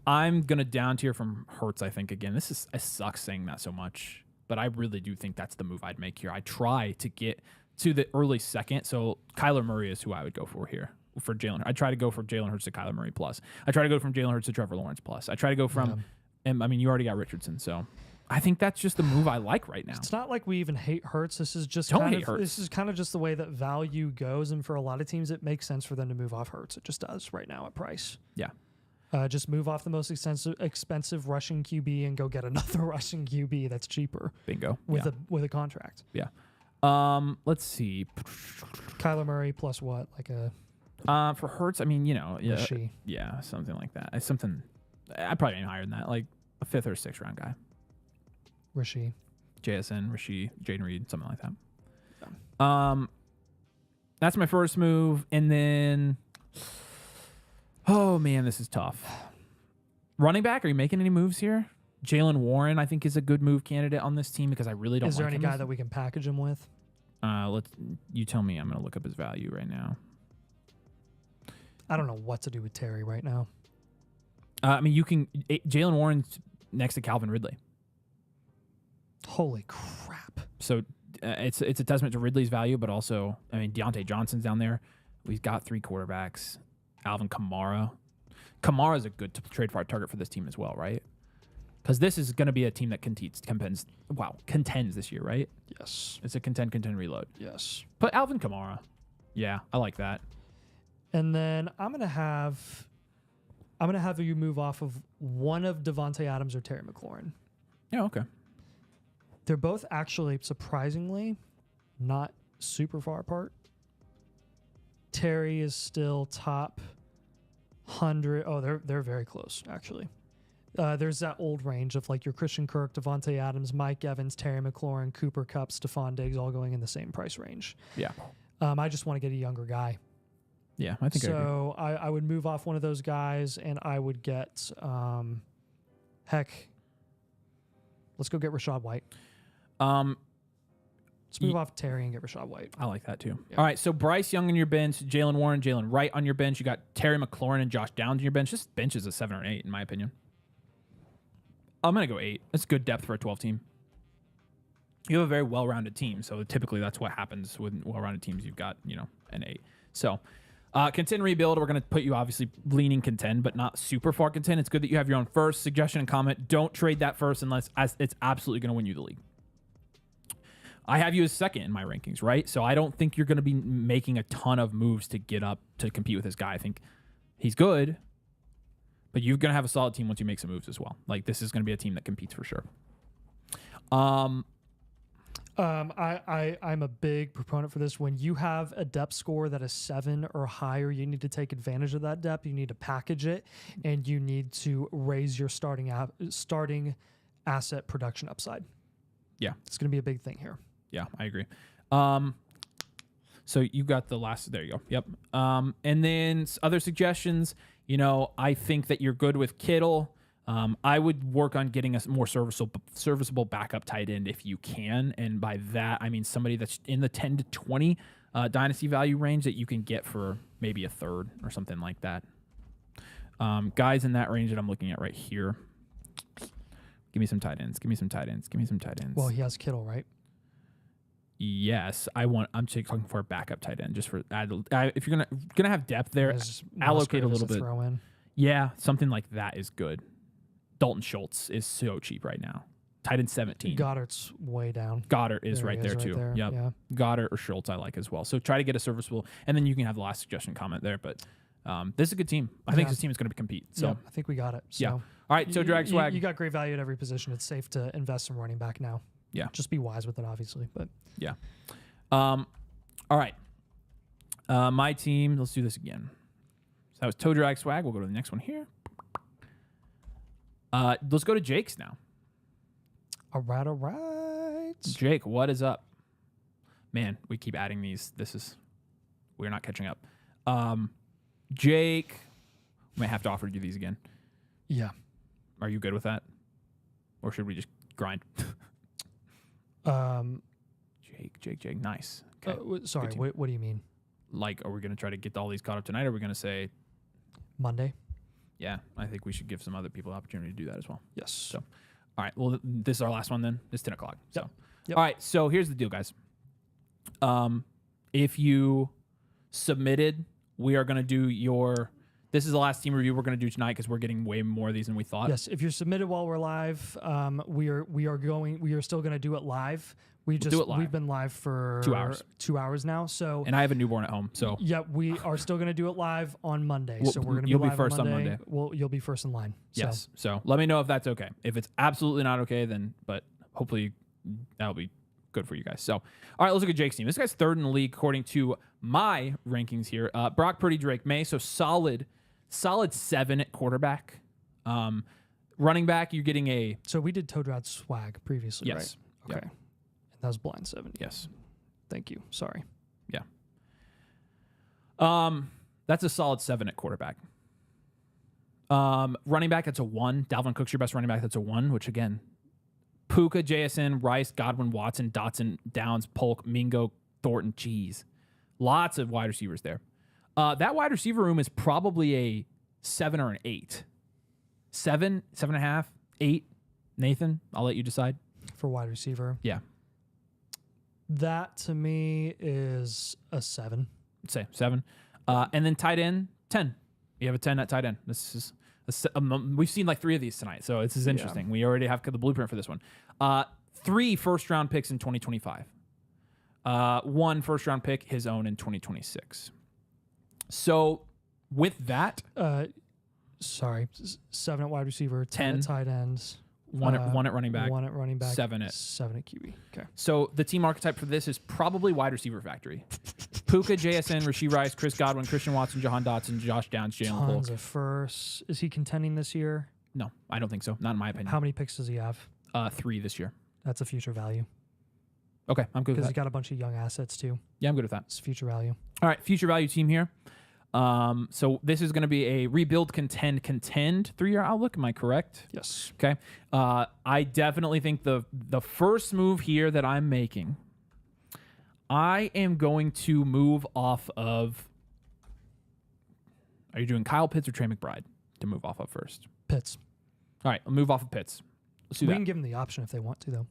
I'm going to down tier from Hurts, I think, again. It sucks saying that so much, but I really do think that's the move I'd make here. I try to get to the early second, so Kyler Murray is who I would go for here. For Jalen, I try to go from Jalen Hurts to Kyler Murray plus. I try to go from Jalen Hurts to Trevor Lawrence plus. I try to go from, and I mean, you already got Richardson, so I think that's just the move I like right now. It's not like we even hate Hurts. This is just this is kind of just the way that value goes, and for a lot of teams, it makes sense for them to move off Hurts. It just does right now at price. Yeah, just move off the most expensive rushing QB and go get another rushing QB that's cheaper. Bingo. With a contract. Yeah. Let's see. Kyler Murray plus what? Like a. For Hurts, I mean, Rishi. Yeah, something like that. I'd probably aim higher than that, like a 5th or 6th round guy. Rishi. JSN, Rishi, Jaden Reed, something like that. Yeah. That's my first move, and then, oh man, this is tough. Running back, are you making any moves here? Jalen Warren, I think, is a good move candidate on this team because I really don't. Is there any guy that we can package him with? You tell me. I'm gonna look up his value right now. I don't know what to do with Terry right now. I mean, you can Jalen Warren's next to Calvin Ridley. Holy crap! So it's a testament to Ridley's value, but also, I mean, Deontay Johnson's down there. We've got 3 quarterbacks. Alvin Kamara. Kamara's a good trade target for this team as well, right? Because this is going to be a team that contends this year, right? Yes. It's a contend reload. Yes. But Alvin Kamara, yeah, I like that. And then I'm gonna have you move off of one of Devontae Adams or Terry McLaurin. Yeah, okay. They're both actually surprisingly not super far apart. Terry is still top 100. Oh, they're very close actually. There's that old range of like your Christian Kirk, Devontae Adams, Mike Evans, Terry McLaurin, Cooper Kupp, Stephon Diggs, all going in the same price range. Yeah. I just want to get a younger guy. Yeah, I think so. I would move off one of those guys, and I would get, let's go get Rashad White. Let's move off Terry and get Rashad White. I like that too. Yeah. All right, so Bryce Young on your bench, Jalen Warren, Jalen Wright on your bench. You got Terry McLaurin and Josh Downs on your bench. This bench is a 7 or 8 in my opinion. I'm gonna go 8. That's good depth for a 12 team. You have a very well-rounded team, so typically that's what happens with well-rounded teams. You've got an 8. So. Contend rebuild. We're going to put you obviously leaning contend, but not super far contend. It's good that you have your own first suggestion and comment. Don't trade that first unless it's absolutely going to win you the league. I have you as second in my rankings, right? So I don't think you're going to be making a ton of moves to get up to compete with this guy. I think he's good, but you're going to have a solid team once you make some moves as well. Like, this is going to be a team that competes for sure. I'm a big proponent for this. When you have a depth score that is 7 or higher, you need to take advantage of that depth. You need to package it, and you need to raise your starting asset production upside. Yeah, it's going to be a big thing here. Yeah, I agree. So you got the last. There you go. Yep. And then other suggestions. I think that you're good with Kittle. I would work on getting a more serviceable backup tight end if you can. And by that, I mean somebody that's in the 10 to 20 dynasty value range that you can get for maybe a third or something like that. Guys in that range that I'm looking at right here. Give me some tight ends. Give me some tight ends. Give me some tight ends. Well, he has Kittle, right? Yes, I'm just looking for a backup tight end just for if you're gonna have depth there, allocate a little bit. Throw in. Yeah, something like that is good. Dalton Schultz is so cheap right now. Tight end 17. Goddard's way down. Goddard is right there too. There. Yep. Yeah. Goddard or Schultz I like as well. So try to get a serviceable, and then you can have the last suggestion comment there. But this is a good team. I think this team is going to compete. So yeah, I think we got it. So yeah. All right. So drag swag. You got great value at every position. It's safe to invest in running back now. Yeah. Just be wise with it, obviously. But yeah. All right. My team. Let's do this again. So that was toe drag swag. We'll go to the next one here. Let's go to Jake's now. All right. Jake, what is up? Man, we keep adding these. We're not catching up. Jake, we may have to offer you these again. Yeah. Are you good with that? Or should we just grind? Jake, nice. Okay. Sorry, what do you mean? Like, are we going to try to get all these caught up tonight, or are we going to say Monday? Yeah, I think we should give some other people the opportunity to do that as well. Yes. So, all right. Well, this is our last one then. It's 10 o'clock. So, Yep. All right. So here's the deal, guys. If you submitted, we are going to do this is the last team review we're going to do tonight because we're getting way more of these than we thought. Yes. If you're submitted while we're live, we are still going to do it live. We've been live for 2 hours. 2 hours now. So and I have a newborn at home. So yeah, we are still going to do it live on Monday. So we're going to be you'll live be first on Monday. Well, you'll be first in line. Yes. So let me know if that's okay. If it's absolutely not okay, then but hopefully that'll be good for you guys. So all right, let's look at Jake's team. This guy's third in the league according to my rankings here. Brock Purdy, Drake May. So solid 7 at quarterback. Running back, you're getting a. So we did toe drag swag previously, yes. Right? Okay. Yep. That was blind 7. Yes. Thank you. Sorry. Yeah. That's a solid 7 at quarterback. Running back, that's a 1. Dalvin Cook's your best running back. That's a 1, which again, Puka, JSN, Rice, Godwin, Watson, Dotson, Downs, Polk, Mingo, Thornton, Cheese. Lots of wide receivers there. That wide receiver room is probably a 7 or an 8. 7, 7.5, 8. Nathan, I'll let you decide. For wide receiver. Yeah. That to me is a 7. Say 7. And then tight end, 10. You have a 10 at tight end. This is we've seen like 3 of these tonight, so this is interesting. Yeah. We already have the blueprint for this one. 3 first-round picks in 2025. 1 first-round pick, his own in 2026. So with that, 7 at wide receiver, 10 at tight ends. 1 at running back. 1 at running back. 7 at QB. Okay. So the team archetype for this is probably wide receiver factory. Puka, JSN, Rashee Rice, Chris Godwin, Christian Watson, Jahan Dotson, Josh Downs, Jalen Polk. Tons of firsts. Is he contending this year? No, I don't think so. Not in my opinion. How many picks does he have? 3 this year. That's a future value. Okay, I'm good with that. Because he's got a bunch of young assets too. Yeah, I'm good with that. It's future value. All right, future value team here. So this is going to be a rebuild, contend 3-year outlook. Am I correct? Yes. Okay. I definitely think the first move here that I'm making, I am going to move off of. Are you doing Kyle Pitts or Trey McBride to move off of first? Pitts. All right, I'll move off of Pitts. Let's do we that. can give them the option if they want to, though.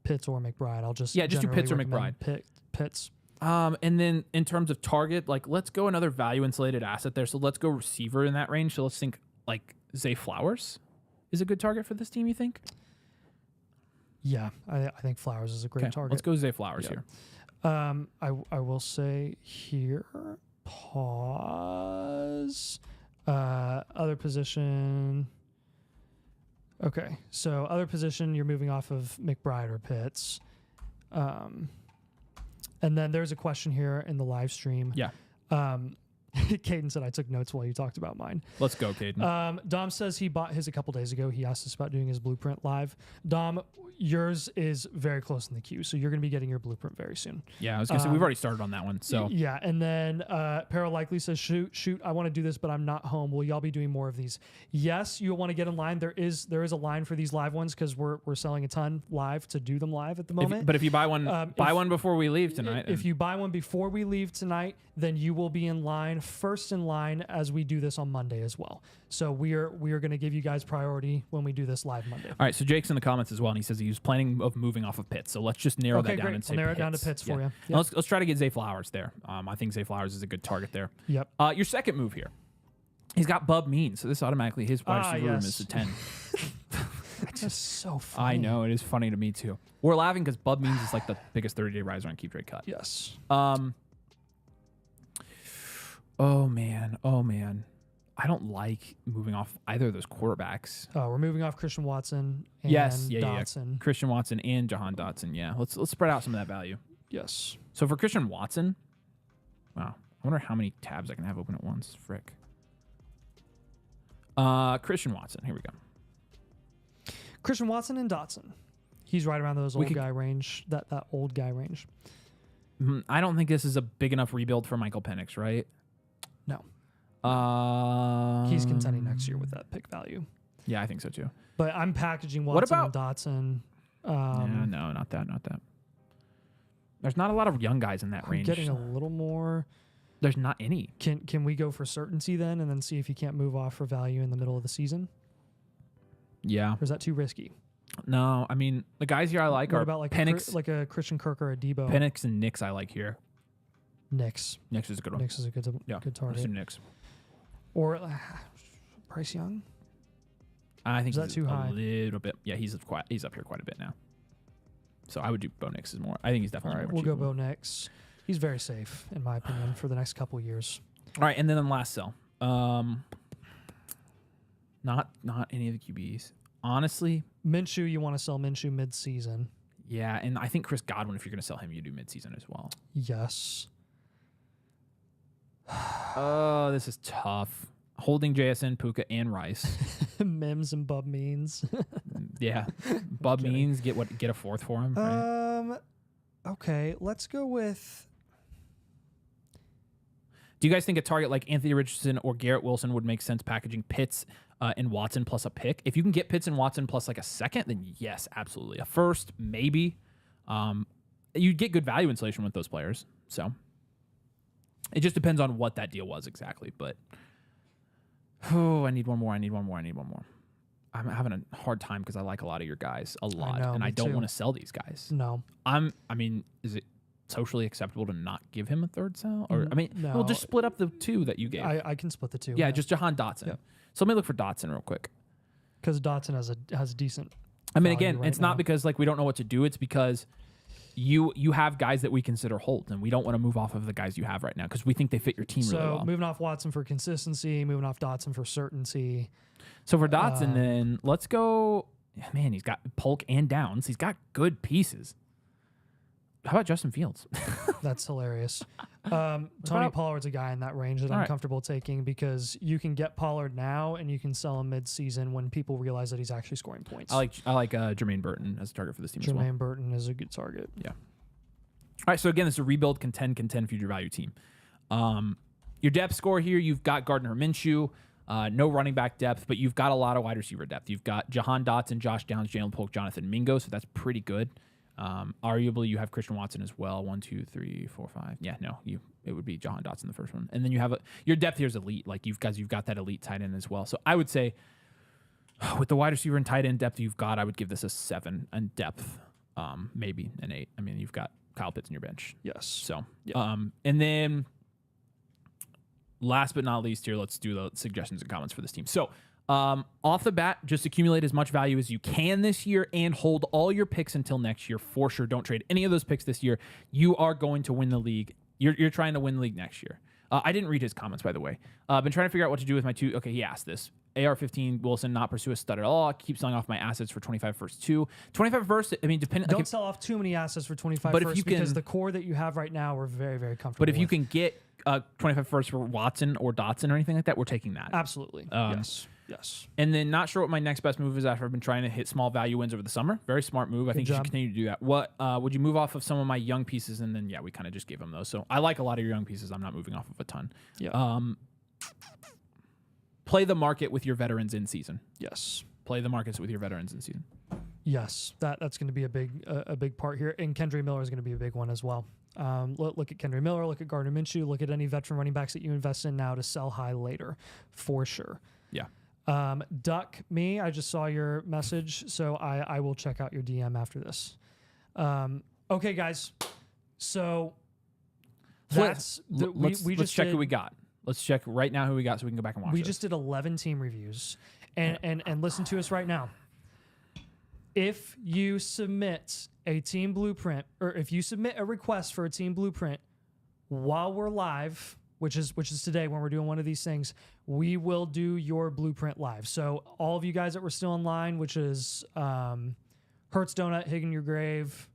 Pitts or McBride. I'll just do Pitts or McBride. Pitts. And then in terms of target, like let's go another value insulated asset there. So let's go receiver in that range. So let's think like Zay Flowers is a good target for this team, you think? Yeah, I think Flowers is a great target. Let's go Zay Flowers here. I will say here, pause. Other position. Okay, so other position, you're moving off of McBride or Pitts. And then there's a question here in the live stream. Yeah. Caden said I took notes while you talked about mine. Let's go, Caden. Dom says he bought his a couple days ago. He asked us about doing his blueprint live. Dom, yours is very close in the queue, so you're going to be getting your blueprint very soon. Yeah, I was going to say, we've already started on that one. So yeah, and then Para likely says, shoot, I want to do this, but I'm not home. Will y'all be doing more of these? Yes, you'll want to get in line. There is a line for these live ones because we're selling a ton live to do them live at the moment. But if you buy one, one before we leave tonight. If you buy one before we leave tonight, then you will be in line, first in line, as we do this on Monday as well. So we are going to give you guys priority when we do this live Monday. All right, so Jake's in the comments as well, and he says he was planning of moving off of Pitts. So let's just narrow that down and say I'll narrow Pitts. it down to Pitts for you. Yep. Let's try to get Zay Flowers there. I think Zay Flowers is a good target there. Yep. Your second move here, he's got Bub Means, so this automatically his wide receiver room is a 10. That's just so funny. I know, it is funny to me too. We're laughing because Bub Means is like the biggest 30-day riser on Keep Trade Cut. Yes. Oh man. I don't like moving off either of those quarterbacks. We're moving off Christian Watson and Dotson. Yeah. Christian Watson and Jahan Dotson. Yeah, let's spread out some of that value. Yes. So for Christian Watson, wow, I wonder how many tabs I can have open at once. Frick. Christian Watson. Here we go. Christian Watson and Dotson. He's right around those old guy range. That old guy range. I don't think this is a big enough rebuild for Michael Penix, right? No. He's contending next year with that pick value. Yeah, I think so too. But I'm packaging Watson and Dotson. No, not that. There's not a lot of young guys in that range. Getting a little more. There's not any. Can we go for certainty then, and then see if you can't move off for value in the middle of the season? Yeah. Or is that too risky? No, I mean the guys here I like are about like Penix, like a Christian Kirk or a Debo. Penix and Nix I like here. Nix is a good one. Nix is a good target. Let's do Nix. Or Bryce Young. I think is that too high? A little bit. Yeah, he's up here quite a bit now. So I would do Bo Nix is more. I think he's definitely. All right, we'll go Bo Nix. He's very safe in my opinion for the next couple of years. All right, and then the last sell. Not any of the QBs. Honestly, Minshew, you want to sell Minshew mid-season. Yeah, and I think Chris Godwin, if you're going to sell him, you do mid-season as well. Yes. Oh, this is tough. Holding JSN, Puka, and Rice. Mims and Bub Means. Yeah. Bub Means, get a fourth for him, right? Okay, let's go with... Do you guys think a target like Anthony Richardson or Garrett Wilson would make sense packaging Pitts and Watson plus a pick? If you can get Pitts and Watson plus like a second, then yes, absolutely. A first, maybe. You'd get good value insulation with those players. So it just depends on what that deal was exactly. But I need one more. I'm having a hard time because I like a lot of your guys a lot, and I don't want to sell these guys. No. Is it socially acceptable to not give him a third sell? Or no. We'll just split up the two that you gave. I can split the two. Yeah, just Jahan Dotson. Yep. So let me look for Dotson real quick. Because Dotson has decent. Again, it's not because like we don't know what to do. It's because you have guys that we consider holds, and we don't want to move off of the guys you have right now because we think they fit your team really well. So moving off Watson for consistency, moving off Dotson for certainty. So for Dotson, then let's go. Man, he's got Polk and Downs. He's got good pieces. How about Justin Fields? That's hilarious. Tony Pollard's a guy in that range that I'm comfortable taking because you can get Pollard now and you can sell him mid-season when people realize that he's actually scoring points. I like Jermaine Burton as a target for this team as well. Jermaine Burton is a good target. Yeah. All right, so again, this is a rebuild, contend future value team. Your depth score here, you've got Gardner Minshew, no running back depth, but you've got a lot of wide receiver depth. You've got Jahan Dotson, Josh Downs, Jalen Polk, Jonathan Mingo, so that's pretty good. Arguably, you have Christian Watson as well. 1, 2, 3, 4, 5. Yeah, no, it would be Jahan Dotson the first one, and then you have your depth here is elite. Like you've got that elite tight end as well. So I would say with the wide receiver and tight end depth you've got, I would give this a 7 and depth, maybe an 8. I mean, you've got Kyle Pitts in your bench. Yes. So, and then last but not least here, let's do the suggestions and comments for this team. So, off the bat, just accumulate as much value as you can this year and hold all your picks until next year. For sure, don't trade any of those picks this year. You are going to win the league. You're trying to win the league next year. I didn't read his comments, by the way. I've been trying to figure out what to do with my two. Okay, he asked this. AR-15 Wilson, not pursue a stud at all. Keep selling off my assets for 25 first two. 25 first, I mean, depending. Don't sell off too many assets for 25 but first, if you because can, the core that you have right now, we're very, very comfortable But if you with. can get 25 first for Watson or Dotson or anything like that, we're taking that. Absolutely. Yes. And then not sure what my next best move is after I've been trying to hit small value wins over the summer. Very smart move. I think you should continue to do that. What would you move off of some of my young pieces? And then, we kind of just gave them those. So I like a lot of your young pieces. I'm not moving off of a ton. Yeah. Play the market with your veterans in season. Yes. Play the markets with your veterans in season. Yes. That's going to be a big part here. And Kendry Miller is going to be a big one as well. Look at Kendry Miller, look at Gardner Minshew, look at any veteran running backs that you invest in now to sell high later, for sure. Yeah. Duck me, I just saw your message, so I will check out your DM after this. Okay, guys. So let's just check who we got. Let's check right now who we got so we can go back and watch We this. just did 11 team reviews. And listen to us right now. If you submit a team blueprint, or if you submit a request for a team blueprint while we're live, which is today when we're doing one of these things, we will do your blueprint live. So all of you guys that were still in line, which is Hertz Donut, Hig in Your Grave,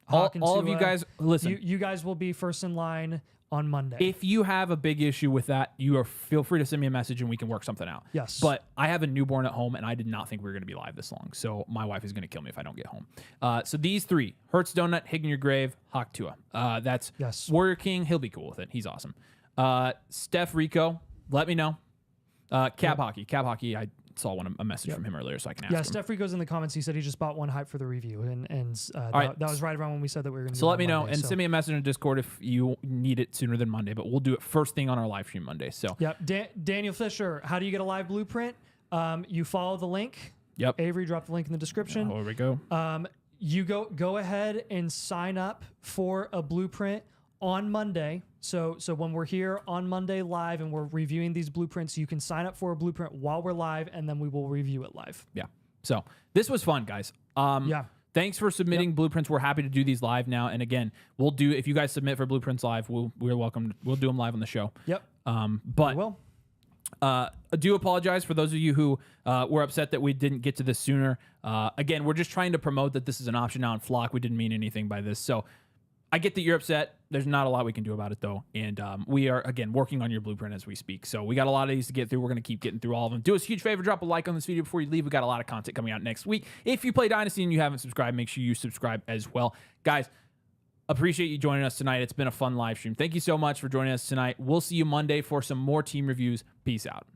Hawk and all of Tua, you guys, listen. you guys will be first in line on Monday. If you have a big issue with that, feel free to send me a message and we can work something out. Yes. But I have a newborn at home and I did not think we were going to be live this long. So my wife is going to kill me if I don't get home. So these three, Hertz Donut, Hig in Your Grave, Hawk Tua. That's Warrior King. He'll be cool with it. He's awesome. Steph Rico, let me know. Cap Hockey, I saw a message from him earlier, so I can ask him. Steph Rico's in the comments. He said he just bought one hype for the review, and right. that was right around when we said that we were going to. So let me know and send me a message in Discord if you need it sooner than Monday. But we'll do it first thing on our live stream Monday. So Daniel Fisher, how do you get a live blueprint? You follow the link. Yep. Avery dropped the link in the description. There we go. You go ahead and sign up for a blueprint on Monday. So when we're here on Monday live and we're reviewing these blueprints, you can sign up for a blueprint while we're live, and then we will review it live. Yeah. So this was fun, guys. Thanks for submitting blueprints. We're happy to do these live now. And again, we'll do, if you guys submit for blueprints live, we're welcome. We'll do them live on the show. Yep. But I do apologize for those of you who were upset that we didn't get to this sooner. Again, we're just trying to promote that this is an option now in Flock. We didn't mean anything by this. So I get that you're upset. There's not a lot we can do about it, though. And we are, again, working on your blueprint as we speak. So we got a lot of these to get through. We're going to keep getting through all of them. Do us a huge favor. Drop a like on this video before you leave. We got a lot of content coming out next week. If you play Dynasty and you haven't subscribed, make sure you subscribe as well. Guys, appreciate you joining us tonight. It's been a fun live stream. Thank you so much for joining us tonight. We'll see you Monday for some more team reviews. Peace out.